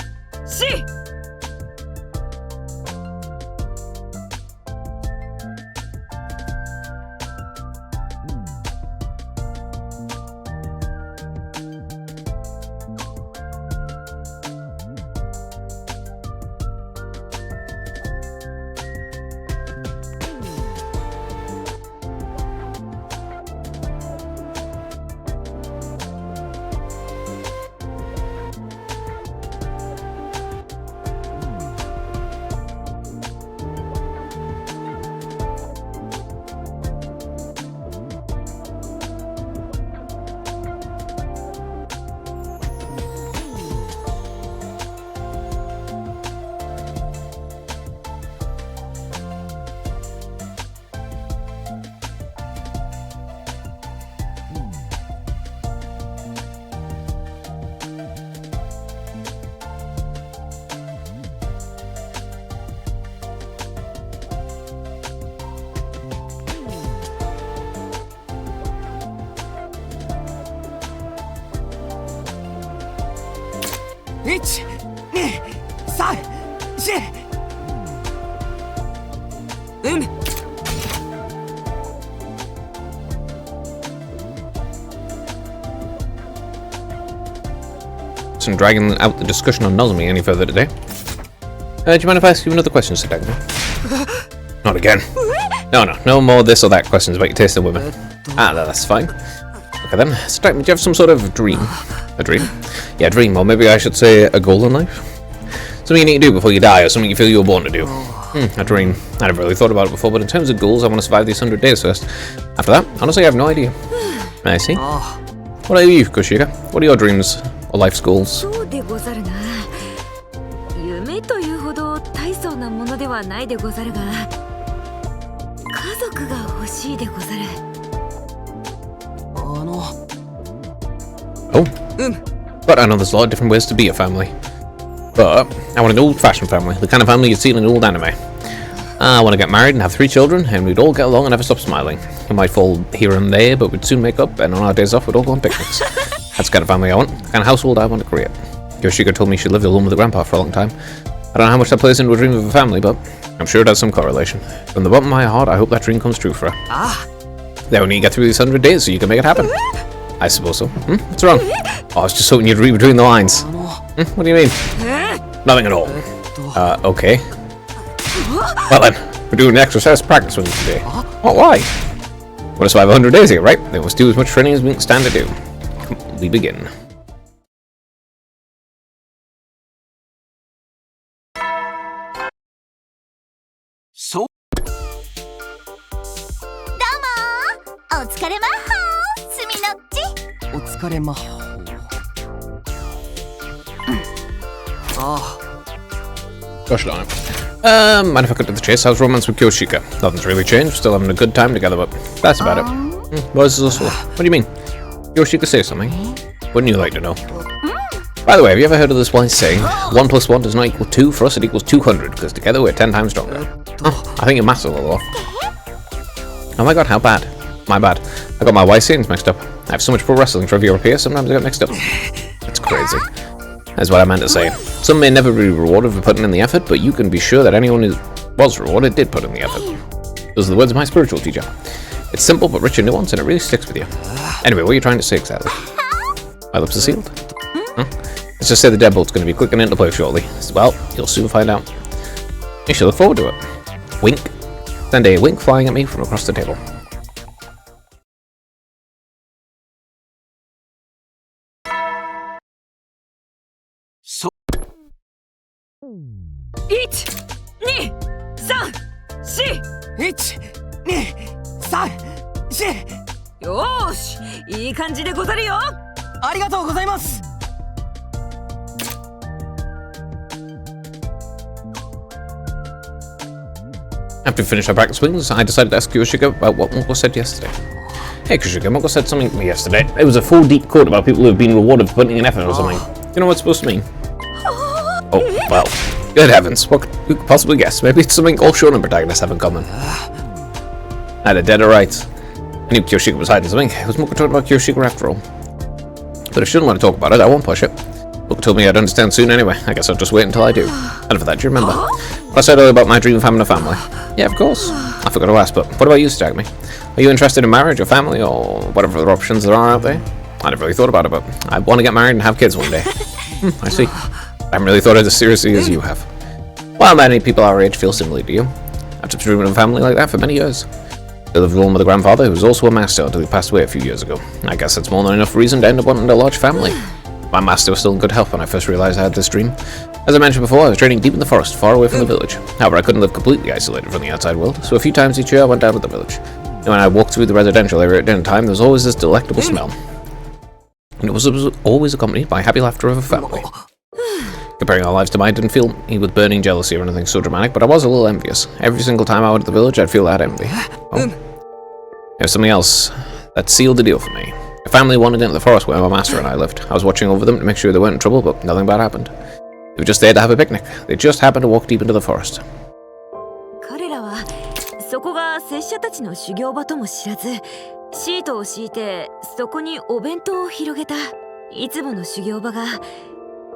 Speaker 1: And dragging out the discussion on Nozomi any further today. Do you mind if I ask you another question, Sadagami? Not again. No more this or that questions about your taste in women. No, that's fine. Okay then, Sadagami, do you have some sort of dream? A dream? Yeah, dream, or maybe I should say a goal in life? Something you need to do before you die, or something you feel you were born to do. A dream. I never really thought about it before, but in terms of goals, I want to survive these 100 days first. After that, honestly, I have no idea. I see. What are you, Koshika? What are your dreams? Or life's goals?
Speaker 2: そうでござるな。夢というほど大層なものではないでござるが、家族が欲しいでござる。
Speaker 1: Oh. But I know there's a lot of different ways to be a family. But I want an old-fashioned family, the kind of family you'd see in an old anime. I want to get married and have 3 children, and we'd all get along and never stop smiling. We might fall here and there, but we'd soon make up, and on our days off, we'd all go on picnics. That's the kind of family I want, the kind of household I want to create. Yoshiko told me she lived alone with her grandpa for a long time. I don't know how much that plays into a dream of a family, but I'm sure it has some correlation. From the bottom of my heart, I hope that dream comes true for her. They only get through these 100 days so you can make it happen. I suppose so. What's wrong? Oh, I was just hoping you'd read between the lines. What do you mean? Nothing at all. Okay. Well then, we're doing an exercise practice with you today. Oh, why? Want to survive 100 days here, right? Then we'll do as much training as we can stand to do. We begin.
Speaker 3: So
Speaker 7: お疲れマッホー、すみのっち。
Speaker 5: お疲れ魔法。
Speaker 1: Gosh darn it. Mind if I cut to the chase? How's romance with Kyoshika? Nothing's really changed, still having a good time together, but that's about it. What is this all? What do you mean? Kyoshika, say something. Wouldn't you like to know? By the way, have you ever heard of this wise saying, 1 + 1 does not equal 2, for us it equals 200, because together we're 10 times stronger. Oh, I think your math's a little off. Oh my god, how bad? My bad. I got my wise sayings mixed up. I have so much pro wrestling trivia up here, sometimes I get mixed up. That's crazy. That's what I meant to say. Some may never be rewarded for putting in the effort, but you can be sure that anyone who was rewarded did put in the effort. Those are the words of my spiritual teacher. It's simple but rich in nuance, and it really sticks with you. Anyway, what are you trying to say exactly? My lips are sealed? Let's just say the deadbolt's going to be clicking into play shortly. Well, you'll soon find out. You should look forward to it. Wink. Send a wink flying at me from across the table.
Speaker 3: So
Speaker 2: 1、2、3、4。よーし、いい感じでござるよ。
Speaker 8: ありがとうございます。
Speaker 1: After we finished our practice swings, I decided to ask Kyoshika about what Monko said yesterday. Hey Kyoshika, Monko said something to me yesterday. It was a full deep quote about people who have been rewarded for putting in effort or something. Do you know what it's supposed to mean? Oh, well. Good heavens, what could we possibly guess? Maybe it's something all shonen protagonists have in common. Either dead or right. I knew Kyoshika was hiding something. It was Monko talking about Kyoshika after all. But if she didn't want to talk about it, I won't push it. Monko told me I'd understand soon anyway. I guess I'll just wait until I do. And for that, do you remember what I said earlier about my dream of having a family? Yeah, of course. I forgot to ask, but what about you, Sadagami? Are you interested in marriage or family or whatever other options there are out there? I never really thought about it, but I want to get married and have kids one day. I see. I haven't really thought of it as seriously as you have. Well, many people our age feel similarly to you. I've been dreaming of a family like that for many years. I lived alone with a grandfather who was also a master until he passed away a few years ago. I guess that's more than enough reason to end up wanting a large family. My master was still in good health when I first realized I had this dream. As I mentioned before, I was training deep in the forest, far away from the village. However, I couldn't live completely isolated from the outside world, so a few times each year I went down to the village. And when I walked through the residential area at dinner time, there was always this delectable smell. And it was always accompanied by happy laughter of a family. Comparing our lives to mine didn't fill me with burning jealousy or anything so dramatic, but I was a little envious. Every single time I went to the village, I'd feel that envy. Oh. There's something else that sealed the deal for me. A family wandered into the forest where my master and I lived. I was watching over them to make sure they weren't in trouble, but nothing bad happened. They were just there to have a picnic. They just happened to walk deep into the forest.
Speaker 2: 彼らはそこが拙者たちの修行場とも知らず、シートを敷いてそこにお弁当を広げたいつもの修行場が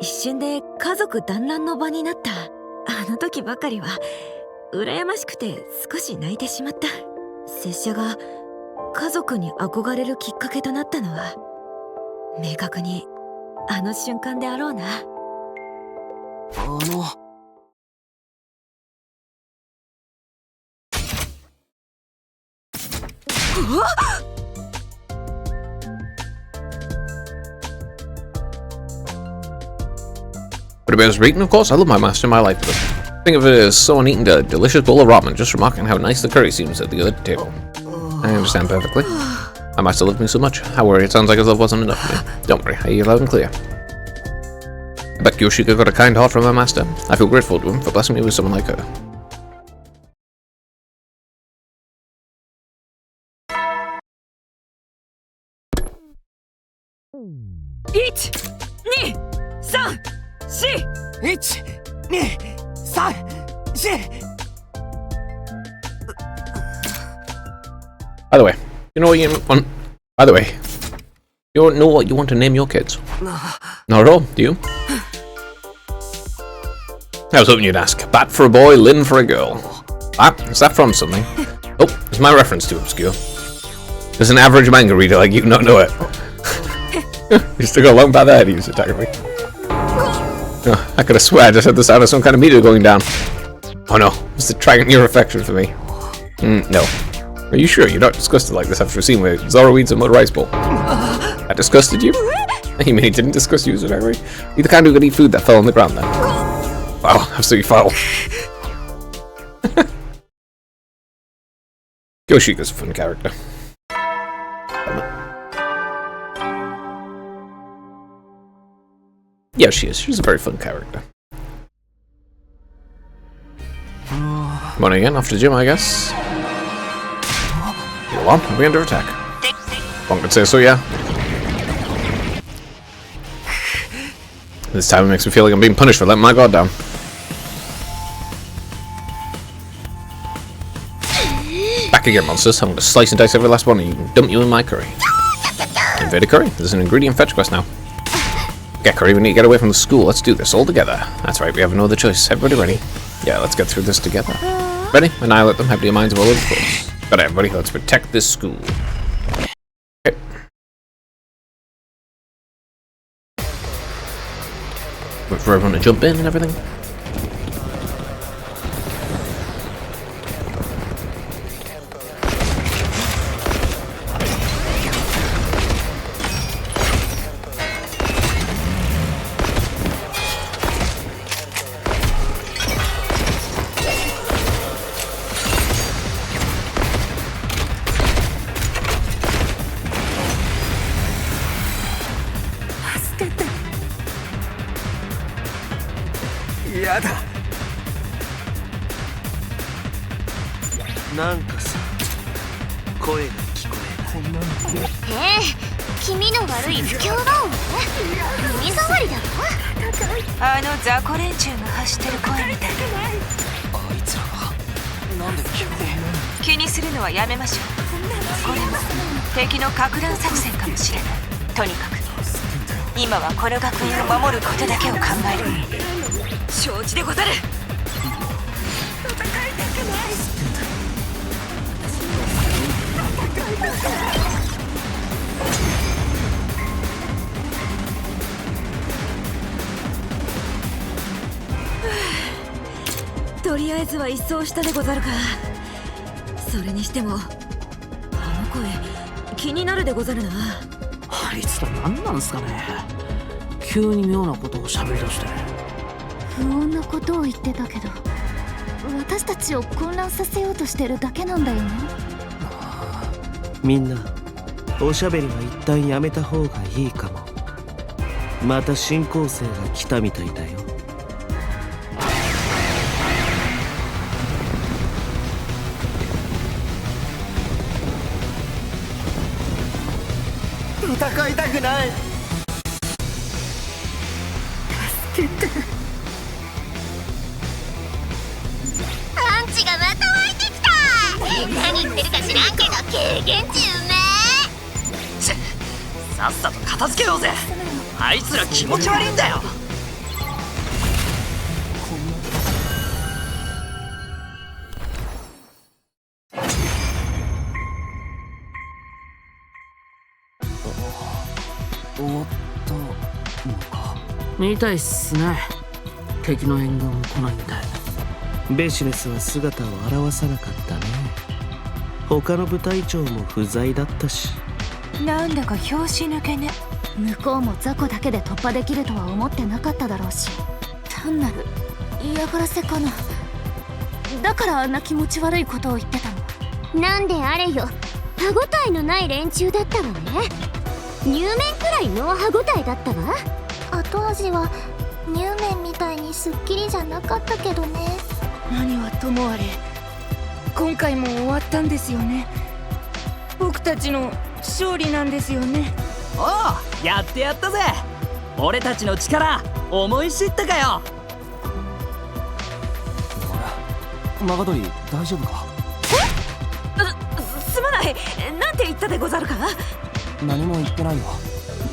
Speaker 2: 一瞬で家族団らんの場になったあの時ばかりは羨ましくて少し泣いてしまった。拙者が家族に憧れるきっかけとなったのは明確にあの瞬間であろうな。
Speaker 1: But about his rating, of course, I love my master in my life. But think of it as someone eating a delicious bowl of ramen, just remarking how nice the curry seems at the other table. I understand perfectly. My master loved me so much. How worried it sounds like his love wasn't enough for me. Don't worry, I hear you loud and clear. I bet Yoshika got a kind heart from her master. I feel grateful to him for blessing me with someone like her. By the way, you know what you want? By the way, you don't know what you want to name your kids? Not at all, do you? I was hoping you'd ask. Bat for a boy, Lin for a girl. Ah, is that from something? Oh, is my reference too obscure? Does an average manga reader like you not know it? You still got a long path ahead of you, so technically. Oh, I could have swear I just had the sound of some kind of meteor going down. Oh no, was it trying your affection for me? No. Are you sure you're not disgusted like this after a scene where Zoro eats a mud rice bowl? That disgusted you? You mean he didn't disgust you, so technically? You're the kind who could eat food that fell on the ground then. Wow, absolutely foul. Yoshika's a fun character. Yeah, she is. She's a very fun character. Morning again, off to the gym, I guess. Go on, we'll be under attack. One could say so, yeah. This time it makes me feel like I'm being punished for letting my guard down. Back again, monsters. I'm going to slice and dice every last one of you and dump you in my curry. Invader curry. There's an ingredient fetch quest now. Get curry, we need to get away from the school. Let's do this all together. That's right, we have no other choice. Everybody ready? Yeah, let's get through this together. Ready? Annihilate them. Have your minds of all over the place. Got it, everybody. Let's protect this school. Okay. Wait for everyone to jump in and everything.
Speaker 2: 今はこの学園を守ることだけを考える。承知でござる。とりあえずは一掃したでござるか。それにしてもあの声気になるでござるな。
Speaker 8: あいつら何なんすかね。急に妙なことを喋り出して。
Speaker 4: 不穏なことを言ってたけど、私たちを混乱させようとしてるだけなんだよね。
Speaker 8: みんなおしゃべりは一旦やめた方がいいかも。また新構成が来たみたいだよ。戦いたくない。助けて。
Speaker 7: パンチがまた湧いてきた。何言ってるか知らんけど経験値うめえ。
Speaker 8: さっさと片付けようぜ。あいつら気持ち悪いんだよ。
Speaker 5: 終わったのか。
Speaker 8: みたいっすね。敵の援軍も来ないんで。ベシネスは姿を現さなかったね。他の部隊長も不在だったし。
Speaker 2: なんだか拍子抜けね。
Speaker 4: 向こうも雑魚だけで突破できるとは思ってなかっただろうし、単なる嫌がらせかな。だからあんな気持ち悪いことを言ってたの。なんであれよ、歯ごたえのない連中だったわね。乳麺くらいの歯ごたえだったわ。
Speaker 7: 後味は乳麺みたいにすっきりじゃなかったけどね。
Speaker 2: 何はともあれ、今回も終わったんですよね。僕たちの勝利なんですよね。
Speaker 8: おう、やってやったぜ。俺たちの力思い知ったかよ。
Speaker 5: マガドリ大丈夫か。
Speaker 2: すまない。なんて言ったでござるか。
Speaker 5: 何も言ってないよ。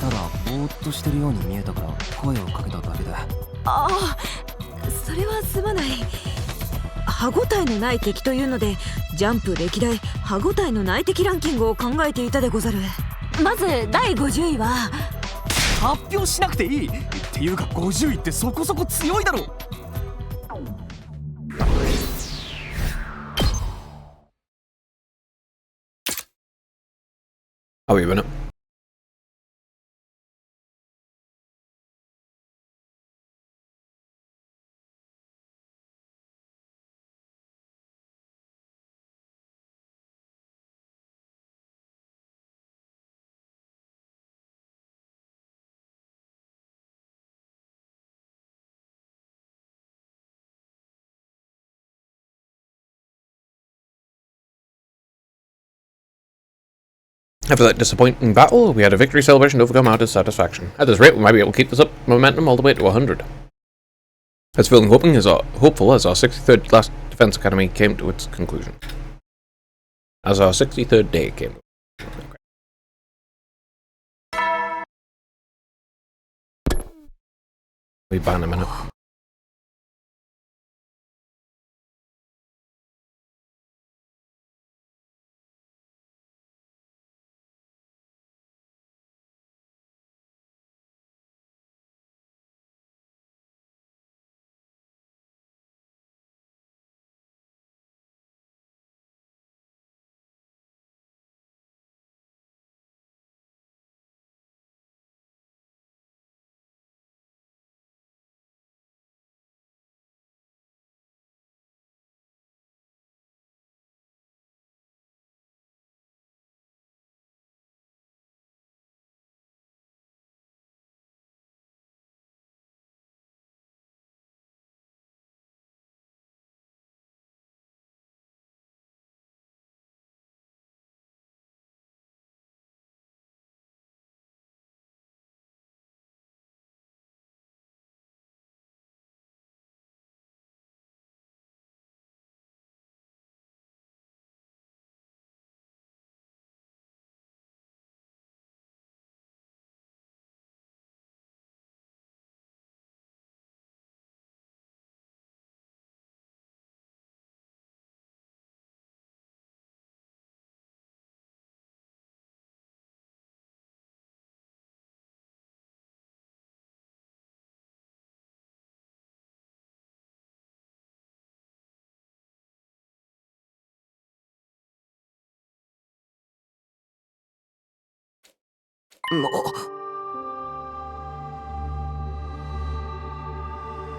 Speaker 5: ただぼーっとしてるように見えたから声をかけただけで。
Speaker 2: ああ、それはすまない。歯ごたえのない敵というので、ジャンプ歴代歯ごたえのない敵ランキングを考えていたでござる。まず第50位は。
Speaker 5: 発表しなくていいっていうか、50位ってそこそこ強いだろ。
Speaker 1: How are you in it? After that disappointing battle, we had a victory celebration to overcome our dissatisfaction. At this rate, we might be able to keep this up momentum all the way to 100. As feeling hopeful as our 63rd last Defense Academy came to its conclusion. As our 63rd day came to its conclusion. We ban him in it.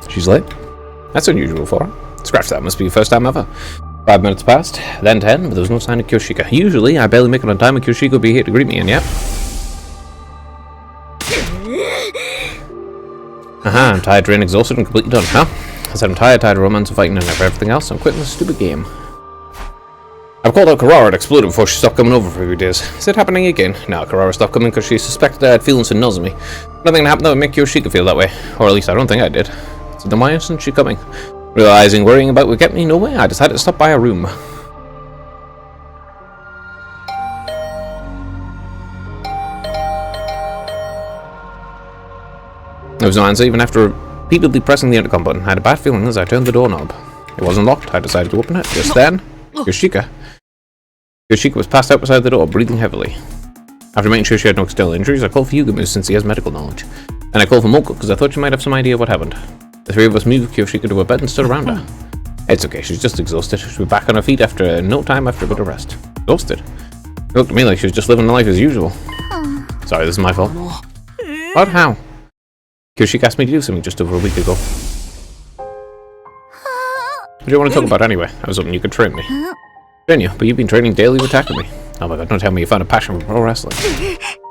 Speaker 1: She's late? That's unusual for her. Scratch that, must be your first time ever. 5 minutes passed, then 10, but there was no sign of Kyoshika. Usually, I barely make it on time and Kyoshika would be here to greet me, and yet... Aha, I'm tired, drained, exhausted, and completely done, huh? I said I'm tired of romance and fighting and everything else, so I'm quitting this stupid game. I've called out Karara and exploded before she stopped coming over for a few days. Is it happening again? No, Karara stopped coming because she suspected I had feelings and Nozomi. Nothing happened that would make Kyoshika feel that way. Or at least I don't think I did. So then why isn't she coming? Realizing worrying about would get me nowhere, I decided to stop by her room. There was no answer even after repeatedly pressing the intercom button. I had a bad feeling as I turned the doorknob. It wasn't locked. I decided to open it. Just then, Kyoshika was passed out beside the door, breathing heavily. After making sure she had no external injuries, I called for Yugamu since he has medical knowledge. And I called for Moko because I thought she might have some idea of what happened. The three of us moved Kyoshika to her bed and stood around her. It's okay, she's just exhausted. She'll be back on her feet after no time after a bit of rest. Exhausted? It looked to me like she was just living life as usual. Sorry, this is my fault. What? How? Kyoshika asked me to do something just over a week ago. What do you want to talk about anyway? I was hoping you could train me. Train you, but you've been training daily with Takumi. Oh my god, don't tell me you found a passion for pro wrestling.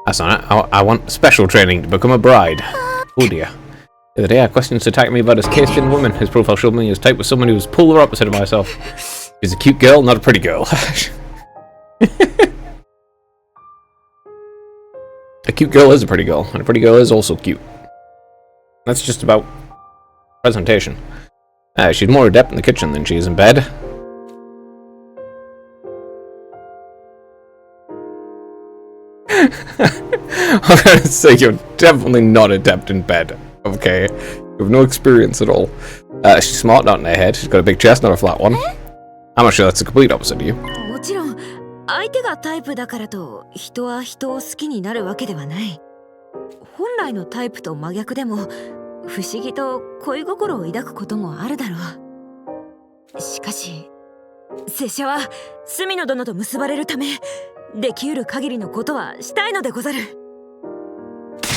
Speaker 1: That's not it. I want special training to become a bride. Oh dear. The other day I questioned Takumi about his case-in woman. His profile showed me his type was someone who was polar opposite of myself. She's a cute girl, not a pretty girl. A cute girl is a pretty girl, and a pretty girl is also cute. That's just about presentation. She's more adept in the kitchen than she is in bed. I'm gonna say you're definitely not adept in bed. Okay, you have no experience at all. She's smart, not in her head. She's got a big chest, not a flat one. I'm not sure that's the complete opposite of you.
Speaker 2: もちろん相手がタイプだからと人は人を好きになるわけではない。本来のタイプと真逆でも不思議と恋心を抱くこともあるだろう。しかし拙者は隅野殿と結ばれるためできうる限りのことはしたいのでござる。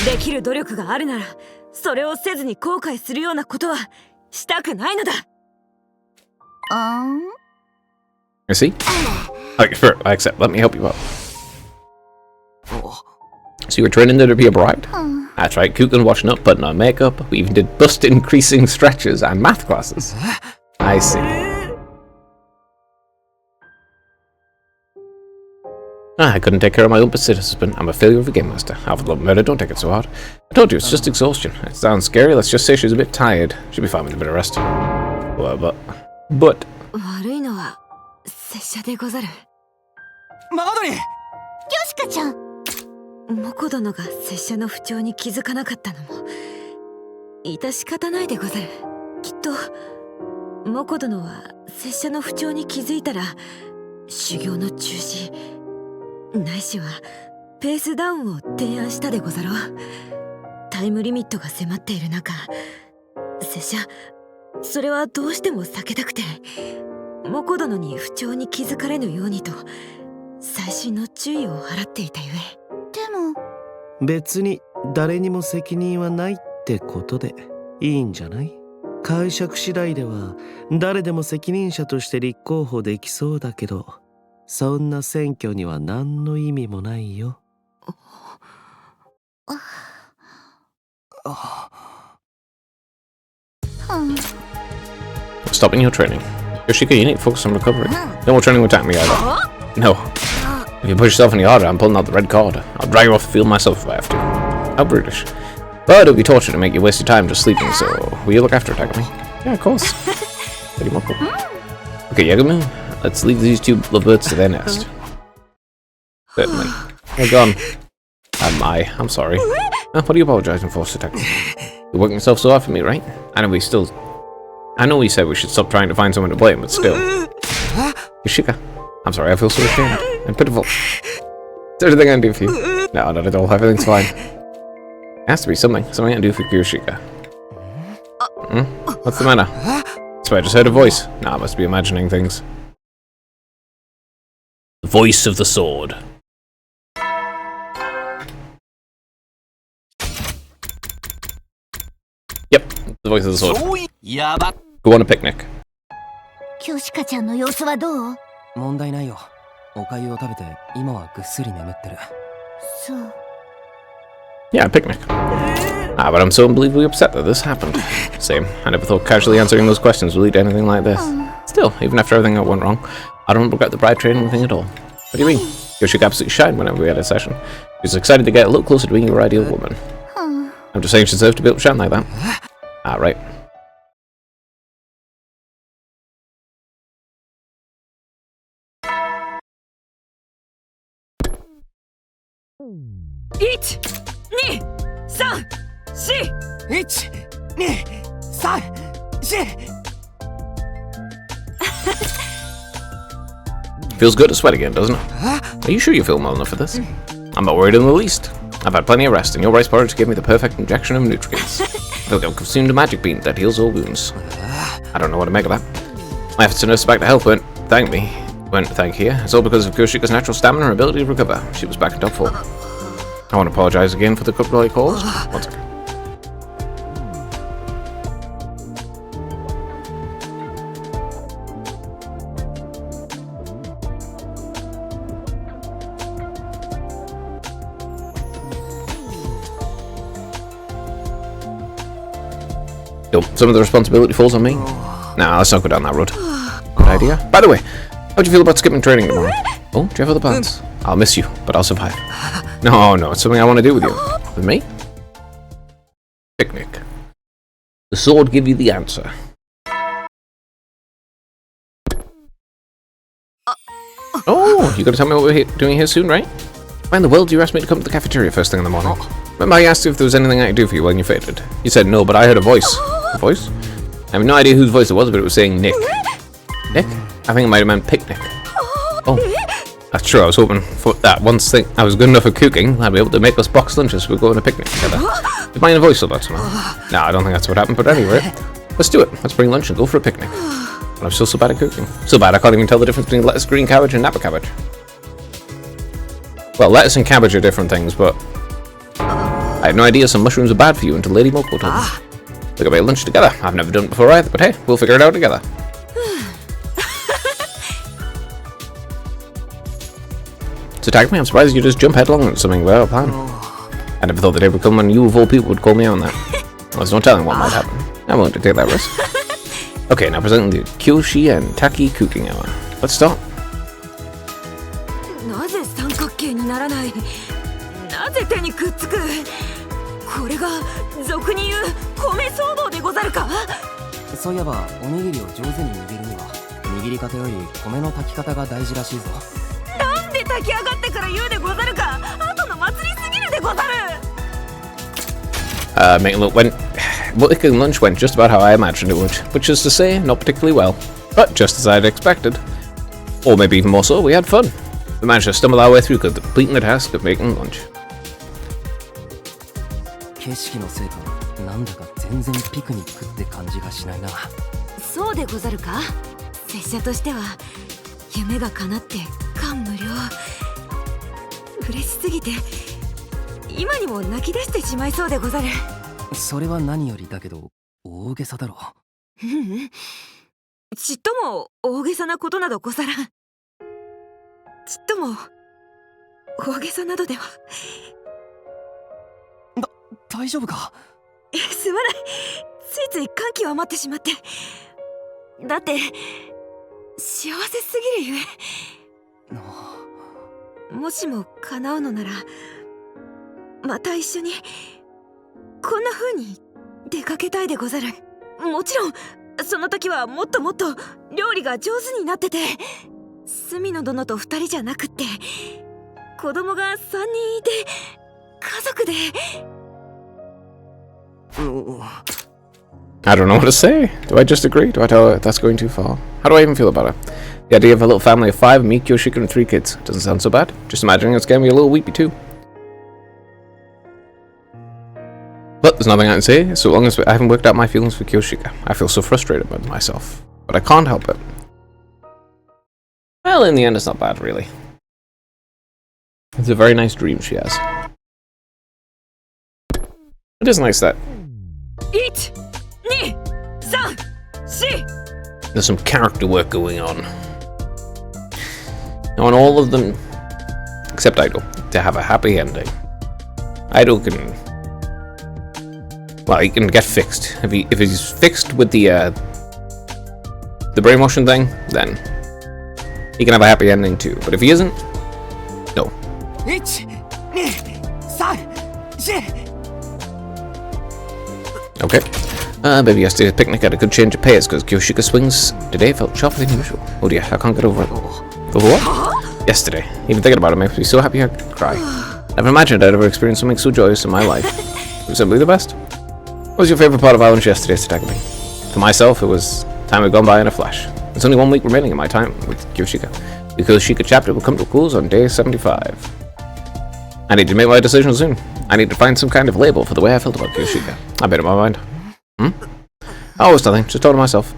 Speaker 2: できる努力があるならそれをせずに後悔するようなことはしたくないのだ。
Speaker 1: You see? Okay, sure, I accept. Let me help you out. So you were training there to be a bride? That's right, cooking, washing up, putting on makeup. We even did bust increasing stretches and math classes. I see. I couldn't take care of my own husband. I'm a failure of a game master. Alpha Love Murder, don't take it so hard. I told you, it's just exhaustion. It sounds scary, let's just say she's a bit tired. She'll be fine with a bit of rest. Well, but...
Speaker 2: 悪いのは拙者でござる。
Speaker 8: マドリー！
Speaker 7: キョシカちゃん。
Speaker 2: モコ殿が拙者の不調に気づかなかったのも致し方ないでござる。きっとモコ殿は拙者の不調に気づいたら修行の中止ないしはペースダウンを提案したでござろう。タイムリミットが迫っている中拙者それはどうしても避けたくてモコ殿に不調に気づかれぬようにと細心の注意を払っていたゆえ。
Speaker 7: でも
Speaker 8: 別に誰にも責任はないってことでいいんじゃない？解釈次第では誰でも責任者として立候補できそうだけどそんな選挙には何の意味もないよ。
Speaker 1: Stopping your training. Yoshika, you need to focus on recovery. No more training will attack me either. No. If you push yourself any harder, I'm pulling out the red card. I'll drag you off the field myself if I have to. How brutish. But it'll be torture to make you waste your time just sleeping, so will you look after Takumi? Yeah, of course. Okay, Yagumu, let's leave these two lovebirds to their nest. Certainly. They're gone. I'm sorry. What are you apologizing for, Takumi? You're working yourself so hard for me, right? I know we said we should stop trying to find someone to blame, but still. Yoshika, I'm sorry, I feel so ashamed and pitiful. Is there anything I can do for you? No, not at all. Everything's fine. It has to be something I can do for Yoshika. What's the matter? So I just heard a voice. Nah, I must be imagining things. The voice of the sword. Yep, the voice of the sword. Go on a picnic.
Speaker 7: キョシカちゃんの様子はどう？
Speaker 5: 問題ないよ。お粥を食べて今はぐっすり眠ってる。
Speaker 7: そう。
Speaker 1: Yeah, a picnic. But I'm so unbelievably upset that this happened. Same. I never thought casually answering those questions would lead to anything like this. Still, even after everything that went wrong, I don't regret the bride training thing at all. What do you mean? Yoshika absolutely shined whenever we had a session. She was excited to get a little closer to being your ideal woman. I'm just saying she deserved to be able to shine like that. Right. Feels good to sweat again, doesn't it? Are you sure you feel well enough for this? I'm I'm not worried in the least. I've had plenty of rest, and your rice porridge gave me the perfect injection of nutrients. I feel like I've consumed a magic bean that heals all wounds. I don't know what to make of that. My efforts to nurse her back to health weren't thank here. It's all because of Kyoshika's natural stamina and ability to recover. She was back in top form. I want to apologize again for the trouble I caused. One second. Nope, some of the responsibility falls on me. Nah, let's not go down that road. Good idea. By the way, how'd you feel about skipping training tomorrow? Oh, do you have other plans? I'll miss you, but I'll survive. No, it's something I want to do with you. With me? Picnic. The sword give you the answer. Oh, you gotta tell me what we're doing here soon, right? Why in the world do you ask me to come to the cafeteria first thing in the morning? Remember I asked you if there was anything I could do for you when you fainted? You said no, but I heard a voice. A voice? I have no idea whose voice it was, but it was saying Nick. Nick? I think it might have meant picnic. Oh, that's true. I was hoping for that once I was good enough at cooking, I'd be able to make us box lunches. We'll go on a picnic together. Did mine voice about somehow? No, I don't think that's what happened, but anyway, let's do it. Let's bring lunch and go for a picnic. But I'm still so bad at cooking. So bad I can't even tell the difference between lettuce, green cabbage, and napa cabbage. Well, lettuce and cabbage are different things, but I had no idea some mushrooms are bad for you until Lady Moko told me. We could make lunch together. I've never done it before either, but hey, we'll figure it out together. To attack me, I'm surprised you just jump headlong into something without a plan. I never thought the day would come when you of all people would call me on that. Well, there's no telling what might happen. I'm willing to take that risk. Okay, now presenting the Kyoshi and Taki cooking hour. Let's start.
Speaker 2: なぜ三角形にならない？なぜ手にくっつく？これが俗に言う米騒動でござるか？
Speaker 5: そういえばおにぎりを上手に握るには握り方より米の炊き方が大事らしいぞ。
Speaker 2: なんで炊き上がってから言うでござるか？後の祭りすぎるでござる。
Speaker 1: Making lunch went just about how I imagined it would, which is to say, not particularly well, but just as I had expected. Or maybe even more so, we had fun. We managed to stumble our way through completing the task of making lunch.
Speaker 5: 景色のせいかなんだか全然ピクニックって感じがしないな。
Speaker 2: そうでござるか？拙者としては夢が叶って感無量。嬉しすぎて今にも泣き出してしまいそうでござる。
Speaker 5: それは何よりだけど大げさだろ。
Speaker 2: ううん、ちっとも大げさなことなどござらん。ちっとも大げさなどでは。
Speaker 5: 大丈夫か？
Speaker 2: すまない。ついつい感極まってしまって。だって幸せすぎるゆえ。もしも叶うのならまた一緒にこんな風に出かけたいでござる。もちろんその時はもっともっと料理が上手になってて、隅野殿と2人じゃなくって子供が3人いて家族で。
Speaker 1: I don't know what to say. Do I just agree? Do I tell her that's going too far? How do I even feel about it? The idea of a little family of 5, me, Kyoshika, and 3 kids doesn't sound so bad. Just imagining it's getting me a little weepy too. But there's nothing I can say, so long as I haven't worked out my feelings for Kyoshika. I feel so frustrated with myself. But I can't help it. Well, in the end, it's not bad, really. It's a very nice dream she has. It is nice that
Speaker 2: 1、2、3、4
Speaker 1: there's some character work going on. I want all of them, except Idol, to have a happy ending. Idol can... Well, he can get fixed. If he's fixed with the brainwashing thing, then he can have a happy ending too. But if he isn't, no.
Speaker 8: 1、2、3、4
Speaker 1: Okay. Maybe yesterday's picnic had a good change of pace because Kyoshika swings today felt sharper than usual. Oh dear, I can't get over it. Over what? Yesterday. Even thinking about it makes me so happy I could cry. Never imagined I'd ever experienced something so joyous in my life. It was simply the best. What was your favourite part of our lunch yesterday, Satakami? For myself, it was time had gone by in a flash. There's only 1 week remaining in my time with Kyoshika. The Kyoshika chapter will come to a close on day 75. I need to make my decision soon. I need to find some kind of label for the way I felt about Kyoshika. I made up my mind. Oh, it's nothing. Just told myself.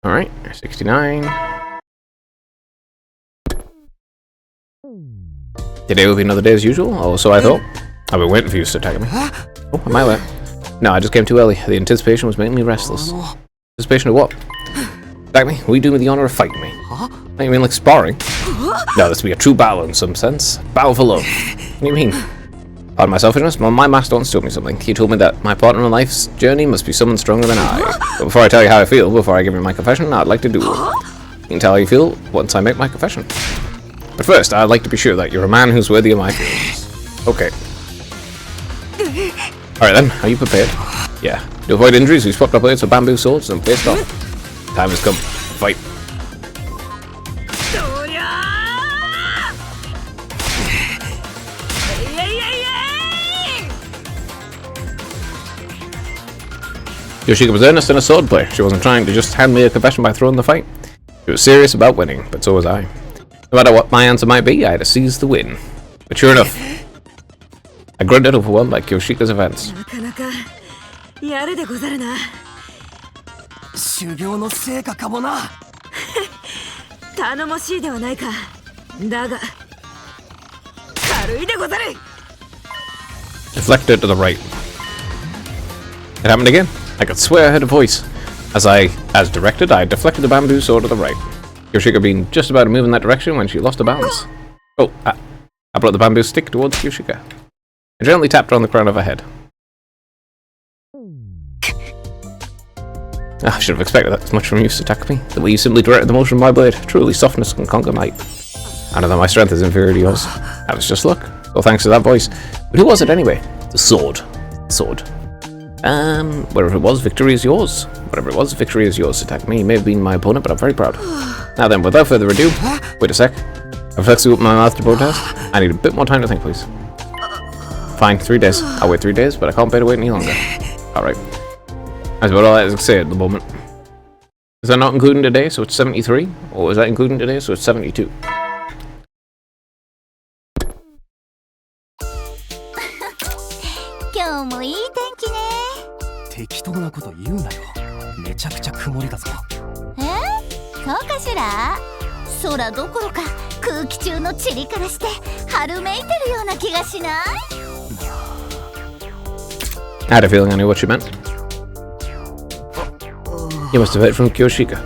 Speaker 1: Alright, 69. Today will be another day as usual. Oh, so I thought. I've been waiting for you to attack me. Oh, am I late? No, I just came too early. The anticipation was making me restless. Anticipation of what? Attack me? Will you do me the honor of fighting me? You mean like sparring? No, this will be a true battle in some sense. Battle for love. What do you mean? Pardon my selfishness, my master once told me something. He told me that my partner in life's journey must be someone stronger than I. But before I tell you how I feel, before I give you my confession, I'd like to duel. You can tell how you feel once I make my confession. But first, I'd like to be sure that you're a man who's worthy of my feelings. Okay. Alright then, are you prepared? Yeah. To avoid injuries, we swapped our blades for bamboo swords and faced off. Time has come. Fight. Yoshika was earnest in a sword play. She wasn't trying to just hand me a confession by throwing the fight. She was serious about winning, but so was I. No matter what my answer might be, I had to seize the win. But sure enough, I grunted, overwhelmed by Kyoshika's events.
Speaker 2: やるでござるな。
Speaker 8: 修行の成果かもな。
Speaker 2: 頼もしいではないか。だが軽いでござる。
Speaker 1: Deflected to the right. It happened again. I could swear I heard a voice. As directed, I deflected the bamboo sword to the right. Kyoshika being just about to move in that direction when she lost her balance. Oh, I brought the bamboo stick towards Kyoshika. I gently tapped her on the crown of her head. I should have expected that as much from you, Satakami. The way you simply directed the motion of my blade. Truly, softness can conquer might. I know that my strength is inferior to yours. That was just luck. Well, thanks to that voice. But who was it anyway? The sword. Sword. Whatever it was, victory is yours. Whatever it was, victory is yours, Satakami. You may have been my opponent, but I'm very proud. Now then, without further ado, wait a sec. I've flexed my mouth to protest. I need a bit more time to think, please. Fine, 3 days. I'll wait 3 days, but I can't bear to wait any longer. Alright. That's about all I have to say at the moment. Is that not including today, so it's 73? Or is that including today, so it's 72?
Speaker 7: 今日もいい天気ね。
Speaker 5: 適当なこと言うなよ。めちゃくちゃ曇りだぞ。
Speaker 7: そうかしら。空どころか空気中の塵からして春めいてるような気がしない？
Speaker 1: I had a feeling I knew what she meant. You must have heard from Kyoshika.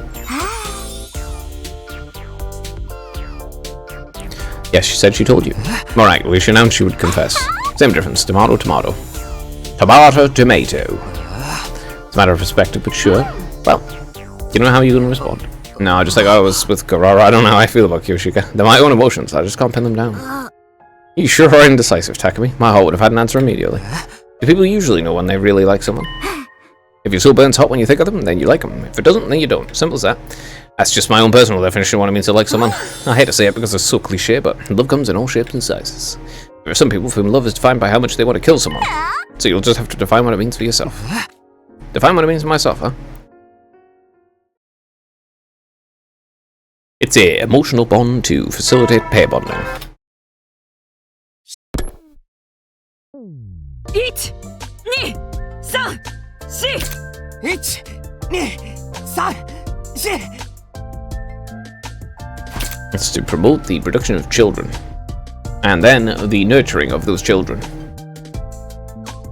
Speaker 1: Yes, she said she told you. Alright, well, she announced she would confess. Same difference, tomato, tomato. Tomato, tomato. It's a matter of perspective, but sure. Well, you know how you're gonna respond. No, just like I was with Karara, I don't know how I feel about Kyoshika. They're my own emotions, I just can't pin them down. You sure are indecisive, Takumi. My heart would have had an answer immediately. Do people usually know when they really like someone? If your soul burns hot when you think of them, then you like them. If it doesn't, then you don't. Simple as that. That's just my own personal definition of what it means to like someone. I hate to say it because it's so cliche, but love comes in all shapes and sizes. There are some people for whom love is defined by how much they want to kill someone. So you'll just have to define what it means for yourself. Define what it means for myself, huh? It's an emotional bond to facilitate pair bonding.
Speaker 2: 1、2、3、4。1、2、3、4。
Speaker 1: It's to promote the production of children. And then the nurturing of those children.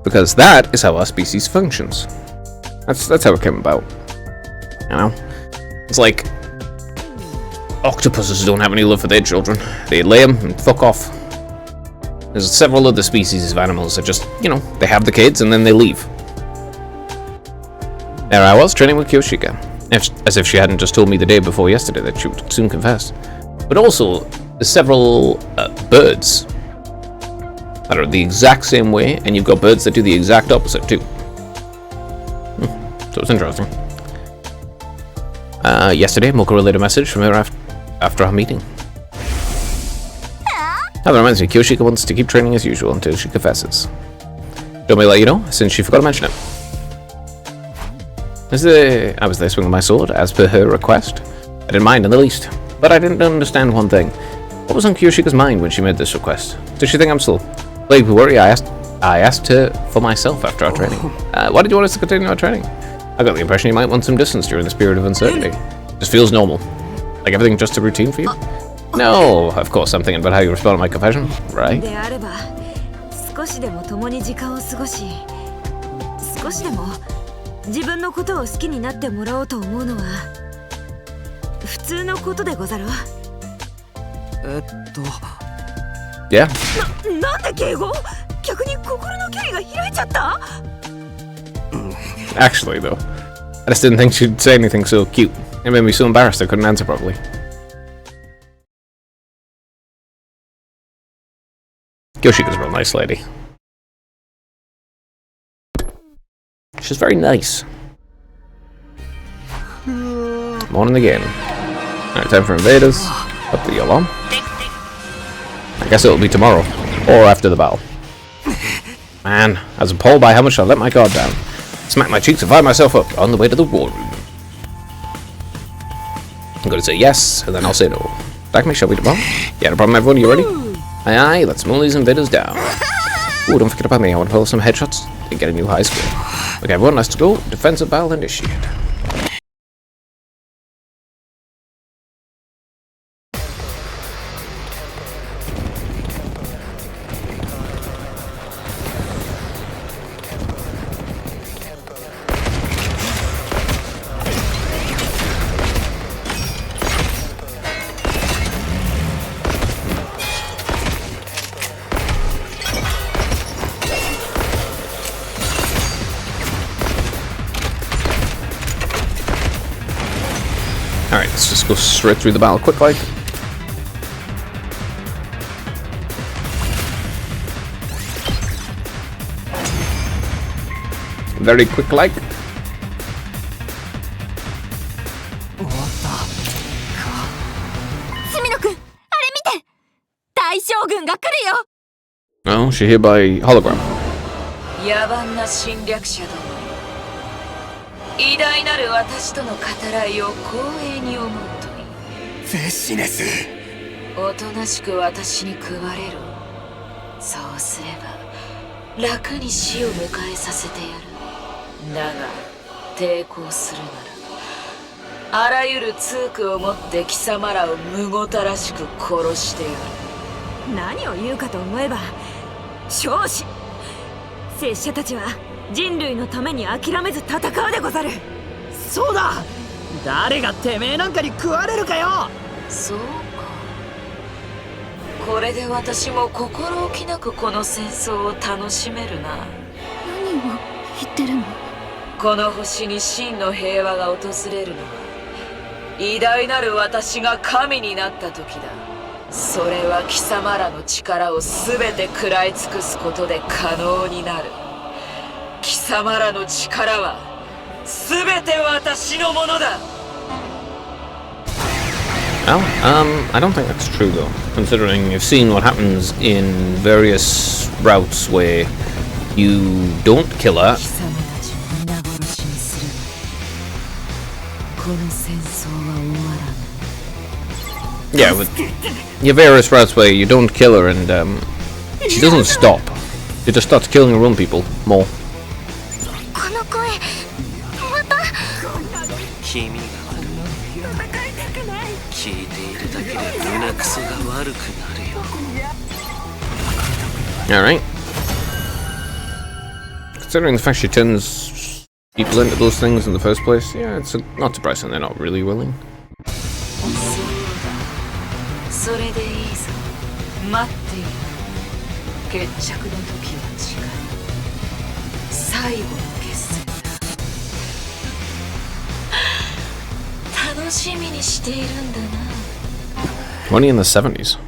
Speaker 1: Because that is how our species functions. That's how it came about. You know? It's like octopuses don't have any love for their children. They lay them and fuck off. There's several other species of animals that just, you know, they have the kids and then they leave. There I was, training with Kyoshika. As if she hadn't just told me the day before yesterday that she would soon confess. But also, there's several birds that are the exact same way, and you've got birds that do the exact opposite too. So it's interesting. Yesterday, Moko relayed a message from her after our meeting. That reminds me, Kyoshika wants to keep training as usual until she confesses. Don't me let you know, since she forgot to mention it. I was there swinging my sword, as per her request. I didn't mind in the least, but I didn't understand one thing. What was on Kyoshika's mind when she made this request? Does she think I'm still plagued with worry? I asked her for myself after our training. Why did you want us to continue our training? I got the impression you might want some distance during this period of uncertainty. Just feels normal. Like everything just a routine for you? No, of course I'm thinking about how you respond to my confession, right?
Speaker 2: であれば少しでも共に時間を過ごし少しでも自分のことを好きになってもらおうと思うのは普通のことでござろう。
Speaker 1: Yeah.
Speaker 2: なんで敬語？逆に心の距離が開いちゃった？
Speaker 1: Actually, though, I just didn't think she'd say anything so cute. It made me so embarrassed I couldn't answer properly. Kyoshika's a real nice lady. She's very nice. Morning again. Alright, time for invaders. Up the alarm. I guess it'll be tomorrow. Or after the battle. Man, I was appalled by how much I let my guard down. Smack my cheeks and fire myself up on the way to the war room. I'm gonna say yes, and then I'll say no. Takumi, shall we tomorrow? Yeah, no problem everyone, you ready? Aye aye, let's mow these invaders down. Ooh, don't forget about me, I want to pull some headshots and get a new high score. Okay everyone, let's go. Defensive battle initiated. Alright, let's just go straight through the battle quick like. Very quick like. Oh, she here by hologram.
Speaker 2: 野蛮な侵略者ども、偉大なる私との語らいを光栄に思うといい。
Speaker 3: フェシネス。
Speaker 2: おとなしく私に食われろ。そうすれば楽に死を迎えさせてやる。だが抵抗するならあらゆる痛苦をもって貴様らをむごたらしく殺してやる。何を言うかと思えば少子拙者たちは人類のために諦めず戦うでござる。
Speaker 8: そうだ、誰がてめえなんかに食われるかよ。
Speaker 2: そうか、これで私も心置きなくこの戦争を楽しめるな。
Speaker 4: 何を言ってるの？
Speaker 2: この星に真の平和が訪れるのは偉大なる私が神になった時だ。それは貴様らの力を全て食らい尽くすことで可能になる。貴様らの力は全て私のものだ。
Speaker 1: Well, I don't think that's true though, considering you've seen what happens in various routes where you don't kill her.
Speaker 2: 貴様たちを皆殺しにする。この戦争は終わらない。
Speaker 1: Yeah, with your various routes where you don't kill her and she doesn't stop. She just starts killing her own people more.
Speaker 4: この声また。
Speaker 5: 気味が悪い。聞いているだけで胸くそが悪くなるよ。
Speaker 1: Alright. Considering the fact she turns people into those things in the first place, yeah, it's not surprising they're not really willing.
Speaker 2: それでいいぞ。待っている。決着の時は近い。最後の決戦だ。楽しみにしているんだな。
Speaker 1: Only in the 70s.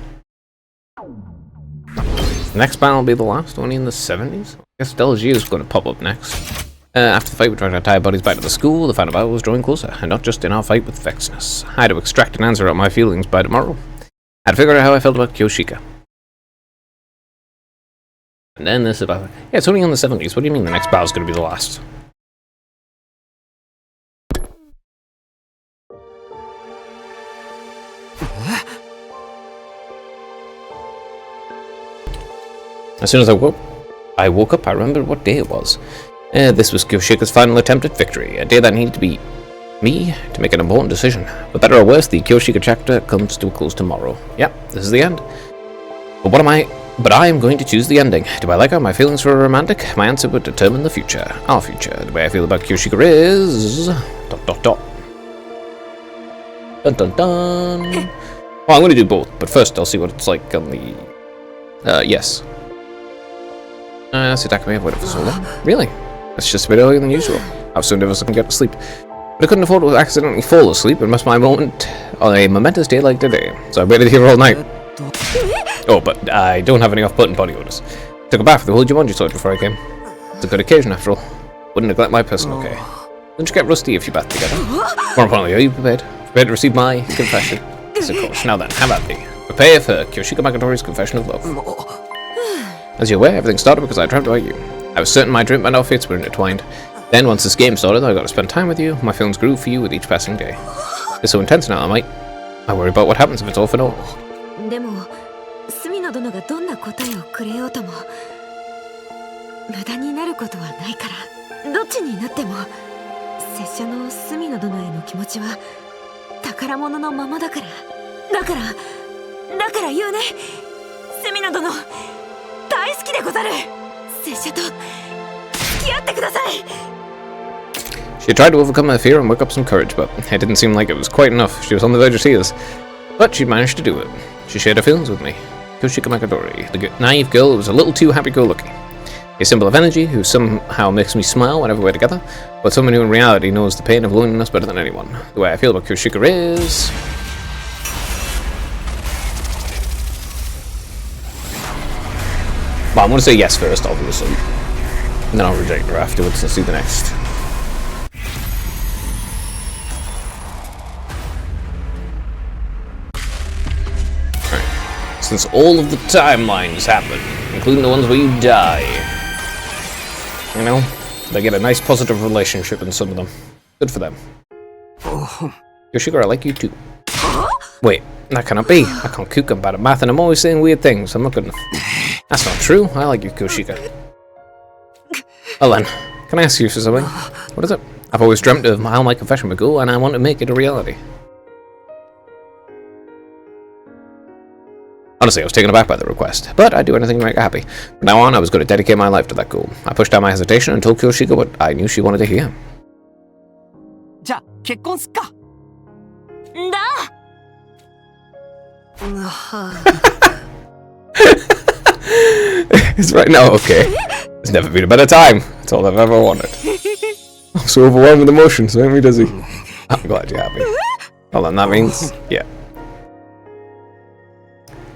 Speaker 1: Next battle will be the last, only in the 70s? I guess Delgia is going to pop up next. After the fight, we tried to tie our bodies back to the school. The final battle was drawing closer, and not just in our fight with Vexness. I had to extract an answer out of my feelings by tomorrow. I had to figure out how I felt about Kyoshika. And then this about... Yeah, it's only in the 70s. What do you mean the next battle is going to be the last? As soon as I woke up, I remembered what day it was. This was Kyoshika's final attempt at victory, a day that needed to be me to make an important decision. For better or worse, the Kyoshika chapter comes to a close tomorrow. Yeah, this is the end. But I am going to choose the ending. Do I like her? My feelings for a romantic? My answer would determine the future. Our future. The way I feel about Kyoshika is... ... Dun dun dun. Well, I'm going to do both, but first I'll see what it's like on the... yes. Sutakami, I've waited for so long. Really? That's just a bit earlier than usual. How soon did I get to sleep? But I couldn't afford to accidentally fall asleep and miss my moment on a momentous day like today. So I waited here all night. Oh, but I don't have any off-button body odors. Took a bath with the whole Jumanji sword before I came. It's a good occasion after all. Wouldn't neglect my personal care. Don't you get rusty if you bath together? More importantly, are you prepared? Prepared to receive my confession? Yes, of course. Now then, how about me? Prepare for Kyoshika Magatori's confession of love. As you're aware, everything started because I dreamt about you. I was certain my dream and our fates were intertwined. Then, once this game started, I got to spend time with you. My feelings grew for you with each passing day. It's so intense now, I worry about what happens if it's all for naught.
Speaker 2: でも隅野殿がどんな答えをくれようとも無駄になることはないからどっちになっても拙者の隅野殿への気持ちは宝物のままだからだから言うね隅野殿大好きでござる拙者と付き合ってください
Speaker 1: She tried to overcome her fear and work up some courage, but it didn't seem like it was quite enough. She was on the verge of tears. But she managed to do it. She shared her feelings with me. Kyoshika Magatori, the naive girl who was a little too happy-go-lucky. A symbol of energy who somehow makes me smile whenever we're together, but someone who in reality knows the pain of loneliness better than anyone. The way I feel about Kyoshika is... Well, I'm going to say yes first, obviously. And then I'll reject her afterwards and see the next. Since all of the timelines happen, including the ones where you die, you know, they get a nice positive relationship in some of them. Good for them. Kyoshika, I like you too. Wait, that cannot be. I can't cook, I'm bad at math, and I'm always saying weird things. I'm not good enough. That's not true. I like you, Kyoshika. Well then, can I ask you for something? What is it? I've always dreamt of how my confession would go, and I want to make it a reality. Honestly, I was taken aback by the request, but I'd do anything to make her happy. From now on, I was going to dedicate my life to that goal. I pushed down my hesitation and told Kyoshika what I knew she wanted to hear.
Speaker 5: じゃあ結婚すっか。
Speaker 2: だ
Speaker 1: It's right now, okay. There's never been a better time. That's all I've ever wanted. I'm so overwhelmed with emotions, make me dizzy. I'm glad you're happy. Well then, that means, yeah.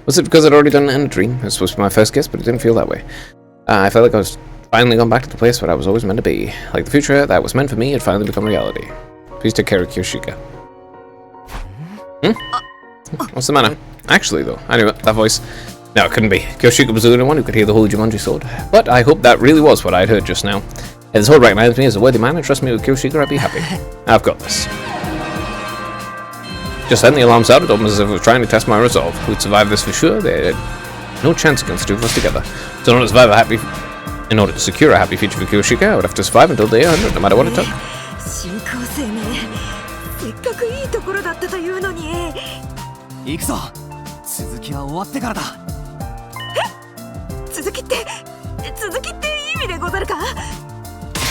Speaker 1: Was it because I'd already done it in a dream? It was supposed to be my first kiss, but it didn't feel that way. I felt like I was finally gone back to the place where I was always meant to be. Like the future that was meant for me had finally become reality. Please take care of Kyoshika. What's the matter? Actually, though, I knew it, that voice. No, it couldn't be. Kyoshika was the only one who could hear the holy Jumanji sword. But I hope that really was what I'd heard just now. If the sword recognized me as a worthy man and trust me with Kyoshika, I'd be happy. I've got this. Just then the alarm sounded almost as if it was trying to test my resolve. We'd survive this for sure. There had no chance against the two of us together. So in order to secure a happy future for Kyoshika, I would have to survive until day 100, no matter what it took.
Speaker 2: 進行生命せっかくいいところだったというのに
Speaker 5: 行くぞ。続きは終わってからだ。
Speaker 2: 続きっていい意味でござるか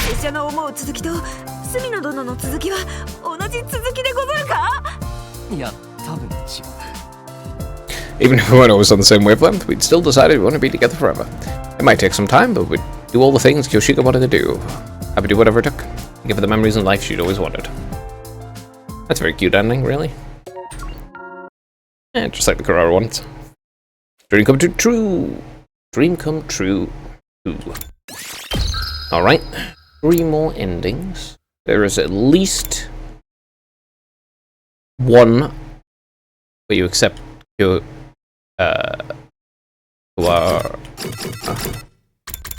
Speaker 2: 拙者の思う続きと隅野殿の続きは同じ続きでござるか
Speaker 5: いや、多分違う。
Speaker 1: Even if we weren't always on the same wavelength, we'd still decided we want to be together forever. It might take some time, but we'd do all the things Kyoshika wanted to do. Happy to do whatever it took. Give her the memories in life she'd always wanted. That's a very cute ending, really. Yeah, just like the Kurara ones. Dream come true. Dream come true. Alright. 3 more endings. There is at least one where you accept your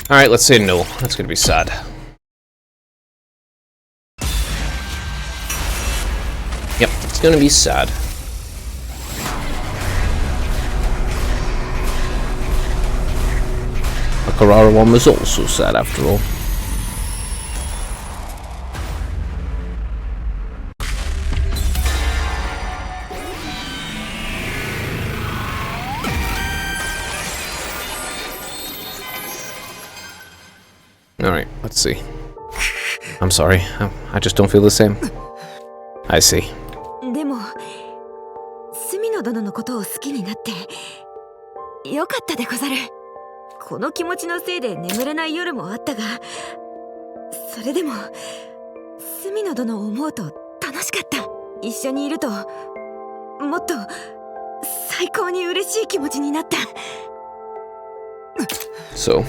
Speaker 1: Alright, let's say no. That's gonna be sad. Yep, it's gonna be sad. Kurara one was also sad after all. Alright, let's see. I'm sorry, I just don't feel the same. I see.
Speaker 2: でも隅野殿のことを好きになってよかったでござる。この気持ちのせいで眠れない夜もあったが、それでも隅野殿を思うと楽しかった。一緒にいるともっと最高に嬉しい気持ちになった。
Speaker 1: So,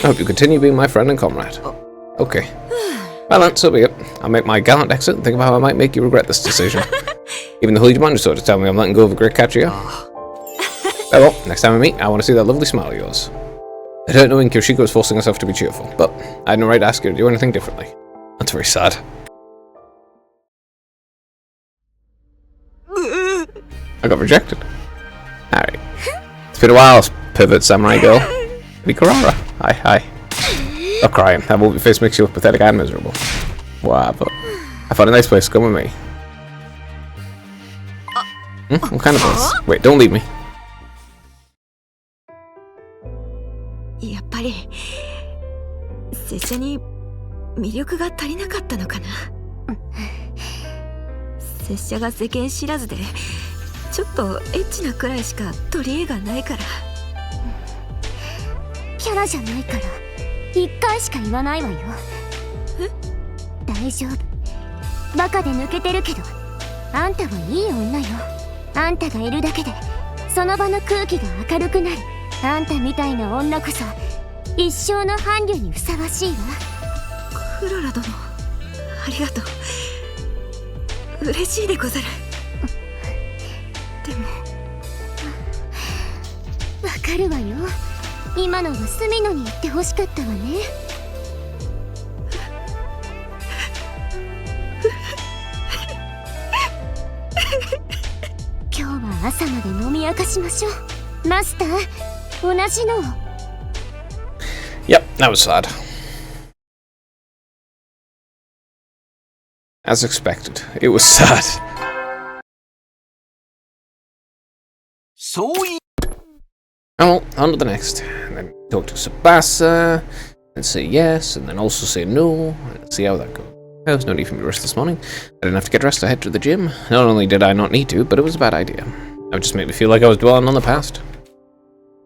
Speaker 1: I hope you continue being my friend and comrade. Okay. Well then, so be it. I'll make my gallant exit and think of how I might make you regret this decision. Even the Holy Mandrasor to tell me I'm letting go of a great Kachiya. Well, next time we meet, I want to see that lovely smile of yours. It hurt knowing Kyoshiko was forcing herself to be cheerful, but I had no right to ask her to do anything differently. That's very sad. I got rejected. Alright. It's been a while, pivot samurai girl. Be Kurara. Hi. Stop crying. That movie face makes you look pathetic and miserable. Wow, but I found a nice place. Come with me. What kind of place? Wait, don't leave me.
Speaker 2: やっぱり拙者に魅力が足りなかったのかな。拙者が世間知らずでちょっとエッチなくらいしか取り柄がないから。
Speaker 4: キャラじゃないから一回しか言わないわよ。大丈夫。バカで抜けてるけどあんたはいい女よ。あんたがいるだけでその場の空気が明るくなる。あんたみたいな女こそ一生の伴侶にふさわしいわ。
Speaker 2: クララ殿、ありがとう。嬉しいでござる。でも
Speaker 4: わかるわよ。今のは隅野に言ってほしかったわね。今日は朝まで飲み明かしましょう。マスター、同じのを。
Speaker 1: Yep, that was sad. As expected, it was sad.
Speaker 3: そうい
Speaker 1: Oh, well, on to the next. And then talk to Tsubasa, and say yes, and then also say no, and see how that goes. There was no need for me to rush this morning. I didn't have to get dressed to head to the gym. Not only did I not need to, but it was a bad idea. It would just make me feel like I was dwelling on the past.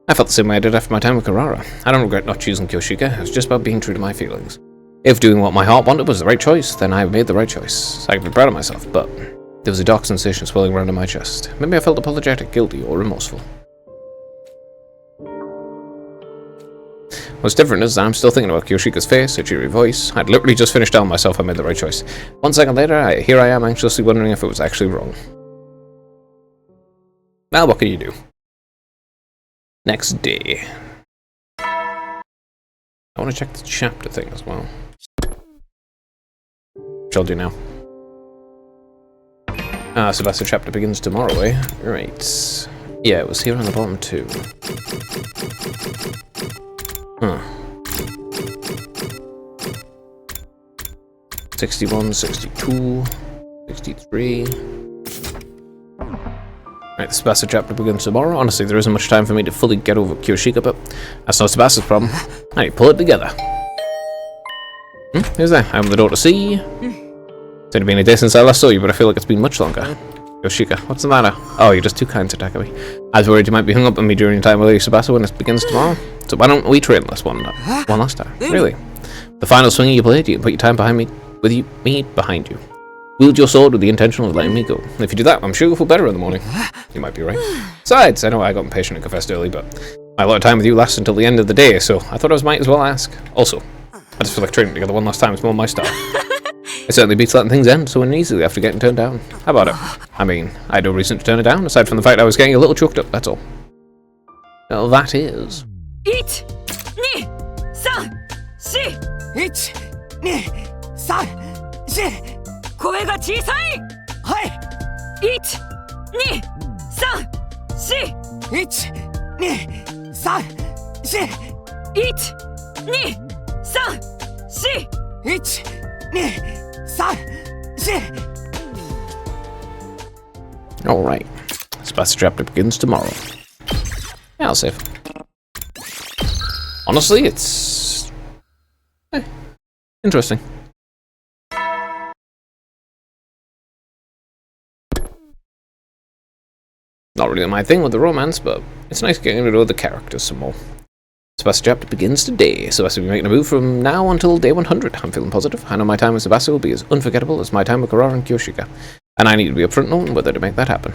Speaker 1: I felt the same way I did after my time with Kurara. I don't regret not choosing Kyoshika. It was just about being true to my feelings. If doing what my heart wanted was the right choice, then I made the right choice. I could be proud of myself, but there was a dark sensation swelling around in my chest. Maybe I felt apologetic, guilty, or remorseful. What's different is that I'm still thinking about Kyoshika's face, her cheery voice. I'd literally just finished telling myself I made the right choice. 1 second later, here I am anxiously wondering if it was actually wrong. Now what can you do? Next day. I want to check the chapter thing as well. Which I'll do now. Tsubasa chapter begins tomorrow, eh? Right. Yeah, it was here on the bottom too. Huh. 61, 62, 63. Right, the Tsubasa chapter begins tomorrow. Honestly, there isn't much time for me to fully get over Kyoshika, but that's not Tsubasa's problem. I pull it together. Who's that? I have the door to see. It's only been a day since I last saw you, but I feel like it's been much longer. Kyoshika, what's the matter? Oh, you're just too kind to Takami. I was worried you might be hung up on me during your time with Lady Tsubasa when it begins tomorrow. So why don't we train one last time? Really? The final swing you played, you can put your time behind me, me behind you. Wield your sword with the intention of letting me go. If you do that, I'm sure you'll feel better in the morning. You might be right. Besides, I know I got impatient and confessed early, but my lot of time with you lasts until the end of the day, so I thought I might as well ask. Also, I just feel like training together one last time is more my style. It certainly beats letting things end so uneasily after getting turned down. How about it? I mean, I had no reason to turn it down, aside from the fact I was getting a little choked up, that's all. Well, that is...
Speaker 2: 1、2、3、4。
Speaker 8: 1、2、3、4。
Speaker 2: 声が小さい。
Speaker 8: はい。
Speaker 2: 1、2、3、4。
Speaker 8: 1、2、3、4。
Speaker 1: Alright. Sebastian chapter begins tomorrow. Yeah, I'll save. Honestly, it's... interesting. Not really my thing with the romance, but it's nice getting to know the characters some more. Sebastian chapter begins today. Sebastian will be making a move from now until day 100. I'm feeling positive. I know my time with Sebastian will be as unforgettable as my time with Kurara and Kyoshika. And I need to be upfront knowing whether to make that happen.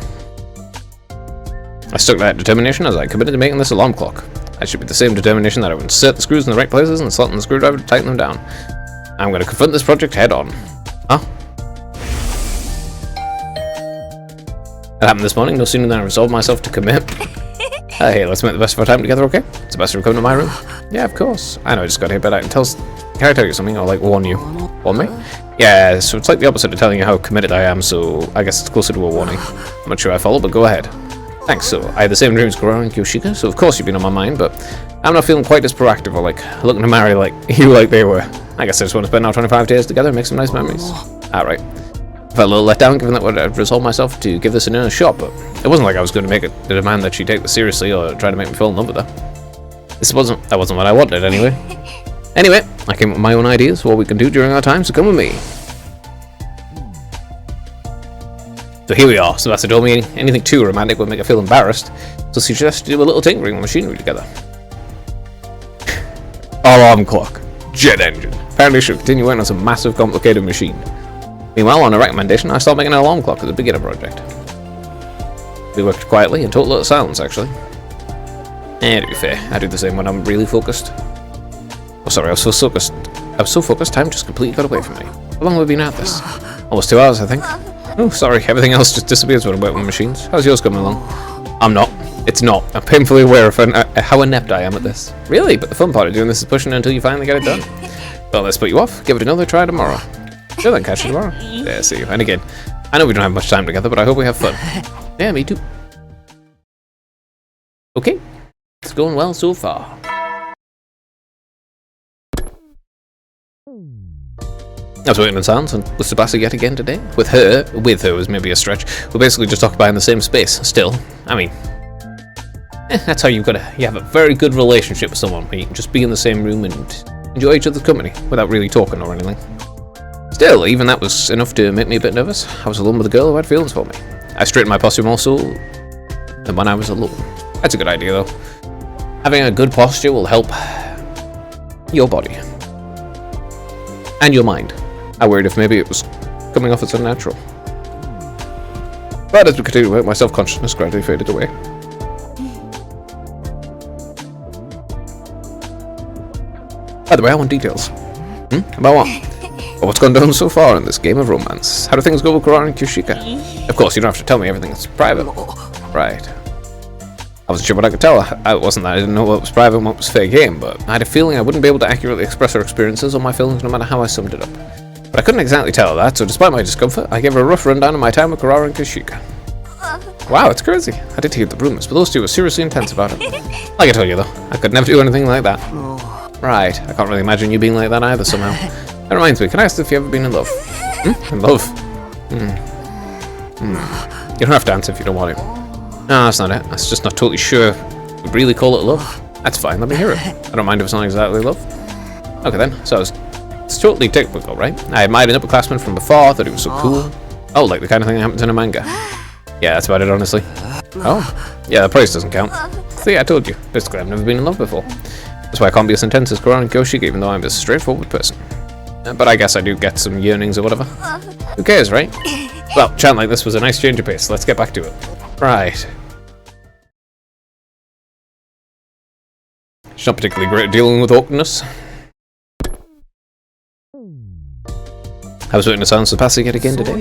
Speaker 1: I stuck to that determination as I committed to making this alarm clock. That should be the same determination that I would insert the screws in the right places and slot in the screwdriver to tighten them down. I'm going to confront this project head on. Huh? That happened this morning, no sooner than I resolved myself to commit. Hey, let's make the best of our time together, okay? Sebastian will come to my room. Yeah, of course. I know I just got here, but I can I tell you something, or like warn you? Warn me? Yeah, so it's like the opposite of telling you how committed I am, so I guess it's closer to a warning. I'm not sure I follow, but go ahead. Thanks, so I had the same dreams as Kurara and Kyoshika, so of course you've been on my mind, but I'm not feeling quite as proactive or like looking to marry like you like they were. I guess I just want to spend our 25 days together and make some nice memories. Alright. I felt a little let down given that I'd resolved myself to give this another shot, but it wasn't like I was going to make it a demand that she take this seriously or try to make me fall in love with her. That wasn't what I wanted anyway. Anyway, I came up with my own ideas for what we can do during our time, so come with me. So here we are. Sebastian told me anything too romantic would make her feel embarrassed, so she suggested to do a little tinkering with machinery together. Alarm clock. Jet engine. Apparently she'll continue working on some massive complicated machine. Meanwhile, on a recommendation, I started making an alarm clock as a beginner project. We worked quietly and total silence, actually. To be fair, I do the same when I'm really focused. Oh, sorry, I was so focused, time just completely got away from me. How long have we been at this? Almost 2 hours, I think. Oh, sorry, everything else just disappears when I work with machines. How's yours coming along? I'm not. It's not. I'm painfully aware of how inept I am at this. Really? But the fun part of doing this is pushing it until you finally get it done. Well, let's put you off. Give it another try tomorrow. Sure, then catch you tomorrow. Yeah, see you. And again, I know we don't have much time together, but I hope we have fun. Yeah, me too. Okay. It's going well so far. I was waiting in silence and with Tsubasa yet again today. With her was maybe a stretch. We're basically just occupying the same space. Still, I mean, that's how you have a very good relationship with someone, where you can just be in the same room and enjoy each other's company without really talking or anything. Still, even that was enough to make me a bit nervous. I was alone with a girl who had feelings for me. I straightened my posture more so than when I was alone. That's a good idea, though. Having a good posture will help your body and your mind. I worried if maybe it was coming off as unnatural. But as we continued to work, my self-consciousness gradually faded away. By the way, I want details. About what? Well, what's gone down so far in this game of romance? How do things go with Kurara and Kyoshika? Of course, you don't have to tell me everything. It's private. Right. I wasn't sure what I could tell. I didn't know what was private and what was fair game, but I had a feeling I wouldn't be able to accurately express her experiences or my feelings no matter how I summed it up. But I couldn't exactly tell that, so despite my discomfort, I gave her a rough rundown of my time with Kurara and Kyoshika. Wow, it's crazy. I did hear the rumors, but those two were seriously intense about it. Like I told you though, I could never do anything like that. Right, I can't really imagine you being like that either somehow. That reminds me, can I ask if you've ever been in love? In love? You don't have to answer if you don't want it. No, that's not it. That's just not totally sure we'd really call it love. That's fine, let me hear it. I don't mind if it's not exactly love. Okay then, so it's totally typical, right? I admired an upperclassman from before, thought he was so cool. Oh, like the kind of thing that happens in a manga. Yeah, that's about it, honestly. Oh, yeah, the price doesn't count. See, I told you. Basically, I've never been in love before. That's why I can't be as intense as Kurara and Kyoshika, even though I'm a straightforward person. But I guess I do get some yearnings or whatever. Who cares, right? Well, chant like this was a nice change of pace. Let's get back to it. Right. She's not particularly great at dealing with awkwardness. I was waiting to silence the passing yet again today.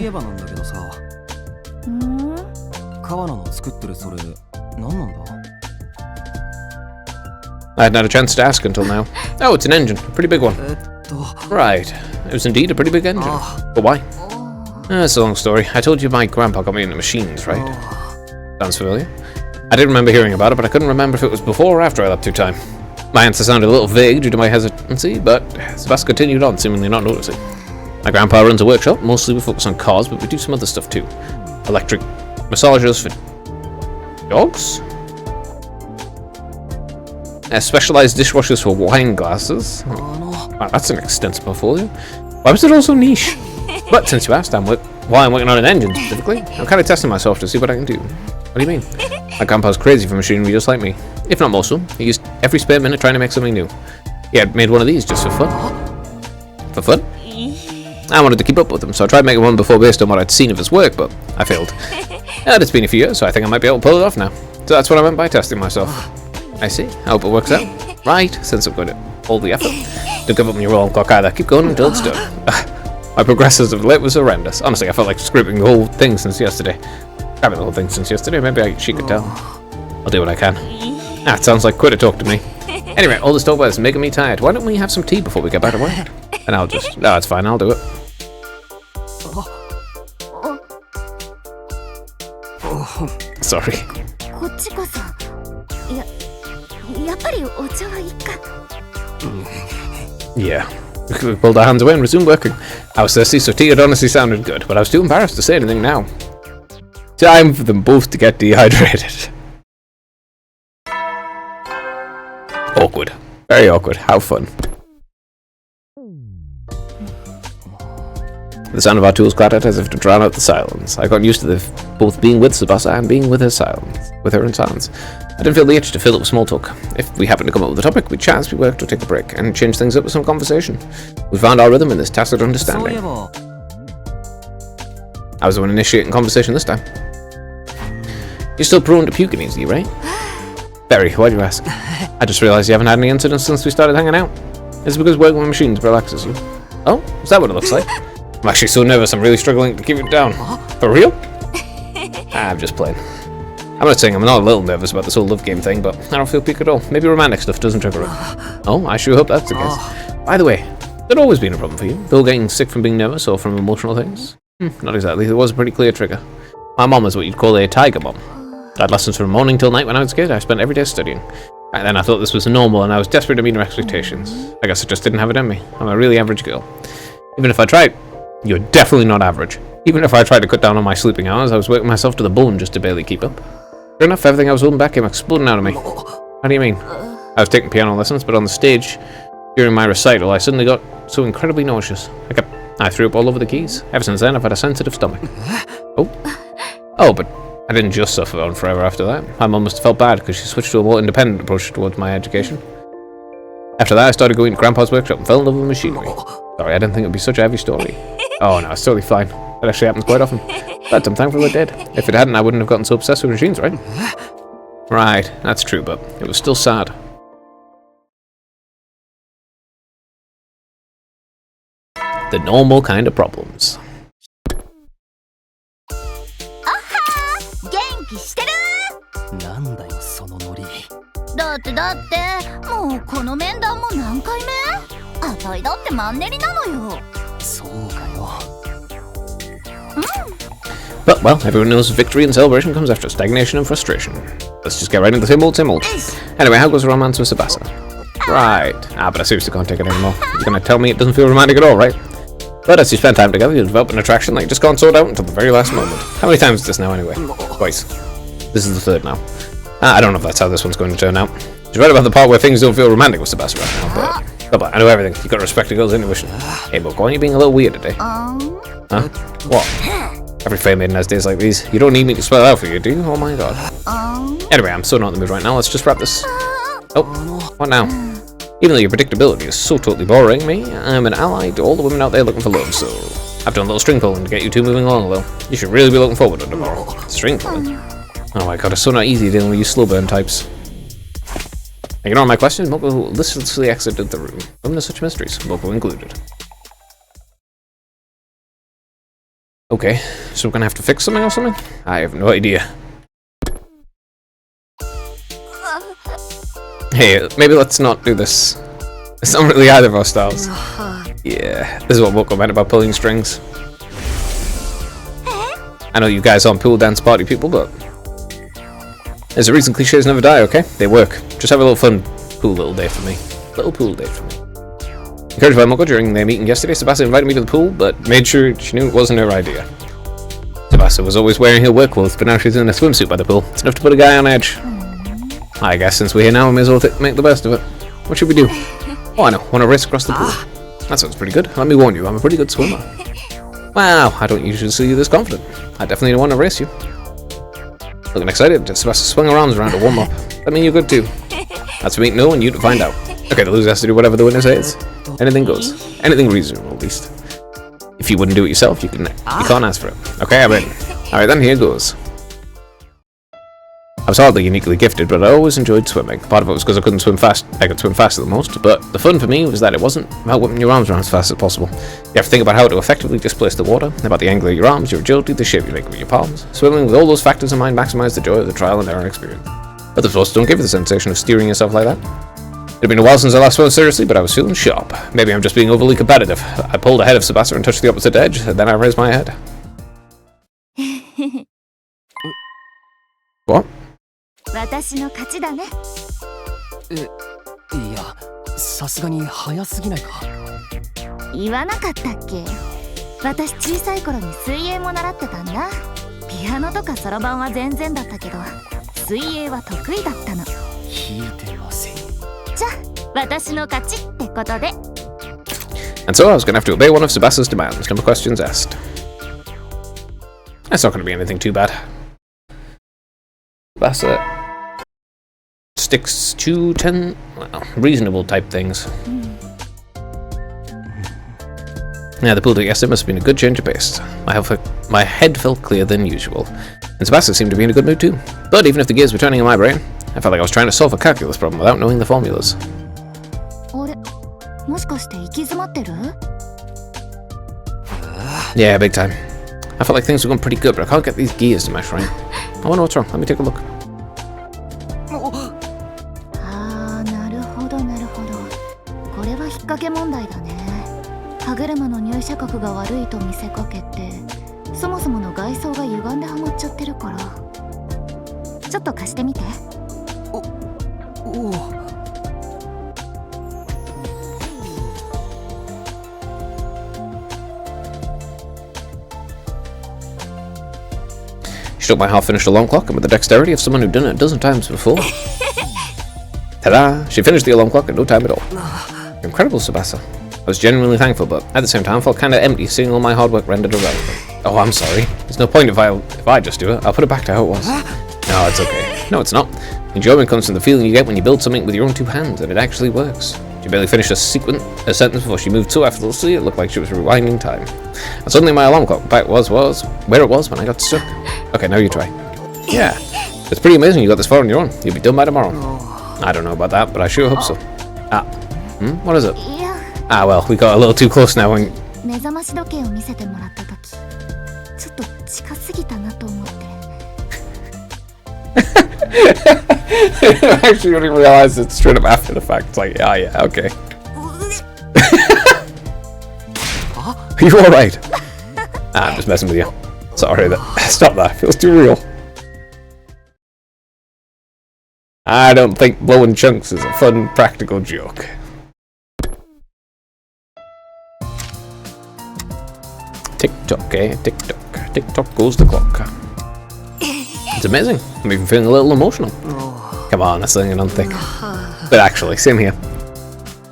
Speaker 1: I hadn't had a chance to ask until now. Oh, it's an engine. A pretty big one. Right. It was indeed a pretty big engine. But why? It's a long story. I told you my grandpa got me into machines, right? Sounds familiar. I did remember hearing about it, but I couldn't remember if it was before or after I left through time. My answer sounded a little vague due to my hesitancy, but Sebas continued on, seemingly not noticing. My grandpa runs a workshop. Mostly we focus on cars, but we do some other stuff too. Electric massagers for dogs? Specialized dishwashers for wine glasses. Wow, that's an extensive portfolio. Why was it all so niche? But since you asked, why I'm working on an engine specifically, I'm kind of testing myself to see what I can do. What do you mean? My grandpa's crazy for machinery just like me. If not more so. He used every spare minute trying to make something new. He had made one of these just for fun. For fun? I wanted to keep up with him, so I tried making one before based on what I'd seen of his work, but I failed. And it's been a few years, so I think I might be able to pull it off now. So that's what I meant by testing myself. I see. I hope it works out. Right, since I've got all the effort. Don't give up on your roll clock either. Keep going until it's done. My progress as of late was horrendous. Honestly, I felt like scripting the whole thing since yesterday. Grabbing the whole thing since yesterday. Maybe she could tell. I'll do what I can. It sounds like quit a talk to me. Anyway, all this talk about is making me tired. Why don't we have some tea before we get back to work? And I'll just... No, it's fine. I'll do it. Sorry.
Speaker 4: こっちこそやっぱりお茶はいいか
Speaker 1: Yeah. We pulled our hands away and resumed working. I was thirsty, so tea had honestly sounded good, but I was too embarrassed to say anything now. Time for them both to get dehydrated. Awkward. Very awkward. How fun. The sound of our tools clattered as if to drown out the silence. I got used to both being with Tsubasa and being with her in silence. I didn't feel the itch to fill it with small talk. If we happened to come up with a topic, we'd chat, we worked or take a break, and change things up with some conversation. We found our rhythm in this tacit understanding. I was the one initiating conversation this time. You're still prone to puking easily, right? Very, why do you ask? I just realised you haven't had any incidents since we started hanging out. It's because working with machines relaxes you. Oh, is that what it looks like? I'm actually so nervous I'm really struggling to keep it down. For real? I'm just playing. I'm not saying I'm not a little nervous about this whole love game thing, but I don't feel peak at all. Maybe romantic stuff doesn't trigger it. Oh, I sure hope that's the case. By the way, has it always been a problem for you? Bill getting sick from being nervous or from emotional things? Not exactly. There was a pretty clear trigger. My mom was what you'd call a tiger mom. I had lessons from morning till night when I was a kid. I spent every day studying. Back then I thought this was normal and I was desperate to meet her expectations. I guess I just didn't have it in me. I'm a really average girl. Even if I tried... You're definitely not average. Even if I tried to cut down on my sleeping hours, I was working myself to the bone just to barely keep up. Sure enough, everything I was holding back came exploding out of me. How do you mean? I was taking piano lessons, but on the stage, during my recital, I suddenly got so incredibly nauseous. I threw up all over the keys. Ever since then, I've had a sensitive stomach. Oh, but I didn't just suffer on forever after that. My mum must have felt bad because she switched to a more independent approach towards my education. After that, I started going to Grandpa's workshop and fell in love with machinery. Sorry, I didn't think it would be such a heavy story. Oh no, it's totally fine. That actually happens quite often. But I'm thankful it did. If it hadn't, I wouldn't have gotten so obsessed with machines, right? Right, that's true, but it was still sad. The normal kind of problems.
Speaker 7: 元気してる？
Speaker 5: なんだよそのノリ。
Speaker 7: だってもうこの面談も何回目？あたいだってマンネリなのよ。
Speaker 5: そうかよ。
Speaker 1: But, well, everyone knows victory and celebration comes after stagnation and frustration. Let's just get right into the same old, same old. Anyway, how goes the romance with Tsubasa? Right. But I seriously can't take it anymore. You're gonna tell me it doesn't feel romantic at all, right? But as you spend time together, you develop an attraction that you just can't sort out until the very last moment. How many times is this now, anyway? Twice. This is the third now. I don't know if that's how this one's going to turn out. You're right about the part where things don't feel romantic with Tsubasa right now, but I know everything. You gotta respect a girl's intuition. Hey, Book, why are you being a little weird today? Huh? What? Every fair maiden has days like these. You don't need me to spell it out for you, do you? Oh my god. Anyway, I'm so not in the mood right now. Let's just wrap this. Oh, what now? Even though your predictability is so totally boring me, I'm an ally to all the women out there looking for love, so I've done a little string pulling to get you two moving along a little. You should really be looking forward to tomorrow. String pulling? Oh my god, it's so not easy dealing with you slow burn types. Ignoring my question, Moko listlessly exited the room. Women are such mysteries, Moko included. Okay, so we're gonna have to fix something or something? I have no idea. Hey, maybe let's not do this. It's not really either of our styles. Yeah, this is what Moko meant about pulling strings. I know you guys aren't pool dance party people, but there's a reason cliches never die, okay? They work. Just have a little fun Cool little day for me. Little pool day for me. Encouraged by Moko during their meeting yesterday, Tsubasa invited me to the pool, but made sure she knew it wasn't her idea. Tsubasa was always wearing her work clothes, but now she's in a swimsuit by the pool. It's enough to put a guy on edge. I guess since we're here now, we may as well make the best of it. What should we do? Oh, I know. Want to race across the pool? That sounds pretty good. Let me warn you, I'm a pretty good swimmer. Wow, I don't usually see you this confident. I definitely don't want to race you. Looking excited, Tsubasa swung her arms around to warm up. That mean you're good too. That's for me to know and you to find out. Okay, the loser has to do whatever the winner says. Anything goes. Anything reasonable, at least. If you wouldn't do it yourself, you can't ask for it. Okay, I'm ready. Alright then, here goes. I was hardly uniquely gifted, but I always enjoyed swimming. Part of it was because I couldn't swim fast. I could swim faster than most, but the fun for me was that it wasn't about whipping your arms around as fast as possible. You have to think about how to effectively displace the water, about the angle of your arms, your agility, the shape you make with your palms. Swimming with all those factors in mind maximize the joy of the trial and error experience. But the sports don't give you the sensation of steering yourself like that. It had been a while since I last swam seriously, but I was feeling sharp. Maybe I'm just being overly competitive. I pulled ahead of Tsubasa and touched the opposite edge, and then I raised my head. What?
Speaker 4: 私の勝ちだね。
Speaker 5: いや、さすがに早すぎないか。
Speaker 4: 言わなかったっけ？私小さい頃に水泳も習ってたんだ。ピアノとかそろばんは全然だったけど、水泳は得意だったの。
Speaker 5: 聞いてません。
Speaker 4: じゃあ、私の勝ちってことで。
Speaker 1: And so I was going to have to obey one of Tsubasa's demands. No questions asked. That's not going to be anything too bad. Tsubasa sticks to 10 reasonable type things. Yeah, the pool day yesterday must have been a good change of pace. My head felt clearer than usual. And Tsubasa seemed to be in a good mood too. But even if the gears were turning in my brain, I felt like I was trying to solve a calculus problem without knowing the formulas.
Speaker 4: あれ、もしかして行き詰まってる？
Speaker 1: Yeah, big time. I felt like things were going pretty good, but I can't get these gears to mesh right. I wonder what's wrong. Let me take a look.
Speaker 4: あー、なるほどなるほど。これは引っ掛け問題だね。歯車の入射角が悪いと見せかけて、そもそもの外装が歪んではまっちゃってるから。ちょっと貸してみて。
Speaker 5: おお。
Speaker 1: She took my half-finished alarm clock, and with the dexterity of someone who'd done it a dozen times before. Ta-da! She finished the alarm clock in no time at all. Incredible, Tsubasa. I was genuinely thankful, but at the same time felt kinda empty seeing all my hard work rendered irrelevant. Oh, I'm sorry. There's no point if I just do it. I'll put it back to how it was. No, it's okay. No, it's not. Enjoyment comes from the feeling you get when you build something with your own two hands, and it actually works. She barely finished a sentence before she moved so effortlessly it looked like she was rewinding time. And suddenly my alarm clock back was where it was when I got stuck. Okay, now you try. Yeah, it's pretty amazing you got this far on your own. You'll be done by tomorrow. I don't know about that, but I sure hope so. What is it? Ah, well, we got a little too close now and...
Speaker 4: 目覚まし時計を見せてもらった時、ちょっと近すぎたなと思って。
Speaker 1: I actually only realized it's straight up after the fact. It's like, yeah, okay. Are you alright? I'm just messing with you. Sorry, stop that. It feels too real. I don't think blowing chunks is a fun, practical joke. Tick-tock, eh? Tick-tock. Tick-tock goes the clock. It's amazing. I'm even feeling a little emotional. Come on, that's letting it on thick. But actually, same here.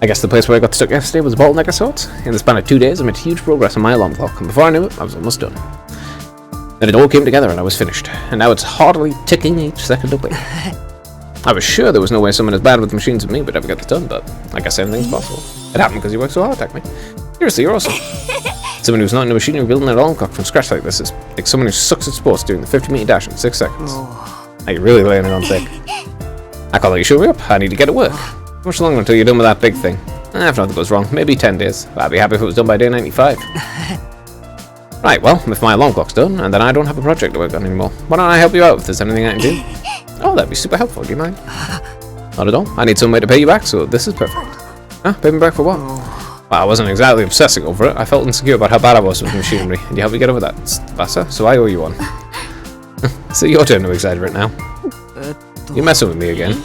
Speaker 1: I guess the place where I got stuck yesterday was a bottleneck of sorts. In the span of 2 days, I made huge progress on my alarm clock, and before I knew it, I was almost done. Then it all came together and I was finished, and now it's hardly ticking each second away. I was sure there was no way someone as bad with machines as me would ever get this done, but I guess anything's possible. It happened because you worked so hard, Takumi. Seriously, you're awesome. Someone who's not in a machinery building an alarm clock from scratch like this is like someone who sucks at sports doing the 50-meter dash in 6 seconds. Now you're really laying it on thick. I can't let you show me up. I need to get to work. How much longer until you're done with that big thing? If nothing goes wrong, maybe 10 days. I'd be happy if it was done by day 95. Right, well, if my alarm clock's done, and then I don't have a project to work on anymore, why don't I help you out if there's anything I can do? Oh, that'd be super helpful. Do you mind? Not at all. I need some way to pay you back, so this is perfect. Huh? Pay me back for what? Well, I wasn't exactly obsessing over it. I felt insecure about how bad I was with machinery, and you helped me get over that, Tsubasa, so I owe you one. So your turn to exaggerate now. You're messing with me again.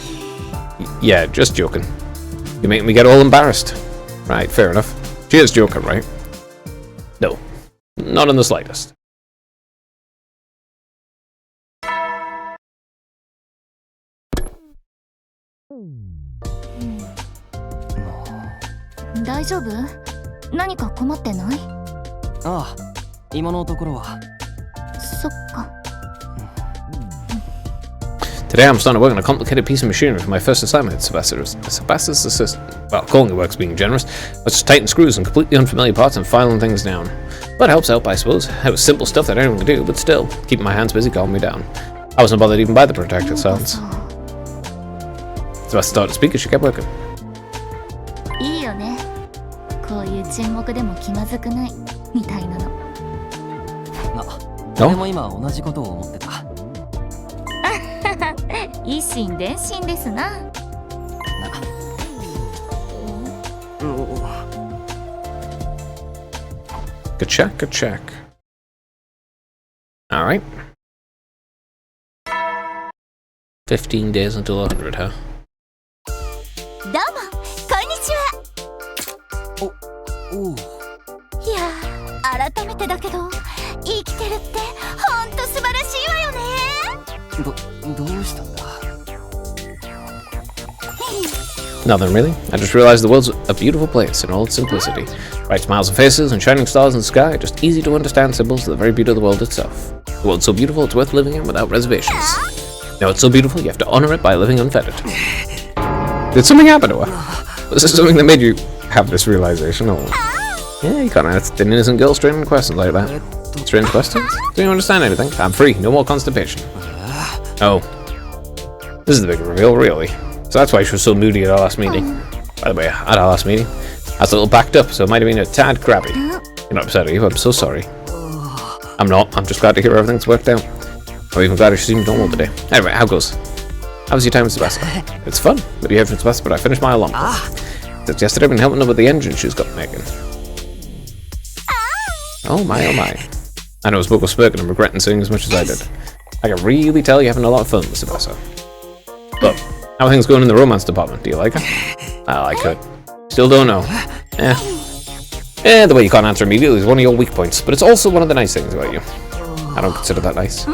Speaker 1: Yeah, just joking. You make me get all embarrassed. Right, fair enough. She is joking, right? No, not in the slightest. Today I'm starting to work on a complicated piece of machinery for my first assignment, Sebastian's assistant. Well, calling it work's being generous. Let's just tighten screws and completely unfamiliar parts and filing things down. But it helps out, I suppose. It was simple stuff that anyone could do, but still, keeping my hands busy calmed me down. I wasn't bothered even by the protected silence. Sebastian started to speak as she kept working.
Speaker 7: いいよね。こういう沈黙でも気まずくないみたいなの。
Speaker 5: 俺も今同じことを思ってた。
Speaker 7: 一心伝心ですな。
Speaker 1: Good check, good check. Alright. 15 days until 100, huh?
Speaker 4: どうもこんにちは。
Speaker 5: おう。
Speaker 7: いやー、改めてだけど生きてるってほんと素晴らしいわよね。
Speaker 5: どうしたんだ？
Speaker 1: Nothing really. I just realized the world's a beautiful place in all its simplicity. Bright smiles and faces and shining stars in the sky, just easy to understand symbols of the very beauty of the world itself. The world's so beautiful it's worth living in without reservations. Now it's so beautiful you have to honor it by living unfettered. Did something happen to her? Was this something that made you have this realization? Or... Yeah, you can't ask an innocent girl strange questions like that. Strange questions? Do you understand anything? I'm free, no more constipation. Oh. This is the big reveal, really. So that's why she was so moody at our last meeting. By the way, at our last meeting, I was a little backed up, so it might have been a tad crabby. You're not upset, are you? I'm so sorry. I'm not. I'm just glad to hear everything's worked out. I'm even glad she seemed normal today. Anyway, how goes? How was your time with Sebastian? It's fun. What do you have for Sebastian? But I finished my alarm clock. Since yesterday, I've been helping her with the engine she's got making. Oh my, oh my. I know I spoke with Spurgeon and regretting saying as much as I did. I can really tell you're having a lot of fun with Sebastian. Look, how are things going in the romance department? Do you like her? I like her. Still don't know. The way you can't answer immediately is one of your weak points, but it's also one of the nice things about you. I don't consider that nice.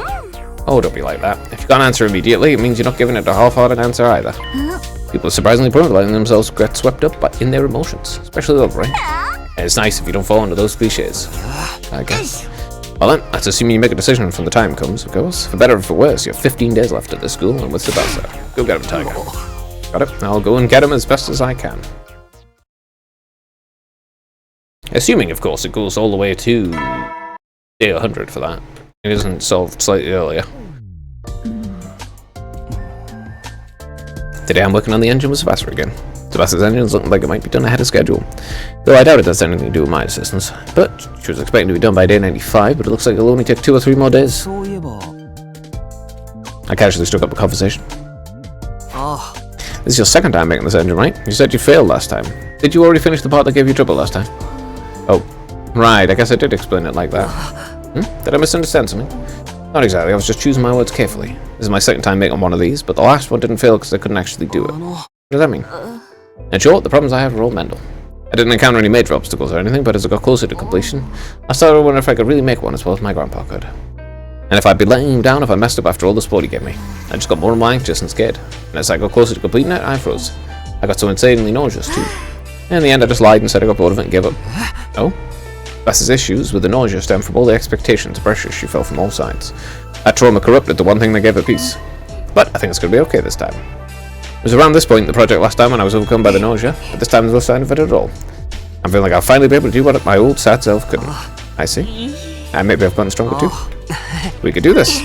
Speaker 1: Oh, don't be like that. If you can't answer immediately, it means you're not giving it a half-hearted answer either. People are surprisingly prone to letting themselves get swept up in their emotions, especially love, right? And it's nice if you don't fall into those cliches, I guess. Well then, that's assuming you make a decision when the time comes, of course. For better or for worse, you have 15 days left at this school and with Sebastian. Go get him, Tiger. Got it? I'll go and get him as best as I can. Assuming, of course, it goes all the way to day 100 for that. It isn't solved slightly earlier. Today I'm working on the engine with Sebastian again. Sebastian's engine is looking like it might be done ahead of schedule. Though I doubt it has anything to do with my assistance. But she was expecting to be done by day 95, but it looks like it'll only take 2 or 3 more days. I casually struck up a conversation. This is your second time making this engine, right? You said you failed last time. Did you already finish the part that gave you trouble last time? Oh, right, I guess I did explain it like that. Did I misunderstand something? Not exactly, I was just choosing my words carefully. This is my second time making one of these, but the last one didn't fail because I couldn't actually do it. What does that mean? In short, the problems I have are all mental. I didn't encounter any major obstacles or anything, but as I got closer to completion, I started to wonder if I could really make one as well as my grandpa could. And if I'd be letting him down if I messed up after all the support he gave me. I just got more and more anxious and scared. And as I got closer to completing it, I froze. I got so insanely nauseous too. In the end, I just lied and said I got bored of it and gave up. Oh? Bess's issues with the nausea stem from all the expectations and pressures she felt from all sides. That trauma corrupted the one thing that gave her peace. But I think it's going to be okay this time. It was around this point in the project last time when I was overcome by the nausea, but this time there's no sign of it at all. I'm feeling like I'll finally be able to do what my old sad self couldn't. I see. And maybe I've gotten stronger too. We could do this.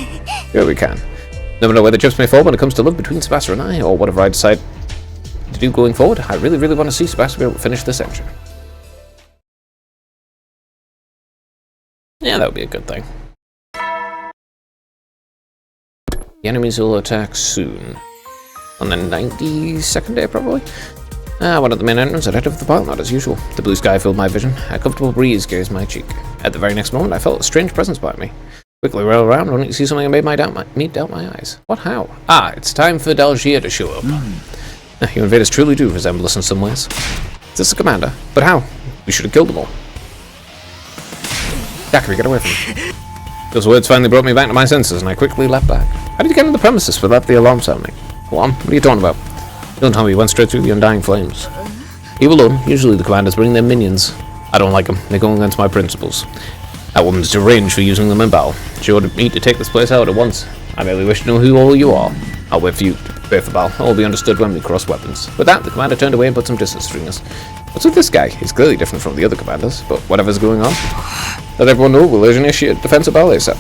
Speaker 1: Yeah, we can. Never know where the chips may fall when it comes to love between Sebastian and I, or whatever I decide to do going forward. I really, really want to see Sebastian be able to finish this engine. Yeah, that would be a good thing. The enemies will attack soon. On the 92nd day, probably? One at the main entrance, I'd head off the parking lot as usual. The blue sky filled my vision. A comfortable breeze grazed my cheek. At the very next moment, I felt a strange presence by me. Quickly whirled around, only to see something that made me doubt my eyes. What? How? It's time for Dalgia to show up. You invaders truly do resemble us in some ways. Is this the commander? But how? We should have killed them all. Zachary, get away from me. Those words finally brought me back to my senses, and I quickly leapt back. How did you get into the premises without the alarm sounding? Go on, what are you talking about? Don't tell me you went straight through the undying flames. Leave alone. Usually the commanders bring their minions. I don't like them. They go against my principles. That woman's deranged for using them in battle. She ordered me to take this place out at once. I merely wish to know who all you are. I'll wait for you to prepare for battle. All will be understood when we cross weapons. With that, the commander turned away and put some distance between us. What's with this guy? He's clearly different from the other commanders, but whatever's going on. Let everyone know we'll initiate defensive battle ASAP.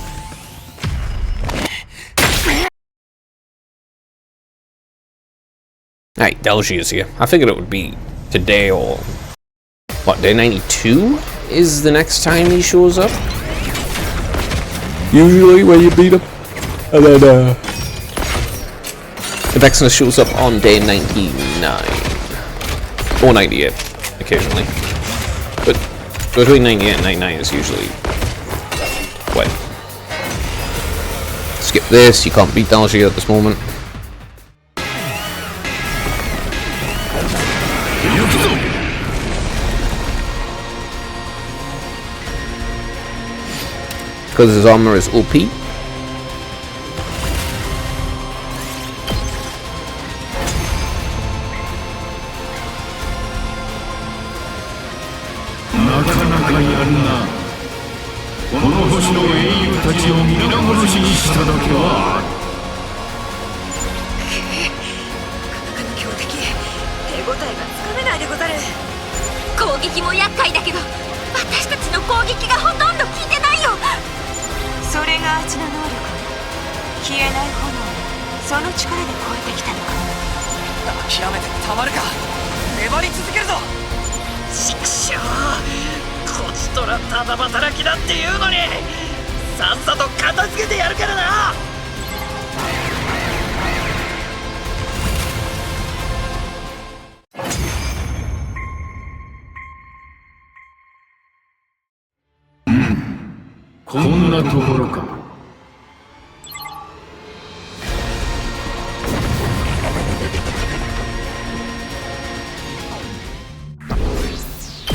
Speaker 1: Hey, Delgy is here. I figured it would be today or... what, day 92 is the next time he shows up? Usually where you beat him. And then, the Vexnus shows up on day 99. Or 98, occasionally. But between 98 and 99 is usually... what? Skip this, you can't beat Delgy at this moment. Because his armor is OP.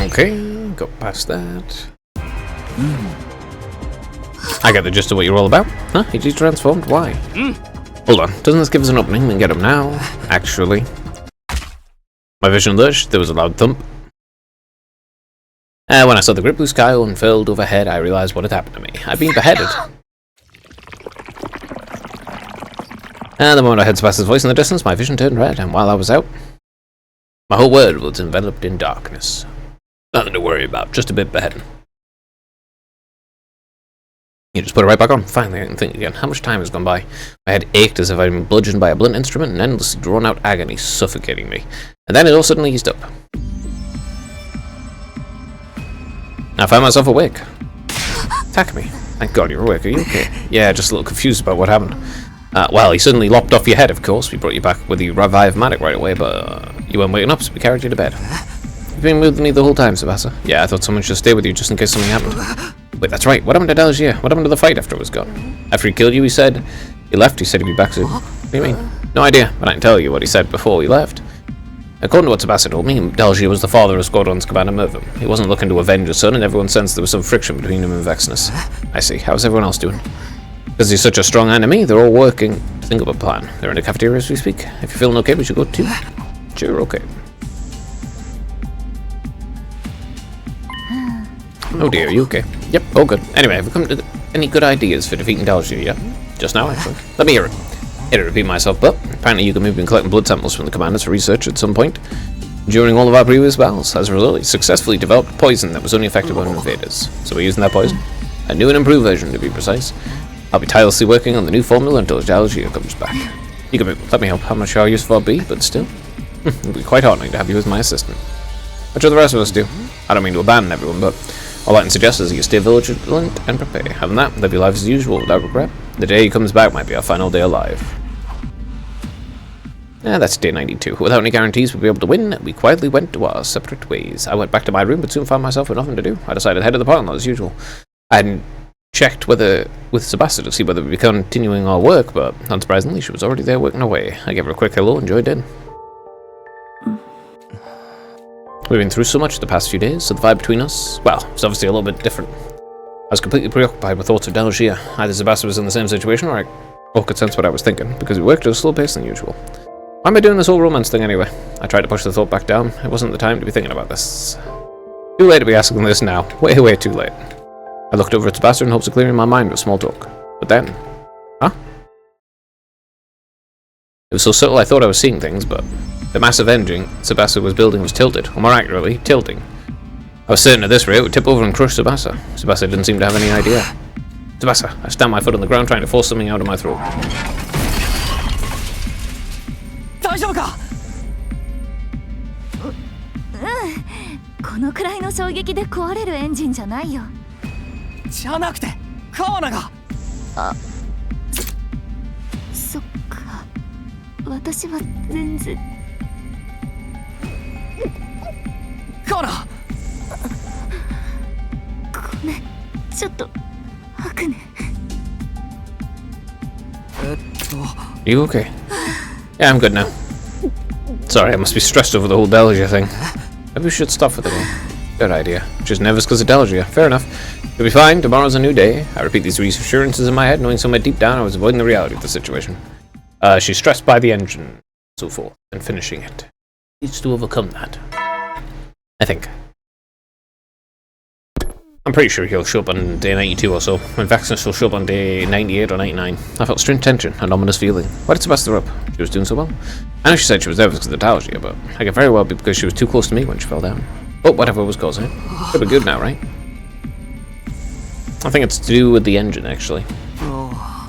Speaker 1: Okay, go past that. I get the gist of what you're all about. Huh? He transformed? Why? Hold on, doesn't this give us an opening? We can get him now. Actually. My vision lurched, there was a loud thump. When I saw the grip blue sky unfurled overhead, I realized what had happened to me. I'd been beheaded. The moment I heard Sebastian's voice in the distance, my vision turned red, and while I was out, my whole world was enveloped in darkness. Nothing to worry about, just a bit beheading. You just put it right back on. Finally, I can think again. How much time has gone by? My head ached as if I'd been bludgeoned by a blunt instrument, and endlessly drawn-out agony suffocating me. And then it all suddenly eased up. I found myself awake. Attack me. Thank God you're awake. Are you okay? Yeah, just a little confused about what happened. Well, he suddenly lopped off your head, of course. We brought you back with the Revive-Matic right away, but you weren't waking up, so we carried you to bed. You've been with me the whole time, Sebasa. Yeah, I thought someone should stay with you just in case something happened. Wait, that's right. What happened to Delgier? What happened to the fight after it was gone? After he killed you, he said... He left, he said he'd be back soon. What do you mean? No idea, but I can tell you what he said before we left. According to what Sebasa told me, Delgier was the father of Squadron's Commander Mervyn. He wasn't looking to avenge his son, and everyone sensed there was some friction between him and Vexnus. I see. How's everyone else doing? Because he's such a strong enemy, they're all working to think of a plan. They're in the cafeteria as we speak. If you're feeling okay, we should go too. Sure, okay. Oh dear, are you okay? Yep, all good. Anyway, have you come to any good ideas for defeating Delgier yet? Just now, actually. Let me hear it. Here to repeat myself, but apparently you can have been collecting blood samples from the commanders for research at some point during all of our previous battles. As a result, he successfully developed poison that was only effective on invaders. So we're using that poison. A new and improved version, to be precise. I'll be tirelessly working on the new formula until Delgier comes back. You can let me help how much our useful be, but still. It'll be quite heartening to have you as my assistant. What should the rest of us do? I don't mean to abandon everyone, but all I can suggest is that you stay vigilant and prepare. Other than that, live your life as usual without regret. The day he comes back might be our final day alive. That's day 92. Without any guarantees we'd be able to win, we quietly went to our separate ways. I went back to my room, but soon found myself with nothing to do. I decided to head to the parking lot as usual. I hadn't checked with Sebasta to see whether we'd be continuing our work, but unsurprisingly, she was already there working away. I gave her a quick hello and joined in. We've been through so much the past few days, so the vibe between us, well, it's obviously a little bit different. I was completely preoccupied with thoughts of Dalgia. Either Tsubasa was in the same situation, or I could sense what I was thinking, because we worked at a slow pace than usual. Why am I doing this whole romance thing anyway? I tried to push the thought back down. It wasn't the time to be thinking about this. Too late to be asking this now. Way too late. I looked over at Tsubasa in hopes of clearing my mind with small talk. But then... Huh? It was so subtle I thought I was seeing things, but... The massive engine Tsubasa was building was tilted, or more accurately, tilting. I was certain at this rate it would tip over and crush Tsubasa. Tsubasa didn't seem to have any idea. Tsubasa, I stamped my foot on the ground trying to force something out of my throat.
Speaker 8: 大丈夫か？
Speaker 7: このくらいの衝撃で壊れるエンジンじゃないよ。
Speaker 8: じゃなくて川名が。
Speaker 7: そっか。私は全然。
Speaker 8: 川名。
Speaker 7: ごめん、ちょっと吐くね。
Speaker 1: You okay? Yeah, I'm good now. Sorry, I must be stressed over the whole Dalgia thing. Maybe we should stop for the day. Good idea. Just nervous because of Dalgia. Fair enough. You'll be fine. Tomorrow's a new day. I repeat these reassurances in my head, knowing somewhere deep down I was avoiding the reality of the situation. She's stressed by the engine, so forth, and finishing it. Needs to overcome that. I think. I'm pretty sure he'll show up on day 92 or so, when Vexnus will show up on day 98 or 99. I felt strange tension, an ominous feeling. Why did Tsubasa up? She was doing so well. I know she said she was nervous because of the Dalgia, but I could very well be because she was too close to me when she fell down. But whatever was causing it, could be good now, right? I think it's to do with the engine, actually.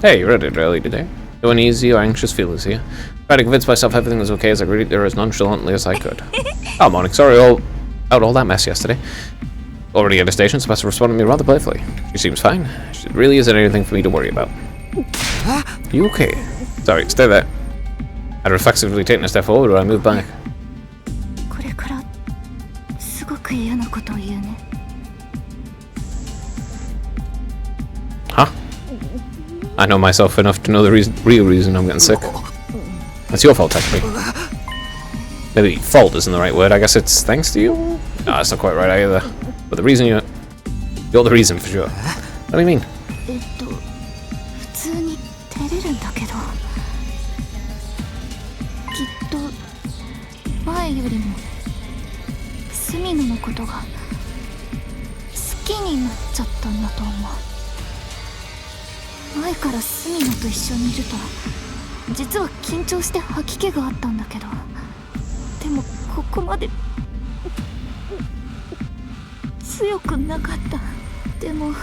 Speaker 1: Hey, you read it early today. No uneasy or anxious feelings here. Tried to convince myself everything was okay as I greeted her as nonchalantly as I could. Oh, morning. Sorry all that mess yesterday. Already at the station, Tsubasa responded to me rather playfully. She seems fine. She really isn't anything for me to worry about. You okay? Sorry, stay there. I'd reflexively taken a step forward when I moved back.
Speaker 7: これからすごく嫌なことを言うね。
Speaker 1: Huh? I know myself enough to know the real reason I'm getting sick. It's your fault, technically. Maybe fault isn't the right word. I guess it's thanks to you? No, that's not quite right either. But the reason you're the reason for sure. What do you mean?
Speaker 7: 普通に照れるんだけど、きっと前よりもスミノのことが好きになっちゃったんだと思う。前からスミノと一緒にいると実は緊張して吐き気があったんだけど、でもここまで強くなかった。でも好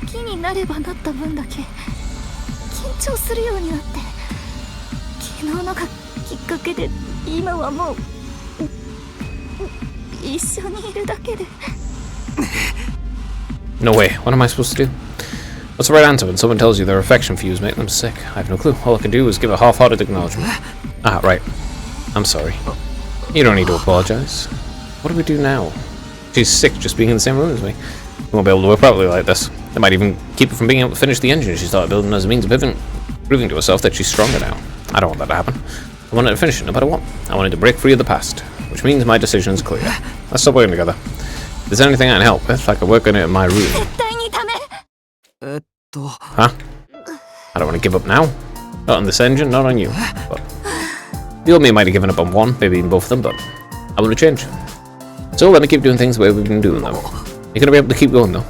Speaker 7: きになればなった分だけ緊張するようになって、昨日のがきっかけで今はもう一緒にいるだけで。
Speaker 1: No way. What am I supposed to do? What's the right answer when someone tells you their affection for you is making them sick? I have no clue. All I can do is give a half-hearted acknowledgement. Ah, right. I'm sorry. You don't need to apologize. What do we do now? She's sick just being in the same room as me. We won't be able to work properly like this. They might even keep her from being able to finish the engine she started building as a means of proving to herself that she's stronger now. I don't want that to happen. I wanted to finish it no matter what. I wanted to break free of the past, which means my decision's clear. Let's stop working together. If there's anything I can help with, I can work on it in my room. Huh? I don't want to give up now. Not on this engine, not on you. But the old me might have given up on one, maybe even both of them, but I want to change. So let me keep doing things the way we've been doing them. You're gonna be able to keep going though?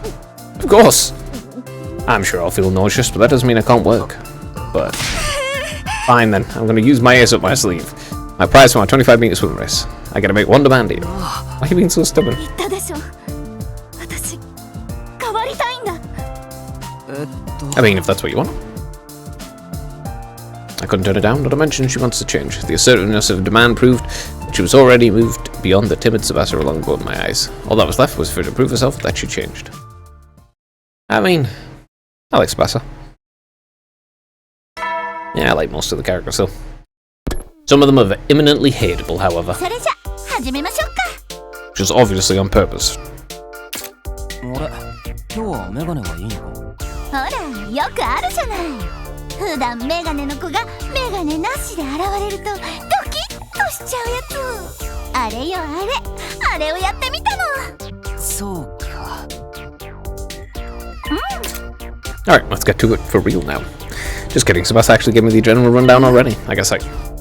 Speaker 1: Of course! I'm sure I'll feel nauseous, but that doesn't mean I can't work. But fine then, I'm gonna use my ace up my sleeve. My prize for my 25-meter swim race. I gotta make one demand here. Why are you being so stubborn?
Speaker 7: 言ったでしょ。私変わりたいんだ。
Speaker 1: I mean, if that's what you want. I couldn't turn her down, not to mention she wants to change. The assertiveness of demand proved that she was already moved beyond the timid Tsubasa along both my eyes. All that was left was for her to prove herself that she changed. I mean, I like Tsubasa. Yeah, I like most of the characters, so. Some of them are imminently hateable, however.
Speaker 7: それじゃ始めましょうか。
Speaker 1: Which is obviously on purpose.
Speaker 5: あれ、今日はメガネはいいのか？
Speaker 7: ほら、よくあるじゃない。普段メガネの子がメガネなしで現れるとドキッとしちゃうやつ。あれよあれをやってみたの。
Speaker 5: そうか。
Speaker 1: Alright, let's get to it for real now. Just kidding, Sebas actually gave me the general rundown already. I guess I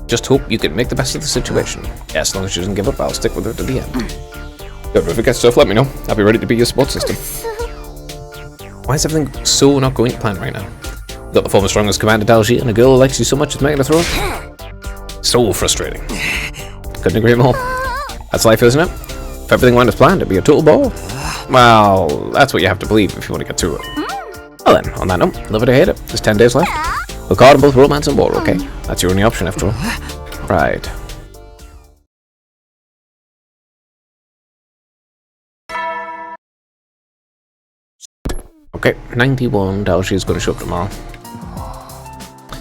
Speaker 1: just hope you can make the best of the situation. Yeah, as long as she doesn't give up, I'll stick with her to the end. Good, if it gets tough, let me know. I'll be ready to be your support system. Why is everything so not going to plan right now? You got the former strongest commander Dalji, and a girl who likes you so much it's making her throw up? So frustrating. Couldn't agree more. That's life, isn't it? If everything went as planned, it'd be a total ball. Well, that's what you have to believe if you want to get through it. Well then, on that note, love it or hate it. There's 10 days left. We'll call them both romance and war, okay? That's your only option after all. Right. Okay, 91. Dalji is going to show up tomorrow.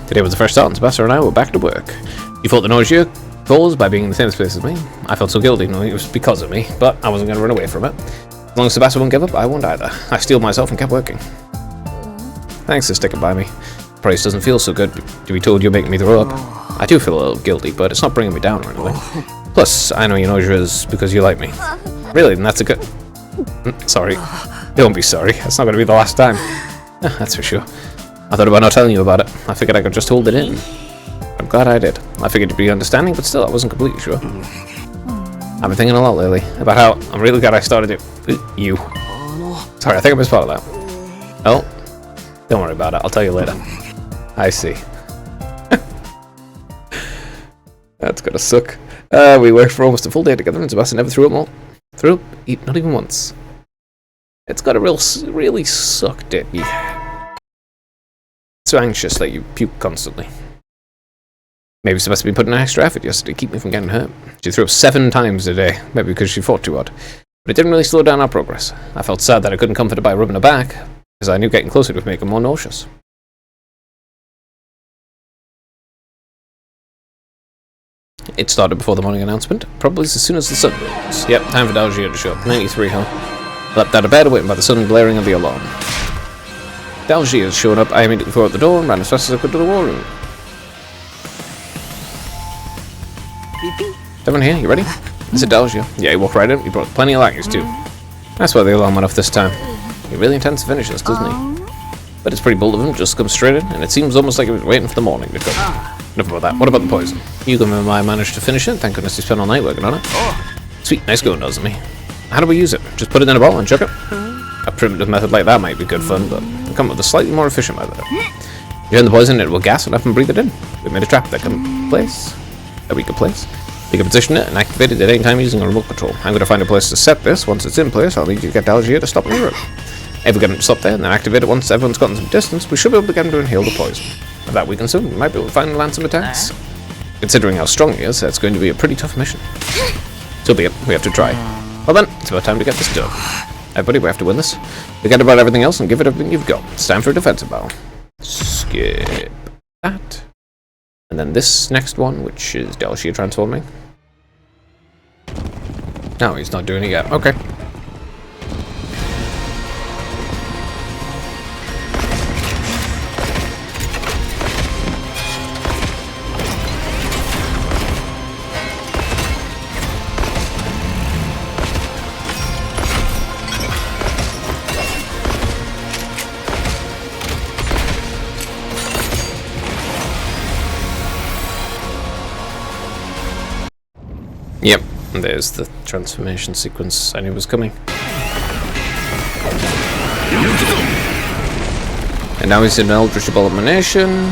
Speaker 1: Today was the first start, and Sebastian and I were back to work. You fought the nausea caused by being in the same space as me. I felt so guilty knowing it was because of me, but I wasn't going to run away from it. As long as Sebastian won't give up, I won't either. I steeled myself and kept working. Thanks for sticking by me. Price doesn't feel so good to be told you're making me throw up. I do feel a little guilty, but it's not bringing me down or anything. Plus, I know your nausea is because you like me. Really, then that's a good... Sorry. Don't be sorry. It's not going to be the last time. That's for sure. I thought about not telling you about it. I figured I could just hold it in. I'm glad I did. I figured you'd be understanding, but still, I wasn't completely sure. I've been thinking a lot lately about how I'm really glad I started it with you. Sorry, I think I missed part of that. Oh, don't worry about it. I'll tell you later. I see. That's gonna suck. We worked for almost a full day together, and Sebastian never threw up more. Threw up? Not even once. It's gotta really suck, Debbie. So anxious that you puke constantly. Maybe Sebastian been putting an extra effort yesterday to keep me from getting hurt. She threw up 7 times a day, maybe because she fought too hard. But it didn't really slow down our progress. I felt sad that I couldn't comfort her by rubbing her back, because I knew getting closer would make her more nauseous. It started before the morning announcement, probably as soon as the sun rose. Yep, time for Dalji to show up. 93, huh? Leapt out of bed, waiting by the sun glaring on the alarm. Dalji has shown up. I immediately threw out the door and ran as fast as I could to the war room. Everyone here, you ready? Is it Dalji? Yeah, he walked right in. He brought plenty of lackeys too. That's why the alarm went off this time. He really intends to finish this, doesn't he? But it's pretty bold of him just to come straight in, and it seems almost like he was waiting for the morning to come. Enough about that. What about the poison? Yugam and I managed to finish it. Thank goodness he spent all night working on it. Sweet, nice going, doesn't he? How do we use it? Just put it in a bottle and chuck it? A primitive method like that might be good fun, but we'll come up with a slightly more efficient method. You turn the poison, it will gas it up and breathe it in. We made a trap that we could place. We can position it and activate it at any time using a remote control. I'm going to find a place to set this. Once it's in place, I'll need you to get Dalji here to stop near it. If we get him to stop there and then activate it once everyone's gotten some distance, we should be able to get him to inhale the poison. If that weakens him, we might be able to finally land some attacks. Considering how strong he is, that's going to be a pretty tough mission. So be it, we have to try. Well then, it's about time to get this done. Everybody, we have to win this. Forget about everything else and give it everything you've got. It's time for a defensive battle. Skip that. And then this next one, which is Dalji transforming. No, he's not doing it yet. Okay. Yep, there's the transformation sequence I knew was coming. And now he's in Eldritch Abomination.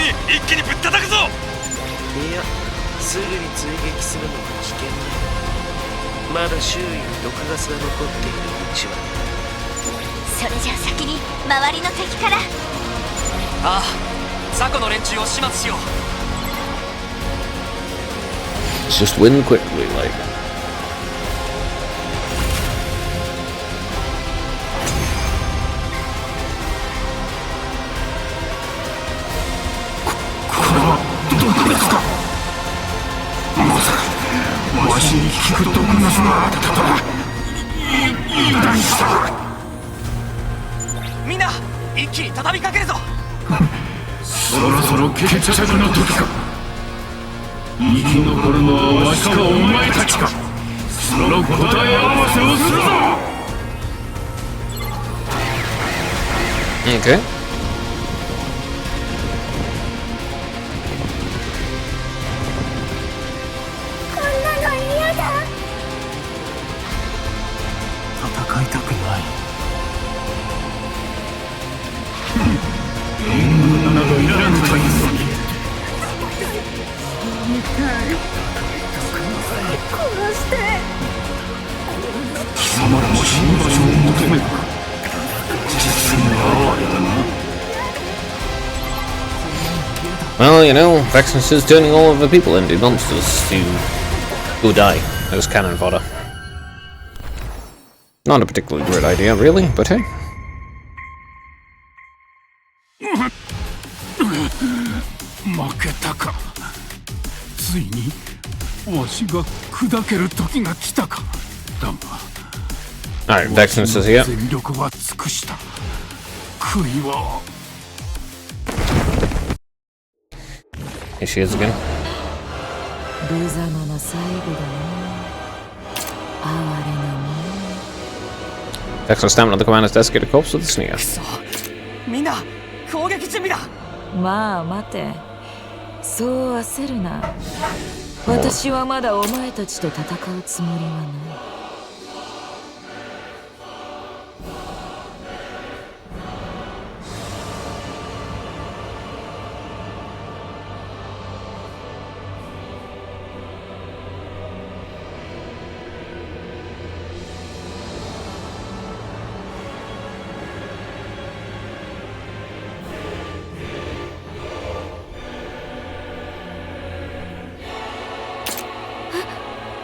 Speaker 6: に一気にぶったたくぞ。
Speaker 8: いや、すぐに追撃するのは危険だ。まだ周囲に毒ガスが残っているうちは。
Speaker 4: それじゃあ先に周りの敵から。
Speaker 5: ああ、ザコの連中を始末しよう。
Speaker 1: Just win quickly, like.
Speaker 5: Miんな一気に畳みかけるぞ。
Speaker 9: そろそろ決着の時か。生き残るのはわしかお前たちか。その答え合わせをするぞ。
Speaker 1: Okay.
Speaker 4: こんなの嫌だ。
Speaker 8: 戦いたくない。
Speaker 9: 援軍などいらぬというのに。
Speaker 4: 殺して。
Speaker 9: 貴様らも死ぬ場所を求めるか。実に哀れだな。
Speaker 1: Well, you know, Vexnus is turning all of the people into monsters to go die as cannon fodder. Not a particularly great idea, really, but hey.
Speaker 9: 負けたか。ついにわしが砕ける時が来たか。だが
Speaker 1: Alright, Vexnus is here.
Speaker 9: 全力は尽くした。悔いは
Speaker 1: Here she is again.
Speaker 2: 無様な最後だな。哀れなもん。
Speaker 1: Vexnus stamped on the commander's desk, get a corpse with a sneer.
Speaker 5: そう、みんな攻撃準備だ。
Speaker 2: まあ待て、そう焦るな。私はまだお前たちと戦うつもりはない。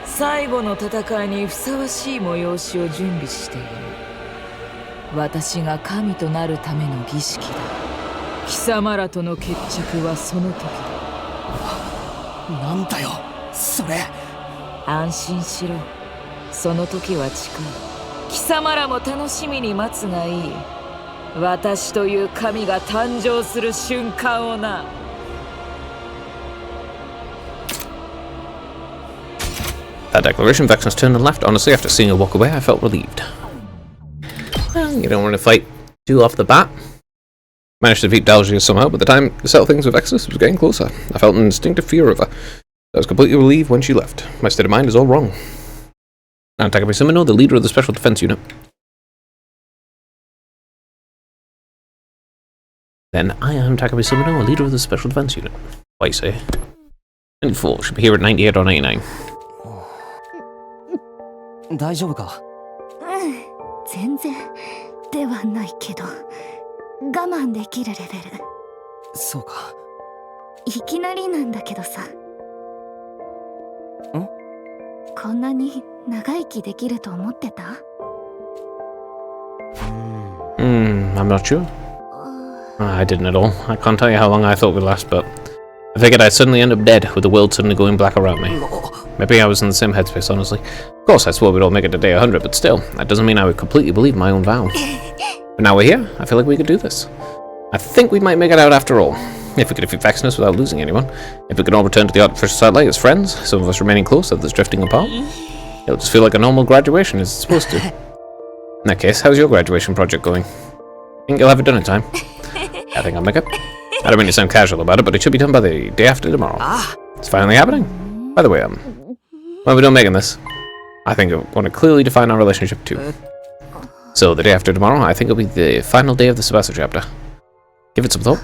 Speaker 2: 最後の戦いにふさわしい催しを準備している。私が神となるための儀式だ。貴様らとの決着はその時だ。
Speaker 8: なんだよそれ。
Speaker 2: 安心しろ、その時は近い。貴様らも楽しみに待つがいい。私という神が誕生する瞬間をな。
Speaker 1: That declaration, Vexnus turned and left. Honestly, after seeing her walk away, I felt relieved. Well, you don't want to fight too off the bat. Managed to defeat Dalgia somehow, but the time to settle things with Vexnus was getting closer. I felt an instinctive fear of her. I was completely relieved when she left. My state of mind is all wrong. Now, Takumi Sumino, the leader of the Special Defense Unit. Then I am Takumi Sumino, a leader of the Special Defense Unit. What you say? 94, should be here at 98 or 99.
Speaker 5: 大丈夫か。
Speaker 7: 全然ではないけど、我慢できるレベル。
Speaker 5: そうか。
Speaker 7: いきなりなんだけどさ。こんなに長生きできると思ってた？
Speaker 1: I'm not sure. I didn't at all. I can't tell you how long I thought would last, but I figured I'd suddenly end up dead, with the world suddenly going black around me. Maybe I was in the same headspace, honestly. Of course, I swore we'd all make it to day 100, but still, that doesn't mean I would completely believe my own vow. But now we're here, I feel like we could do this. I think we might make it out after all. If we could defeat Vexnus without losing anyone. If we could all return to the artificial satellite as friends, some of us remaining close, others drifting apart. It'll just feel like a normal graduation as it's supposed to. In that case, how's your graduation project going? Think you'll have it done in time? I think I'll make it. I don't mean to sound casual about it, but it should be done by the day after tomorrow. It's finally happening. By the way, when we're done making this, I think I want to clearly define our relationship too. So the day after tomorrow, I think it'll be the final day of the Tsubasa chapter. Give it some thought.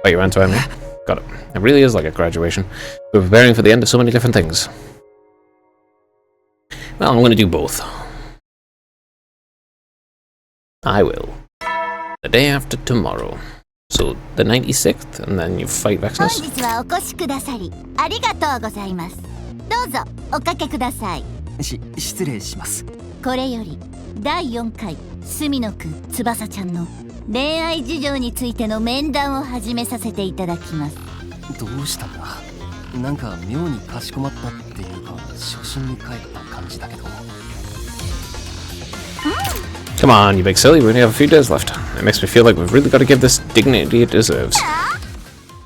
Speaker 1: Wait, your answer, Emily? Got it. It really is like a graduation. We're preparing for the end of so many different things. Well, I'm going to do both. I will. The day after tomorrow. So, the 96th, and then you fight
Speaker 7: 本
Speaker 1: Vexnus?
Speaker 7: 日はお越しくださりありがとうございます。どうぞおかけください。
Speaker 5: 失礼します。
Speaker 7: これより第4回隅野くん翼ちゃんの恋愛事情についての面談を始めさせていただきます。
Speaker 5: どうしたんだ。なんか妙にかしこまったっていうか初心に帰った感じだけど。
Speaker 1: Come on, you big silly, we only have a few days left. It makes me feel like we've really got to give this dignity it deserves.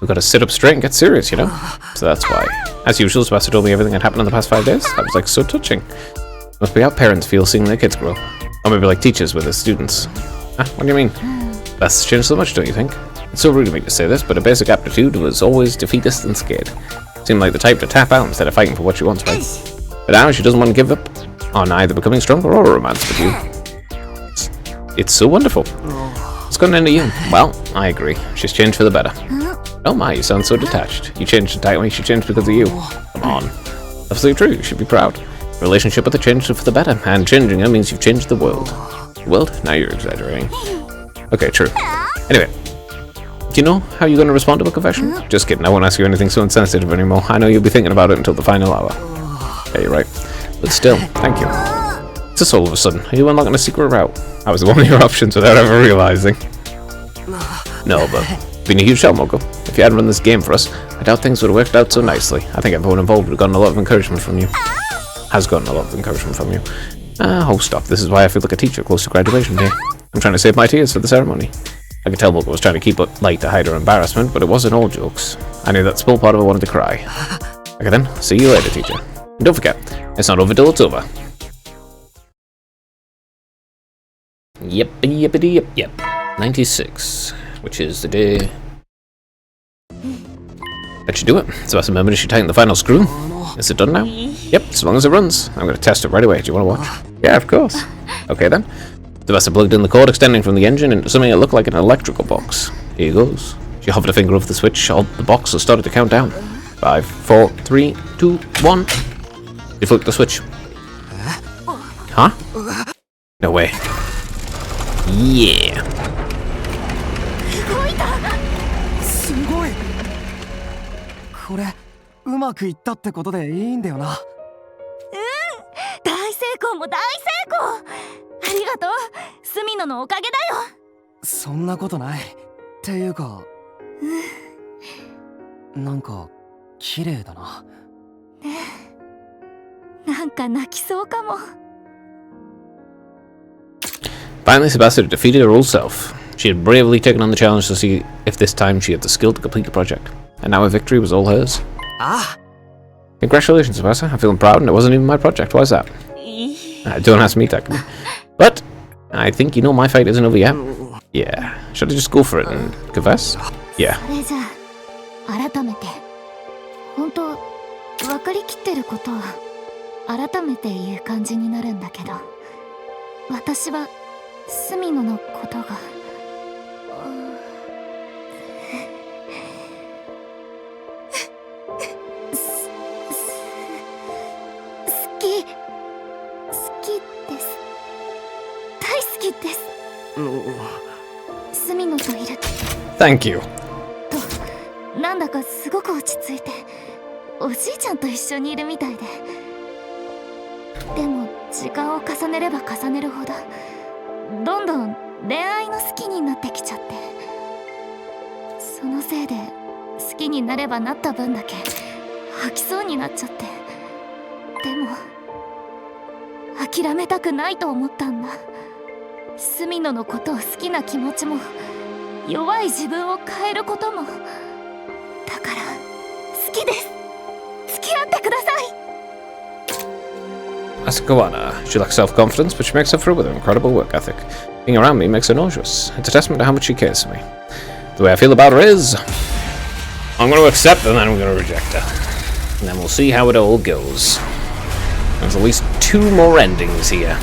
Speaker 1: We've got to sit up straight and get serious, you know? So that's why. As usual, Sebastian told me everything that happened in the past 5 days. That was like so touching. Must be how parents feel seeing their kids grow up. Or maybe like teachers with their students. Ah, what do you mean? That's changed so much, don't you think? It's so rude of me to say this, but her basic aptitude was always defeatist and scared. Seemed like the type to tap out instead of fighting for what she wants, right? But now she doesn't want to give up on either becoming stronger or a romance with you. It's so wonderful. What's gotten into you? Well, I agree. She's changed for the better. Oh my, you sound so detached. You changed entirely, she changed because of you. Come on. Absolutely true, you should be proud. Your relationship with her changed for the better, and changing her means you've changed the world. The world? Now you're exaggerating. Okay, true. Anyway, do you know how you're going to respond to a confession? Just kidding, I won't ask you anything so insensitive anymore. I know you'll be thinking about it until the final hour. Yeah, you're right. But still, thank you. Just all of a sudden, are you unlocking a secret route? That was one of your options without ever realizing. No, but being a huge help, Mogul. If you hadn't run this game for us, I doubt things would have worked out so nicely. I think everyone involved would have gotten a lot of encouragement from you. Has gotten a lot of encouragement from you. Oh, stop. This is why I feel like a teacher close to graduation day. I'm trying to save my tears for the ceremony. I could tell Mogul was trying to keep it light to hide her embarrassment, but it wasn't all jokes. I knew that small part of her wanted to cry. Okay then, see you later, teacher. And don't forget, it's not over till it's over. Yep. 96, which is the day. That should do it. So that's a moment she tightened the final screw. Is it done now? Yep, as long as it runs. I'm going to test it right away. Do you want to watch? Yeah, of course. Okay then. Sebastian plugged in the cord extending from the engine into something that looked like an electrical box. Here goes. She hovered a finger over the switch. The box started to count down. 5, 4, 3, 2, 1. You flicked the switch. Huh? No way. Yeah.
Speaker 5: すごい。これうまくいったってことでいいんだよな。
Speaker 4: 大成功も大成功。ありがとう。隅野のおかげだよ。
Speaker 5: そんなことない。っていうか、なんか綺麗だな。
Speaker 4: ねえ、なんか泣きそうかも。
Speaker 1: Finally, Sebastian defeated her old self. She had bravely taken on the challenge to see if this time she had the skill to complete the project. And now her victory was all hers.
Speaker 5: Ah!
Speaker 1: Congratulations, Sebastian. I'm feeling proud, and it wasn't even my project. Why is that? Don't ask me, technically. But I think you know my fight isn't over yet. Yeah. Should I just go for it and confess? Yeah.
Speaker 4: それじゃあ改めて本当分かりきってることを改めて言う感じになるんだけど、私は隅野のことが好きです。大好きです。隅野といる
Speaker 1: Thank you.
Speaker 4: となんだかすごく落ち着いておじいちゃんと一緒にいるみたいで、でも時間を重ねれば重ねるほどどんどん恋愛の好きになってきちゃって、そのせいで好きになればなった分だけ吐きそうになっちゃって、でも諦めたくないと思ったんだ。隅野のことを好きな気持ちも弱い自分を変えることも、だから好きです。付き合ってください。
Speaker 1: Asukawana. She lacks self-confidence, but she makes up for it with her incredible work ethic. Being around me makes her nauseous. It's a testament to how much she cares for me. The way I feel about her is, I'm going to accept and then I'm going to reject her. And then we'll see how it all goes. There's at least 2 more endings here.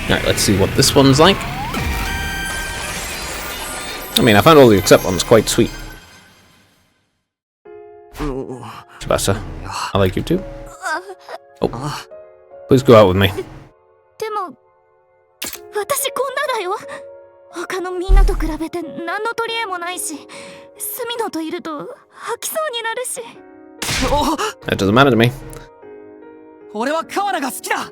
Speaker 1: Alright, let's see what this one's like. I mean, I found all the except ones quite sweet. Tsubasa, I like you too. Oh, please go out with me.
Speaker 4: でも私こんなだよ。他のみんなと比べて何の取り柄もないし、隅野といると吐きそうになるし。
Speaker 1: That doesn't matter to me.
Speaker 8: 俺は川原が好きだ。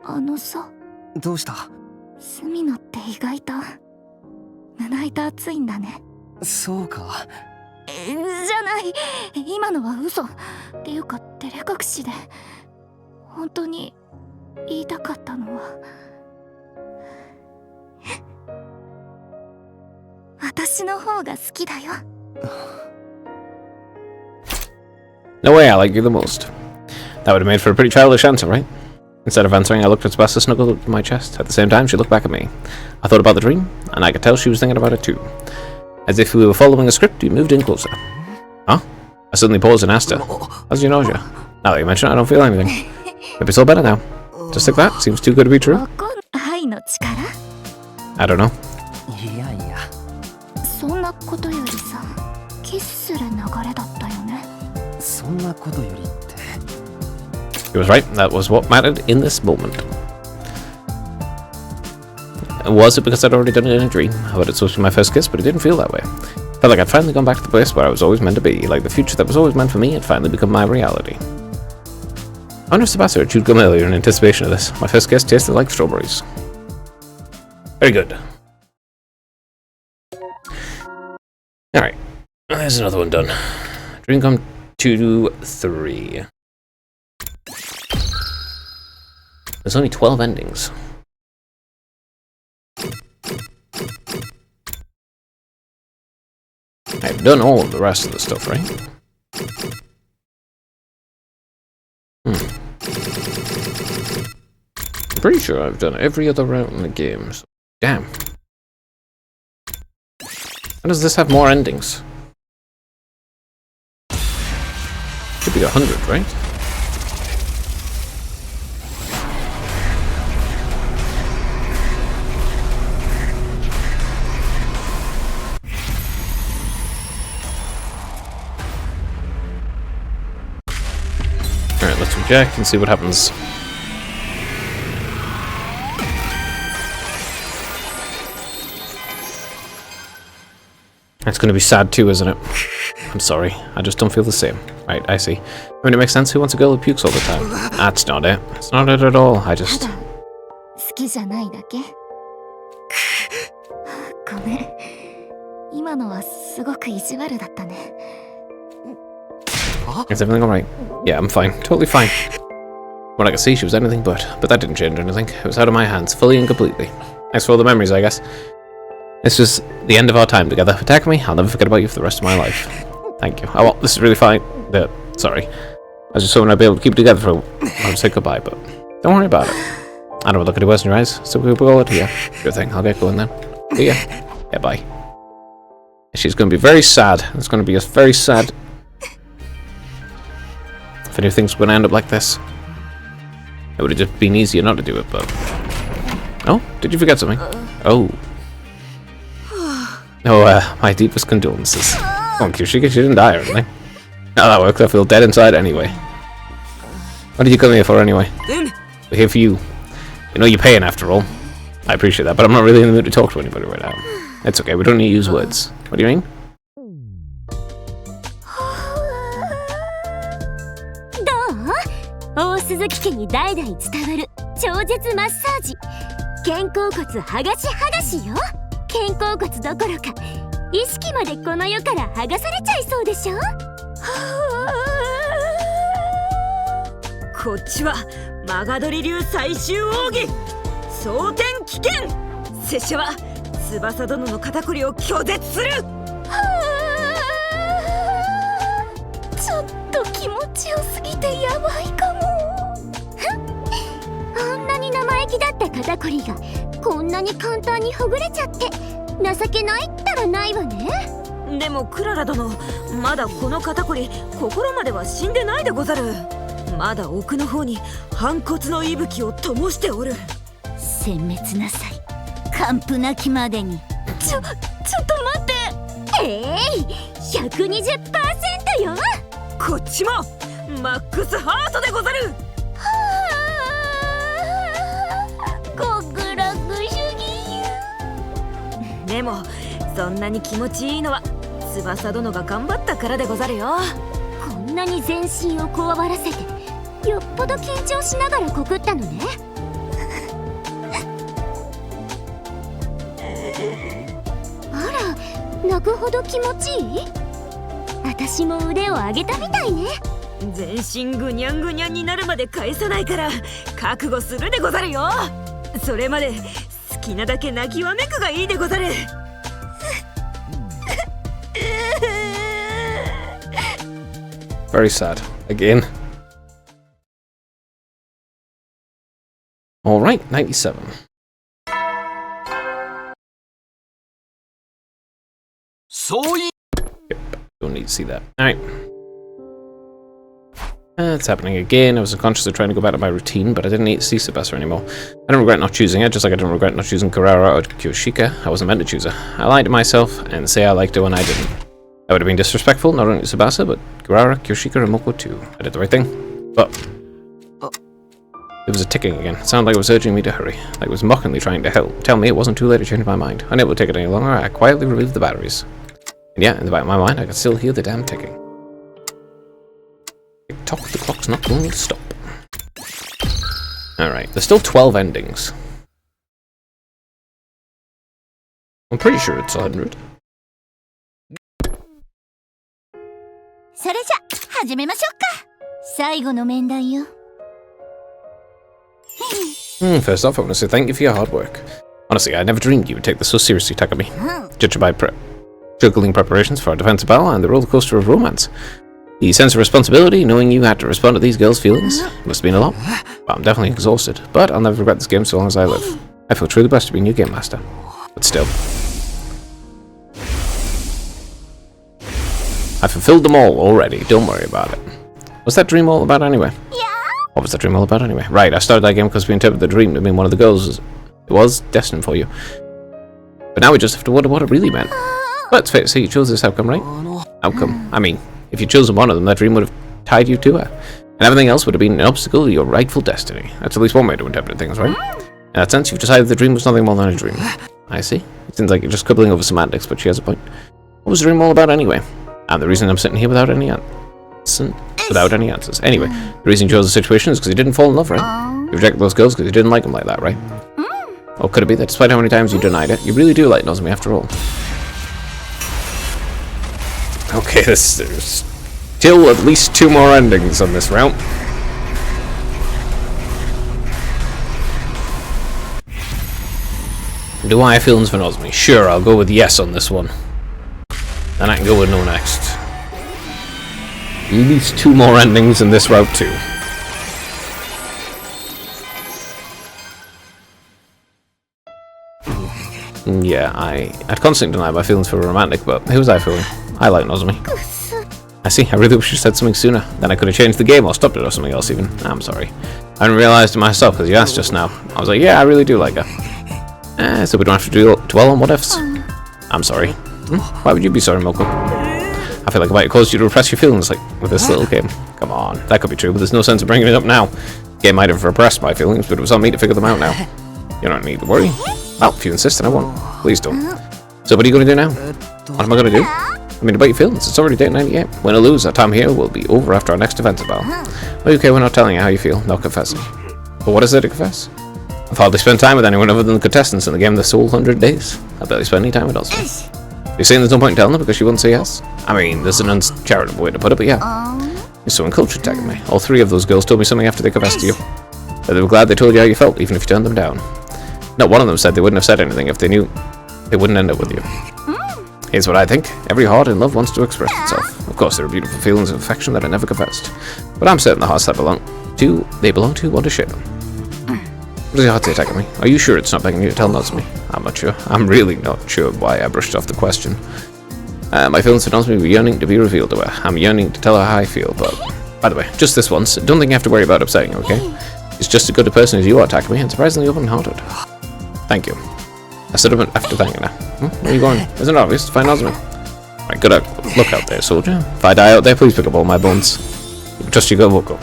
Speaker 4: あのさ、
Speaker 8: どうした？
Speaker 4: 隅野って意外と胸板熱いんだね。
Speaker 8: そうか。
Speaker 4: じゃない、今のは嘘っていうか照れ隠しで。本当に言いたかったのは、私の方が好きだよ。
Speaker 1: No way, I like you the most. That would have made for a pretty childish answer, right? Instead of answering, I looked at Tsubasa snuggled to my chest. At the same time, she looked back at me. I thought about the dream, and I could tell she was thinking about it too. As if we were following a script, we moved in closer. Huh? I suddenly paused and asked her, "How's your nausea?" Now that you mention it, I don't feel anything. Maybe it's all better now. Just like that? Seems too good to be true. I don't know.
Speaker 5: いやいや、
Speaker 4: そんなことよりさ、キスする流れだったよね。
Speaker 5: そんなことよりって。
Speaker 1: He was right. That was what mattered in this moment. Was it because I'd already done it in a dream? I thought it was supposed to be my first kiss, but it didn't feel that way. Felt like I'd finally gone back to the place where I was always meant to be. Like the future that was always meant for me had finally become my reality. I wonder if Tsubasa had chewed gum earlier in anticipation of this. My first kiss tasted like strawberries. Very good. Alright. There's another one done. Dream come 2, 3. There's only 12 endings. I've done all of the rest of the stuff, right? I'm pretty sure I've done every other route in the game, so damn. How does this have more endings? Should be 100, right? Alright, let's reject and see what happens. It's gonna be sad too, isn't it? I'm sorry, I just don't feel the same. Right, I see. I mean, it makes sense. Who wants a girl who pukes all the time? That's not it. It's not it at all. I just...
Speaker 4: 好きじゃないだけ。ごめん。今のはすごく意地悪だったね。
Speaker 1: Is everything alright? Yeah, I'm fine. Totally fine. When I could see, she was anything but that didn't change anything. It was out of my hands, fully and completely. Thanks for all the memories, I guess. It's just the end of our time together. Attack me, I'll never forget about you for the rest of my life. Thank you. Oh, well, this is really fine. Sorry. I was just hoping I'd be able to keep it together for a while and say goodbye, but don't worry about it. I don't look at it worse in your eyes, so we'll go it here. Good thing, I'll get going then. See ya. Yeah, bye. She's going to be very sad. It's going to be a very sad... If anything's going to end up like this. It would have just been easier not to do it, but... Oh, did you forget something? Oh. Oh, my deepest condolences. Come on, Kyushika, she didn't die or anything. Oh, that worked. I feel dead inside anyway. What did you come here for anyway? We're here for you. You know you're paying after all. I appreciate that, but I'm not really in the mood to talk to anybody right now. It's okay, we don't need to use words. What do you mean?
Speaker 4: 大鈴木家に代々伝わる超絶マッサージ。肩甲骨剥がし剥がしよ。肩甲骨どころか意識までこの世から剥がされちゃいそうでしょ。
Speaker 2: こっちはマガドリ流最終奥義蒼天危険。拙者は翼殿の肩こりを拒絶する。
Speaker 4: ちょっと気持ちよすぎてやばいかも。あんなに生意気だった肩こりがこんなに簡単にほぐれちゃって情けないったらないわね。
Speaker 2: でもクララ殿、まだこの肩こり心までは死んでないでござる。まだ奥の方に反骨の息吹を灯しておる。
Speaker 7: 殲滅なさい。完膚なきまでに。
Speaker 4: ちょっと待って。120% よ。
Speaker 2: こっちもマックスハートでござる。
Speaker 4: 極楽主義。
Speaker 2: でもそんなに気持ちいいのは翼殿が頑張ったからでござるよ。
Speaker 4: こんなに全身をこわばらせてよっぽど緊張しながら告ったのね。あら、泣くほど気持ちいい？私も腕を上げたみたいね。
Speaker 2: 全身ぐにゃんぐにゃんになるまで返さないから覚悟するでござるよ。それまで好きなだけ泣きわめくがいいでござる。
Speaker 1: Very sad. Again. Alright, 97. Yep, don't need to see that. Alright. It's happening again. I was unconsciously trying to go back to my routine, but I didn't need to see Sebasa anymore. I don't regret not choosing her, just like I don't regret not choosing Kurara or Kyoshika. I wasn't meant to choose her. I lied to myself and say I liked her when I didn't. I would have been disrespectful, not only to Sebasa, but Kurara, Kyoshika, and Moko too. I did the right thing. But it was a ticking again. It sounded like it was urging me to hurry. Like it was mockingly trying to tell me it wasn't too late to change my mind. Unable to take it any longer, I quietly removed the batteries. And yeah, in the back of my mind, I could still hear the damn ticking. Tick-tock, the clock's not going to stop. Alright, there's still 12 endings. I'm pretty sure it's 100.
Speaker 7: それじゃ始めましょうか。最後の面談よ。
Speaker 1: First off, I want to say thank you for your hard work. Honestly, I never dreamed you would take this so seriously, Takumi. Judging by juggling preparations for our defensive battle and the roller coaster of romance. The sense of responsibility, knowing you had to respond to these girls' feelings, must have been a lot. Well, I'm definitely exhausted, but I'll never regret this game so long as I live. I feel truly blessed to be your game master. But still. I fulfilled them all already, don't worry about it. What's that dream all about anyway? What was that dream all about anyway? Right, I started that game because we interpreted the dream to mean one of the girls was destined for you. But now we just have to wonder what it really meant. Let's face it, you chose this outcome, right? Outcome. I mean, if you'd chosen one of them, that dream would have tied you to her. And everything else would have been an obstacle to your rightful destiny. That's at least one way to interpret things, right? In that sense, you've decided the dream was nothing more than a dream. I see. It seems like you're just quibbling over semantics, but she has a point. What was the dream all about anyway? And the reason I'm sitting here without any answers. Anyway, the reason you chose the situation is because you didn't fall in love, right? You rejected those girls because you didn't like them like that, right? Or could it be that despite how many times you denied it, you really do like Nozomi after all? Okay, there's still at least 2 more endings on this route. Do I have feelings for Nozomi? Sure, I'll go with yes on this one. Then I can go with no next. At least 2 more endings in this route too. Yeah, I'd constantly deny my feelings for a romantic, but who was I fooling? I like Nozomi. I see, I really wish you said something sooner. Then I could have changed the game or stopped it or something else even. I'm sorry. I hadn't realised it myself because you asked just now. I was like, yeah, I really do like her. So we don't have to dwell on what ifs. I'm sorry. Why would you be sorry, Moko? I feel like I might have caused you to repress your feelings like with this little game. Come on, that could be true, but there's no sense in bringing it up now. The game might have repressed my feelings, but it was on me to figure them out now. You don't need to worry. Well, if you insist, then I won't. Please don't. So what are you going to do now? What am I going to do? I mean, about your feelings, it's already day 98. Win or lose, our time here will be over after our next defensive battle. Okay, we're not telling you how you feel, not confessing. But what is there to confess? I've hardly spent time with anyone other than the contestants in the game this whole 100 days. I barely spend any time with Nozomi. You're saying there's no point in telling her because she wouldn't say yes? I mean, there's an uncharitable way to put it, but yeah. You're so uncultured, Takumi. All 3 of those girls told me something after they confessed to you. But they were glad they told you how you felt, even if you turned them down. Not one of them said they wouldn't have said anything if they knew they wouldn't end up with you. Here's what I think. Every heart in love wants to express itself. Of course, there are beautiful feelings of affection that are never confessed. But I'm certain the hearts that they belong to want to share them. What does your heart say, Takumi? Are you sure it's not begging you to tell Nozomi? I'm not sure. I'm really not sure why I brushed off the question. My feelings for Nozomi were yearning to be revealed to her. I'm yearning to tell her how I feel, but By the way, just this once. Don't think you have to worry about upsetting, okay? He's just as good a person as you are, Takumi, and surprisingly open-hearted. Thank you. I stood up after thanking her. Where are you going? Isn't it obvious? Find Ozumi. Right, good look out there, soldier. If I die out there, please pick up all my bones. Trust you go, Voco.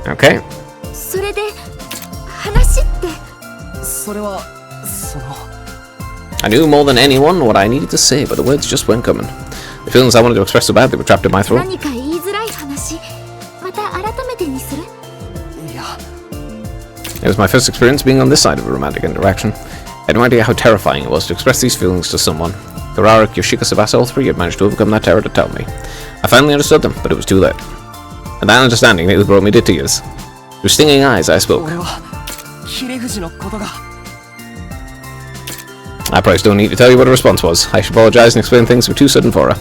Speaker 1: Okay.
Speaker 4: それで話って。
Speaker 5: それは
Speaker 1: I knew more than anyone what I needed to say, but the words just weren't coming. The feelings I wanted to express so bad they were trapped in my throat.
Speaker 4: 何か言いづらい話。また改めてにする？
Speaker 1: It was my first experience being on this side of a romantic interaction. I had no idea how terrifying it was to express these feelings to someone. Kurara, Yoshika, Tsubasa, all three had managed to overcome that terror to tell me. I finally understood them, but it was too late. And that understanding nearly brought me to tears. Through stinging eyes, I spoke. I probably still need to tell you what her response was. I should apologize and explain things were too sudden for her.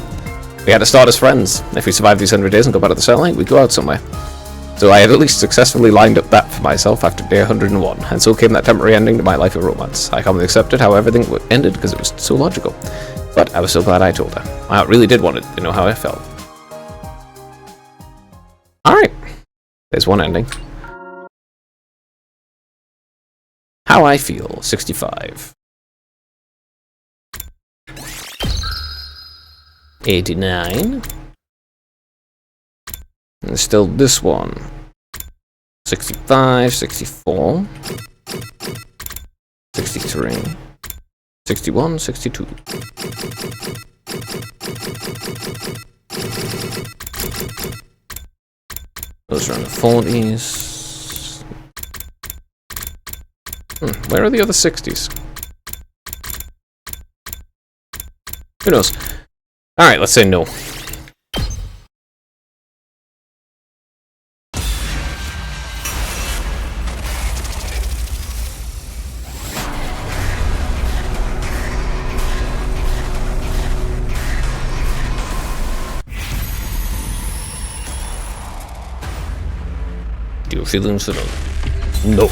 Speaker 1: We had to start as friends. If we survive these 100 days and go back to the satellite, we'd go out somewhere. So I had at least successfully lined up that for myself after day 101, and so came that temporary ending to my life of romance. I calmly accepted how everything ended because it was so logical. But I was so glad I told her. My heart really did want to know how I felt. Alright. There's one ending. How I feel, 65. 89. And still this one. 65, 64. 63. 61, 62. Those are in the 40s. Where are the other 60s? Who knows? Alright, let's say no. Do you feel incident? No.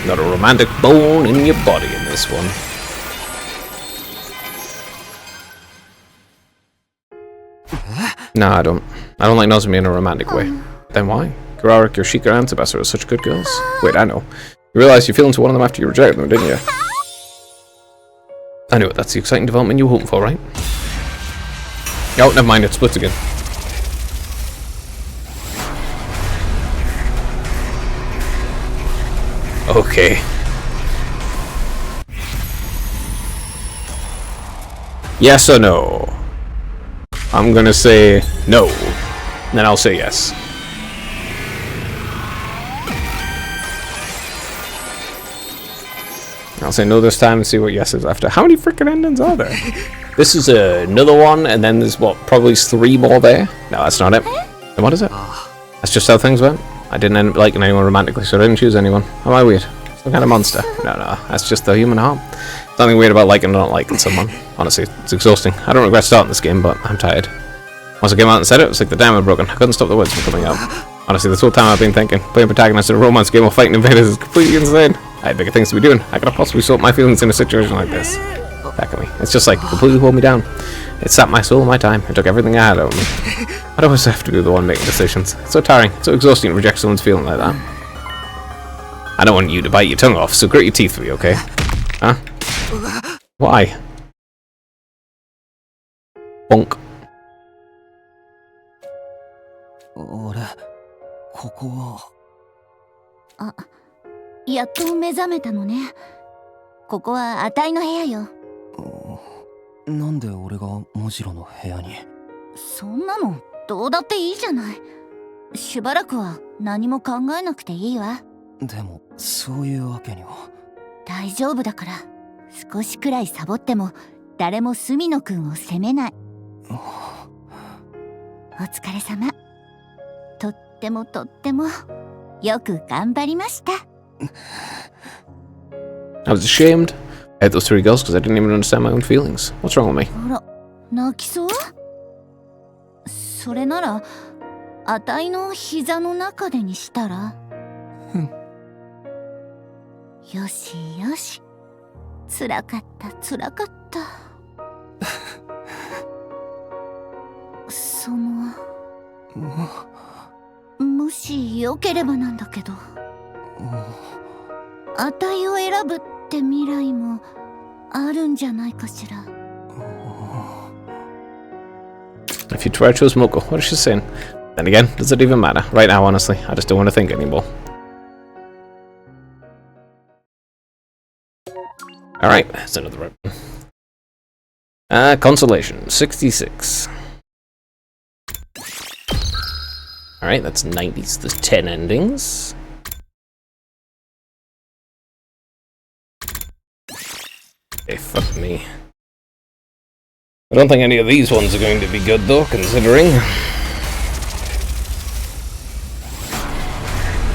Speaker 1: Not a romantic bone in your body in this one. Nah, I don't like Nozomi in a romantic way. Then why? Kurara, Yoshika, and Tsubasa are such good girls. Wait, I know. You realize you feel into one of them after you reject them, didn't you? I knew it. That's the exciting development you were hoping for, right? Oh, never mind. It splits again. Okay. Yes or no? I'm gonna say no. Then I'll say yes. I'll say no this time and see what yes is after. How many freaking endings are there? This is another one, and then there's what, probably 3 more there? No, that's not it. Then what is it? That's just how things went. I didn't end up liking anyone romantically, so I didn't choose anyone. Am I weird? Some kind of monster? No, that's just the human heart. Nothing weird about liking or not liking someone. Honestly, it's exhausting. I don't regret starting this game, but I'm tired. Once I came out and said it, it was like the dam had broken. I couldn't stop the words from coming out. Honestly, this whole time I've been thinking, playing protagonist in a romance game while fighting invaders is completely insane. I had bigger things to be doing. I could have possibly sort my feelings in a situation like this. Back at me. It's just like completely pulled me down. It sapped my soul and my time. It took everything I had out of me. I'd always have to be the one making decisions. It's so tiring. It's so exhausting to reject someone's feeling like that. I don't want you to bite your tongue off, so grit your teeth for me, okay? Huh? Why? Bonk.
Speaker 5: 俺ここは
Speaker 4: あ、やっと目覚めたのね。ここはあたいの部屋よ。
Speaker 5: なんで俺がモジロの部屋に？
Speaker 4: そんなのどうだっていいじゃない。しばらくは何も考えなくていいわ。
Speaker 5: でもそういうわけには。
Speaker 4: 大丈夫だから。少しくらいサボっても誰も隅野くんを責めない。お疲れ様。とってもよく頑張りました。
Speaker 1: I was ashamed. I had those 3 girls because I didn't even understand my own feelings. What's wrong with me?
Speaker 4: あら、泣きそう？それなら、あたいの膝の中でにしたら？よしよし。辛かった。そのもしよければなんだけど値を選ぶって未来もあるんじゃないかしら。
Speaker 1: If you try to choose Moko, what is she saying? Then again, does it even matter? Right now, honestly, I just don't want to think anymore. Alright, that's another right one. Consolation, 66. Alright, that's 90s. There's 10 endings. Hey, fuck me. I don't think any of these ones are going to be good, though, considering.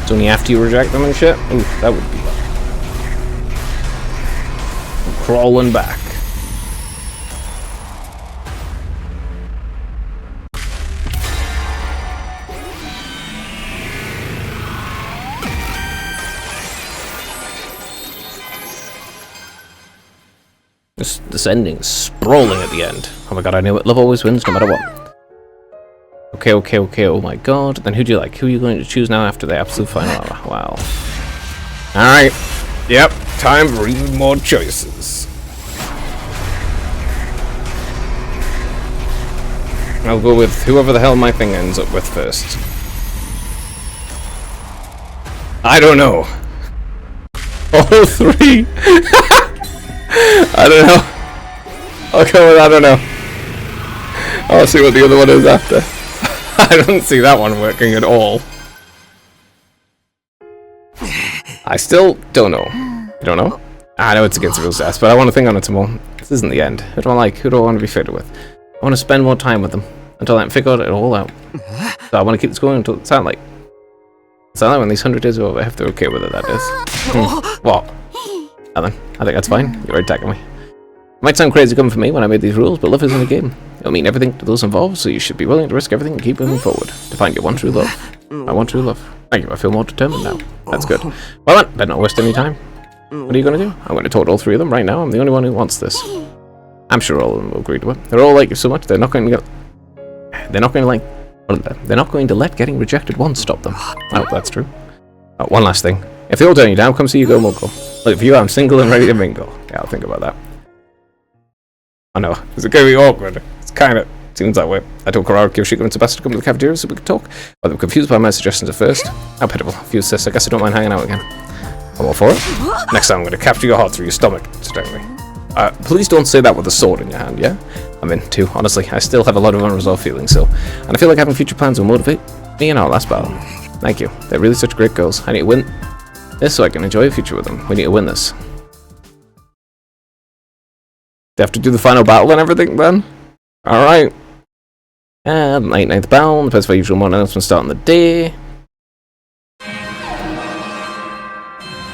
Speaker 1: It's only after you reject them and shit? Ooh, that would be bad. I'm crawling back. This ending is sprawling at the end. Oh my god, I knew it. Love always wins, no matter what. Okay, oh my god. Then who do you like? Who are you going to choose now after the absolute final hour? Wow. Alright. Yep, time for even more choices. I'll go with whoever the hell my thing ends up with first. I don't know. All three! I don't know. I'll go with I don't know. I'll see what the other one is after. I don't see that one working at all. I still don't know. You don't know? I know it's against the rules test, but I want to think on it some more. This isn't the end. Who do I like? Who do I want to be fitted with? I want to spend more time with them until I can figure it all out. So I want to keep this going until it's not like when these 100 days are over, if they're okay with it, that is. What? Nothing. I think that's fine. You're attacking me. It might sound crazy coming from me when I made these rules, but love isn't a game. It'll mean everything to those involved, so you should be willing to risk everything and keep moving forward to find your one true love. I want true love. Thank you. I feel more determined now. That's good. Well then, better not waste any time. What are you going to do? I'm going to talk to all three of them right now. I'm the only one who wants this. I'm sure all of them will agree to it. They're all like you so much. They're not going to let getting rejected once stop them. Oh, that's true. Oh, one last thing. If they all turn you down, come see you go, Moko. Look, for you, I'm single and ready to mingle. Yeah, I'll think about that. I know. Is it going to be awkward? It's kind of seems that way. I told Karara, Kyoshiko, and Sebastian to come to the cafeteria so we could talk. But they were confused by my suggestions at first. How pitiful. If you insist, I guess I don't mind hanging out again. I'm all for it. Next time I'm going to capture your heart through your stomach, Stanley. Please don't say that with a sword in your hand, yeah? I'm in, too. Honestly, I still have a lot of unresolved feelings, so... And I feel like having future plans will motivate me in our last battle. Thank you. They're really such great girls. I need to win this so I can enjoy a future with them. We need to win this. They have to do the final battle and everything, then? Alright. And ninth battle. The best for usual morning announcement starting the day.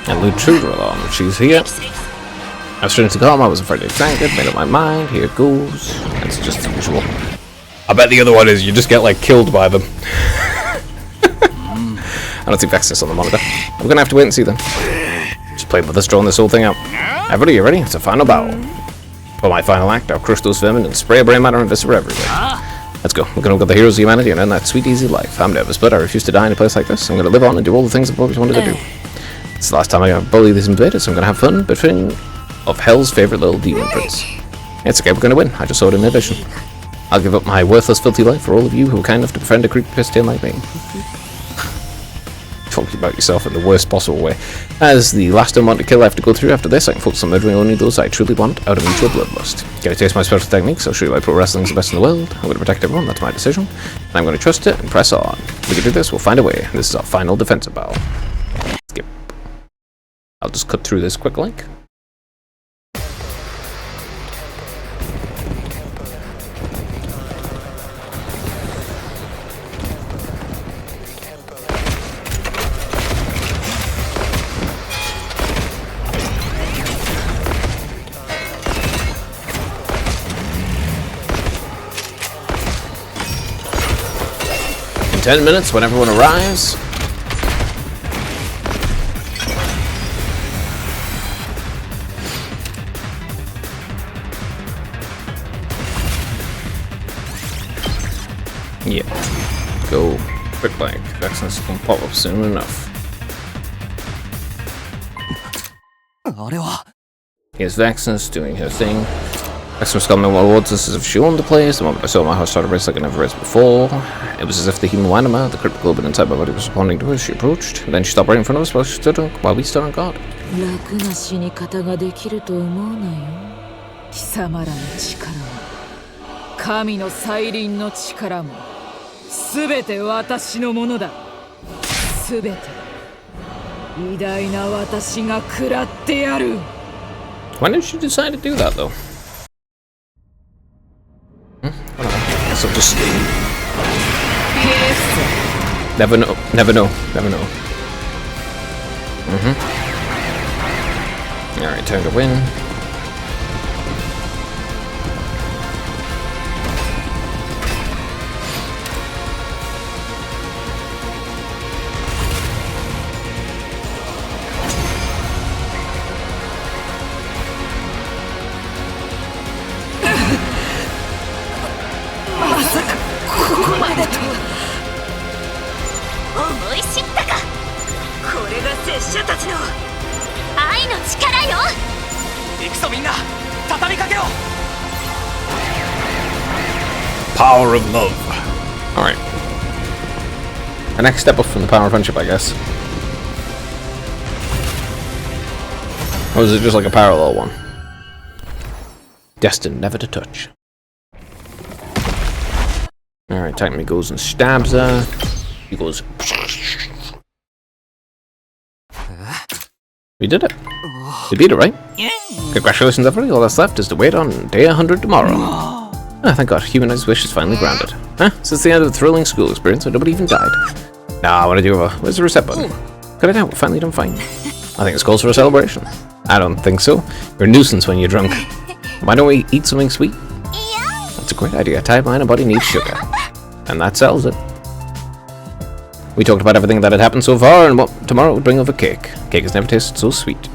Speaker 1: And Lutrudra along. She's here. I was trying to calm. I was afraid to tank it. Made up my mind. Here it goes. It's just the usual. I bet the other one is you just get like killed by them. I don't see Vexus on the monitor. We're gonna have to wait and see then. Just play with us drawing this whole thing out. Everybody, you ready? It's a final battle. For my final act, I'll crush those vermin and spray a brain matter and viscera everywhere. Let's go. We're gonna go the heroes of humanity and earn that sweet, easy life. I'm nervous, but I refuse to die in a place like this. I'm gonna live on and do all the things I've always wanted to do. It's the last time I bully these invaders, so I'm gonna have fun, but of Hell's favorite little demon prince. It's okay, we're gonna win. I just saw it in their vision. I'll give up my worthless, filthy life for all of you who are kind enough to befriend a creepy piss like me. Talking about yourself in the worst possible way. As the last unwanted kill I have to go through after this, I can focus on murdering only those I truly want out of mutual bloodlust. Get a taste of my special techniques, I'll show you why pro wrestling is the best in the world. I'm going to protect everyone, that's my decision. And I'm going to trust it and press on. We can do this, we'll find a way. This is our final defensive battle. Skip. I'll just cut through this quick link. In 10 minutes, when everyone arrives. Yeah. Go. Quick like. Vexen's gonna pop up soon enough.
Speaker 5: あれは
Speaker 1: Here's Vexen's doing her thing. Vexen was coming towards us as if she owned the place. The moment I saw my heart started racing like I never raced before. It was as if the human anima, the cryptic globe inside my body, was responding to her as she approached. Then she stopped right in front of us while we stood on guard.
Speaker 2: 楽な死に方ができると思うなよ。貴様らの力も神の再臨の力も全て私のものだ。全て偉大な私が食らってやる。
Speaker 1: Why did she decide to do that though? I don't know. I guess I'll just never know. Never know. Never know. Alright, time to win. Power of love. Alright. The next step up from the power of friendship, I guess. Or is it just like a parallel one? Destined never to touch. Alright, Titan goes and stabs her. He goes. We did it. We beat it, right? Congratulations, everybody. All that's left is to wait on day 100 tomorrow. Ah, thank God, humanized wish is finally granted. Huh? Since the end of the thrilling school experience, nobody even died. Nah, what do I do? Where's the reset button? Cut it out, we're finally done fine. I think it's calls for a celebration. I don't think so. You're a nuisance when you're drunk. Why don't we eat something sweet? That's a great idea. Type mind and body needs sugar. And that sells it. We talked about everything that had happened so far and what tomorrow would bring over cake. Cake has never tasted so sweet.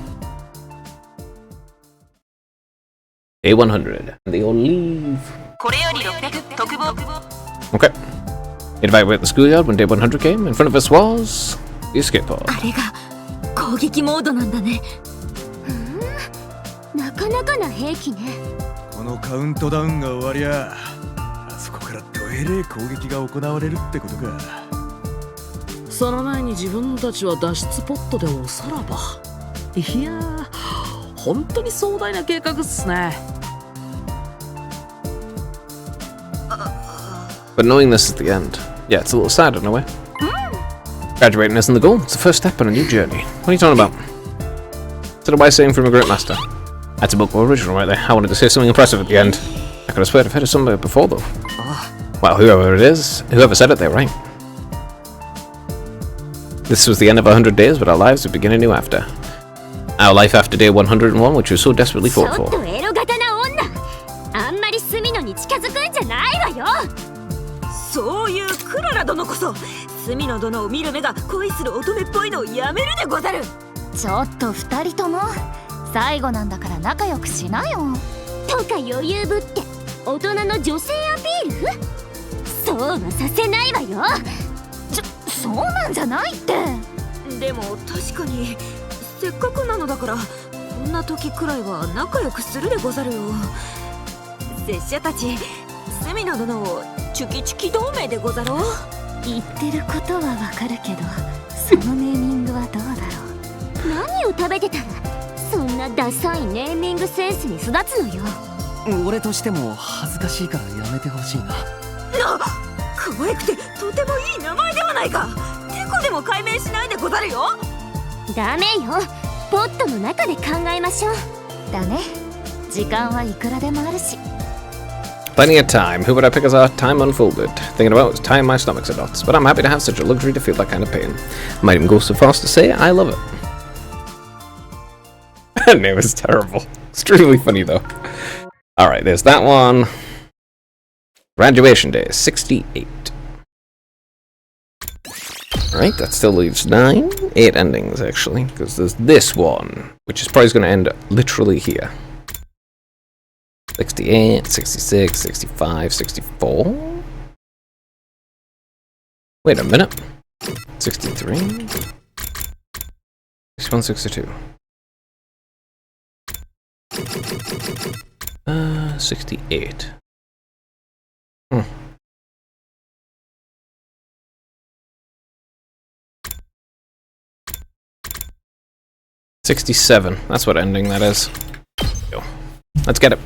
Speaker 1: Day 100. And they all leave. Okay. You'd evacuate the schoolyard when day 100 came. In front of us was the escape pod.
Speaker 4: あれが攻撃モードなんだね。なかなかな兵器ね。
Speaker 6: このカウントダウンが終わりゃ、あそこからどえれえ攻撃が行われるってことか。
Speaker 8: その前に自分たちは脱出ポットでおさらば。いやー、本当に壮大な計画っすね。
Speaker 1: But knowing this is the end, yeah, it's a little sad in a way. Graduating isn't the goal, it's the first step on a new journey. What are you talking about? Is that a wise saying from a great master? That's a book original right there. I wanted to say something impressive at the end. I could have sworn I've heard it somewhere before though. Well, whoever it is, whoever said it, they're right. This was the end of 100 days, but our lives would begin anew after. Our life after day 101, which we so desperately fought for.
Speaker 2: そういうクララ殿こそ隅の殿を見る目が恋する乙女っぽいのをやめるでござる。
Speaker 7: ちょっと二人とも最後なんだから仲良くしなよ。
Speaker 4: とか余裕ぶって大人の女性アピール？そうはさせないわよ。
Speaker 7: そうなんじゃないって。
Speaker 2: でも確かにせっかくなのだからこんな時くらいは仲良くするでござるよ。拙者たち隅の殿をチュキチュキ同盟でござろう。
Speaker 4: 言ってることはわかるけど、そのネーミングはどうだろう。何を食べてたらそんなダサいネーミングセンスに育つのよ。
Speaker 5: 俺としても恥ずかしいからやめてほしいな。
Speaker 2: 可愛くてとてもいい名前ではないか。テコでも解明しないでござるよ。
Speaker 4: ダメよ、ポットの中で考えましょう。だね、時間はいくらでもあるし。
Speaker 1: Plenty of time. Who would I pick as our time unfolded? Thinking about it, tying my stomach's at knots, but I'm happy to have such a luxury to feel that kind of pain. I might even go so far as to say I love it. That name is terrible. Extremely funny though. Alright, there's that one. Graduation day, 68. Alright, that still leaves 8 endings actually, because there's this one, which is probably going to end literally here. 68, 66, 65, 64. Wait a minute. 63? 61, 62. 68. 67. That's what ending that is. Go. Let's get it.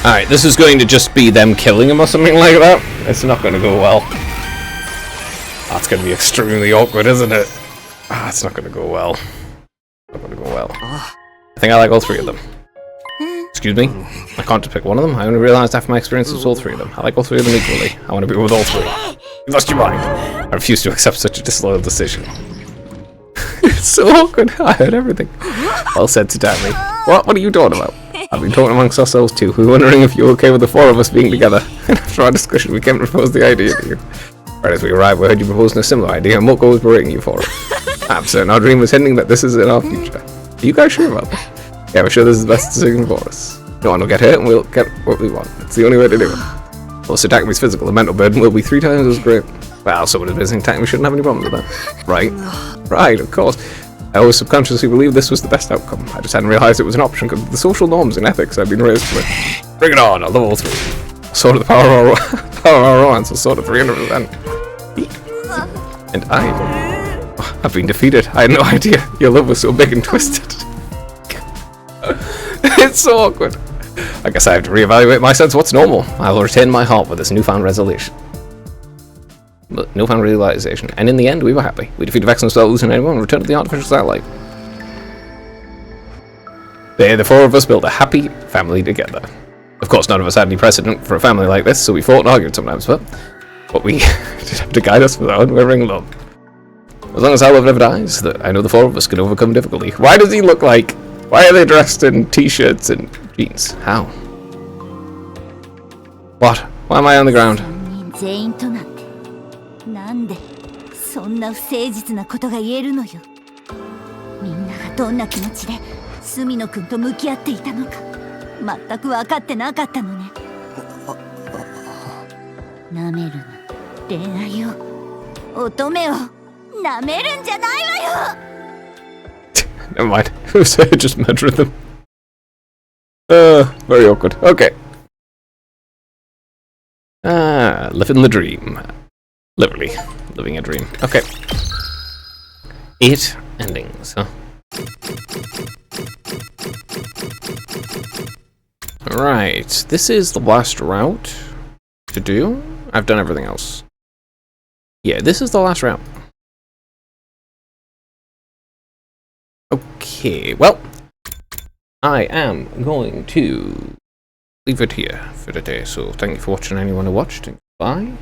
Speaker 1: Alright, this is going to just be them killing him or something like that. It's not going to go well. That's going to be extremely awkward, isn't it? It's not going to go well. Not going to go well. I think I like all three of them. Excuse me? I can't just pick one of them. I only realised after my experience with all three of them. I like all three of them equally. I want to be with all three. You lost your mind. I refuse to accept such a disloyal decision. It's so awkward. I heard everything. Well said, Tatami. What are you talking about? I've been talking amongst ourselves too. We were wondering if you were okay with the four of us being together. And after our discussion, we came to propose the idea to you. Right as we arrived, we heard you proposing a similar idea, and Moko was berating you for it. I'm certain our dream was hinting that this is in our future. Are you guys sure about that? Yeah, we're sure this is the best decision for us. No one will get hurt, and we'll get what we want. It's the only way to do it. Also, Takami's physical and mental burden will be 3 times as great. Well, someone is visiting Takami shouldn't have any problems with that. Right. Right, of course. I always subconsciously believed this was the best outcome. I just hadn't realised it was an option because of the social norms and ethics I've been raised with. Bring it on, I'll love all three. Sword of the power of our romance, will sword of 300%. And I've been defeated. I had no idea your love was so big and twisted. It's so awkward. I guess I have to reevaluate my sense of what's normal. I will retain my heart with this newfound realization. And in the end, we were happy. We defeated Vex and without losing anyone and returned to the artificial satellite. There, the four of us built a happy family together. Of course, none of us had any precedent for a family like this, so we fought and argued sometimes, but we did have to guide us with our unwavering love. As long as our love never dies, I know the four of us can overcome difficulty. Why does he look like... Why are they dressed in t-shirts and jeans? How? What? Why am I on the ground?
Speaker 7: 全員となんてなんでそんな不誠実なことが言えるのよ。みんながどんな気持ちで隅野くんと向き合っていたのか全く分かってなかったのね。なめるな恋愛を乙女をなめるんじゃないわよ。
Speaker 1: Never mind. Just murder them. Very awkward. Okay. Living the dream. Literally, living a dream. Okay. 8 endings, huh? Alright, this is the last route to do. I've done everything else. Yeah, this is the last route. Okay, well, I am going to leave it here for today. So thank you for watching, anyone who watched, and bye.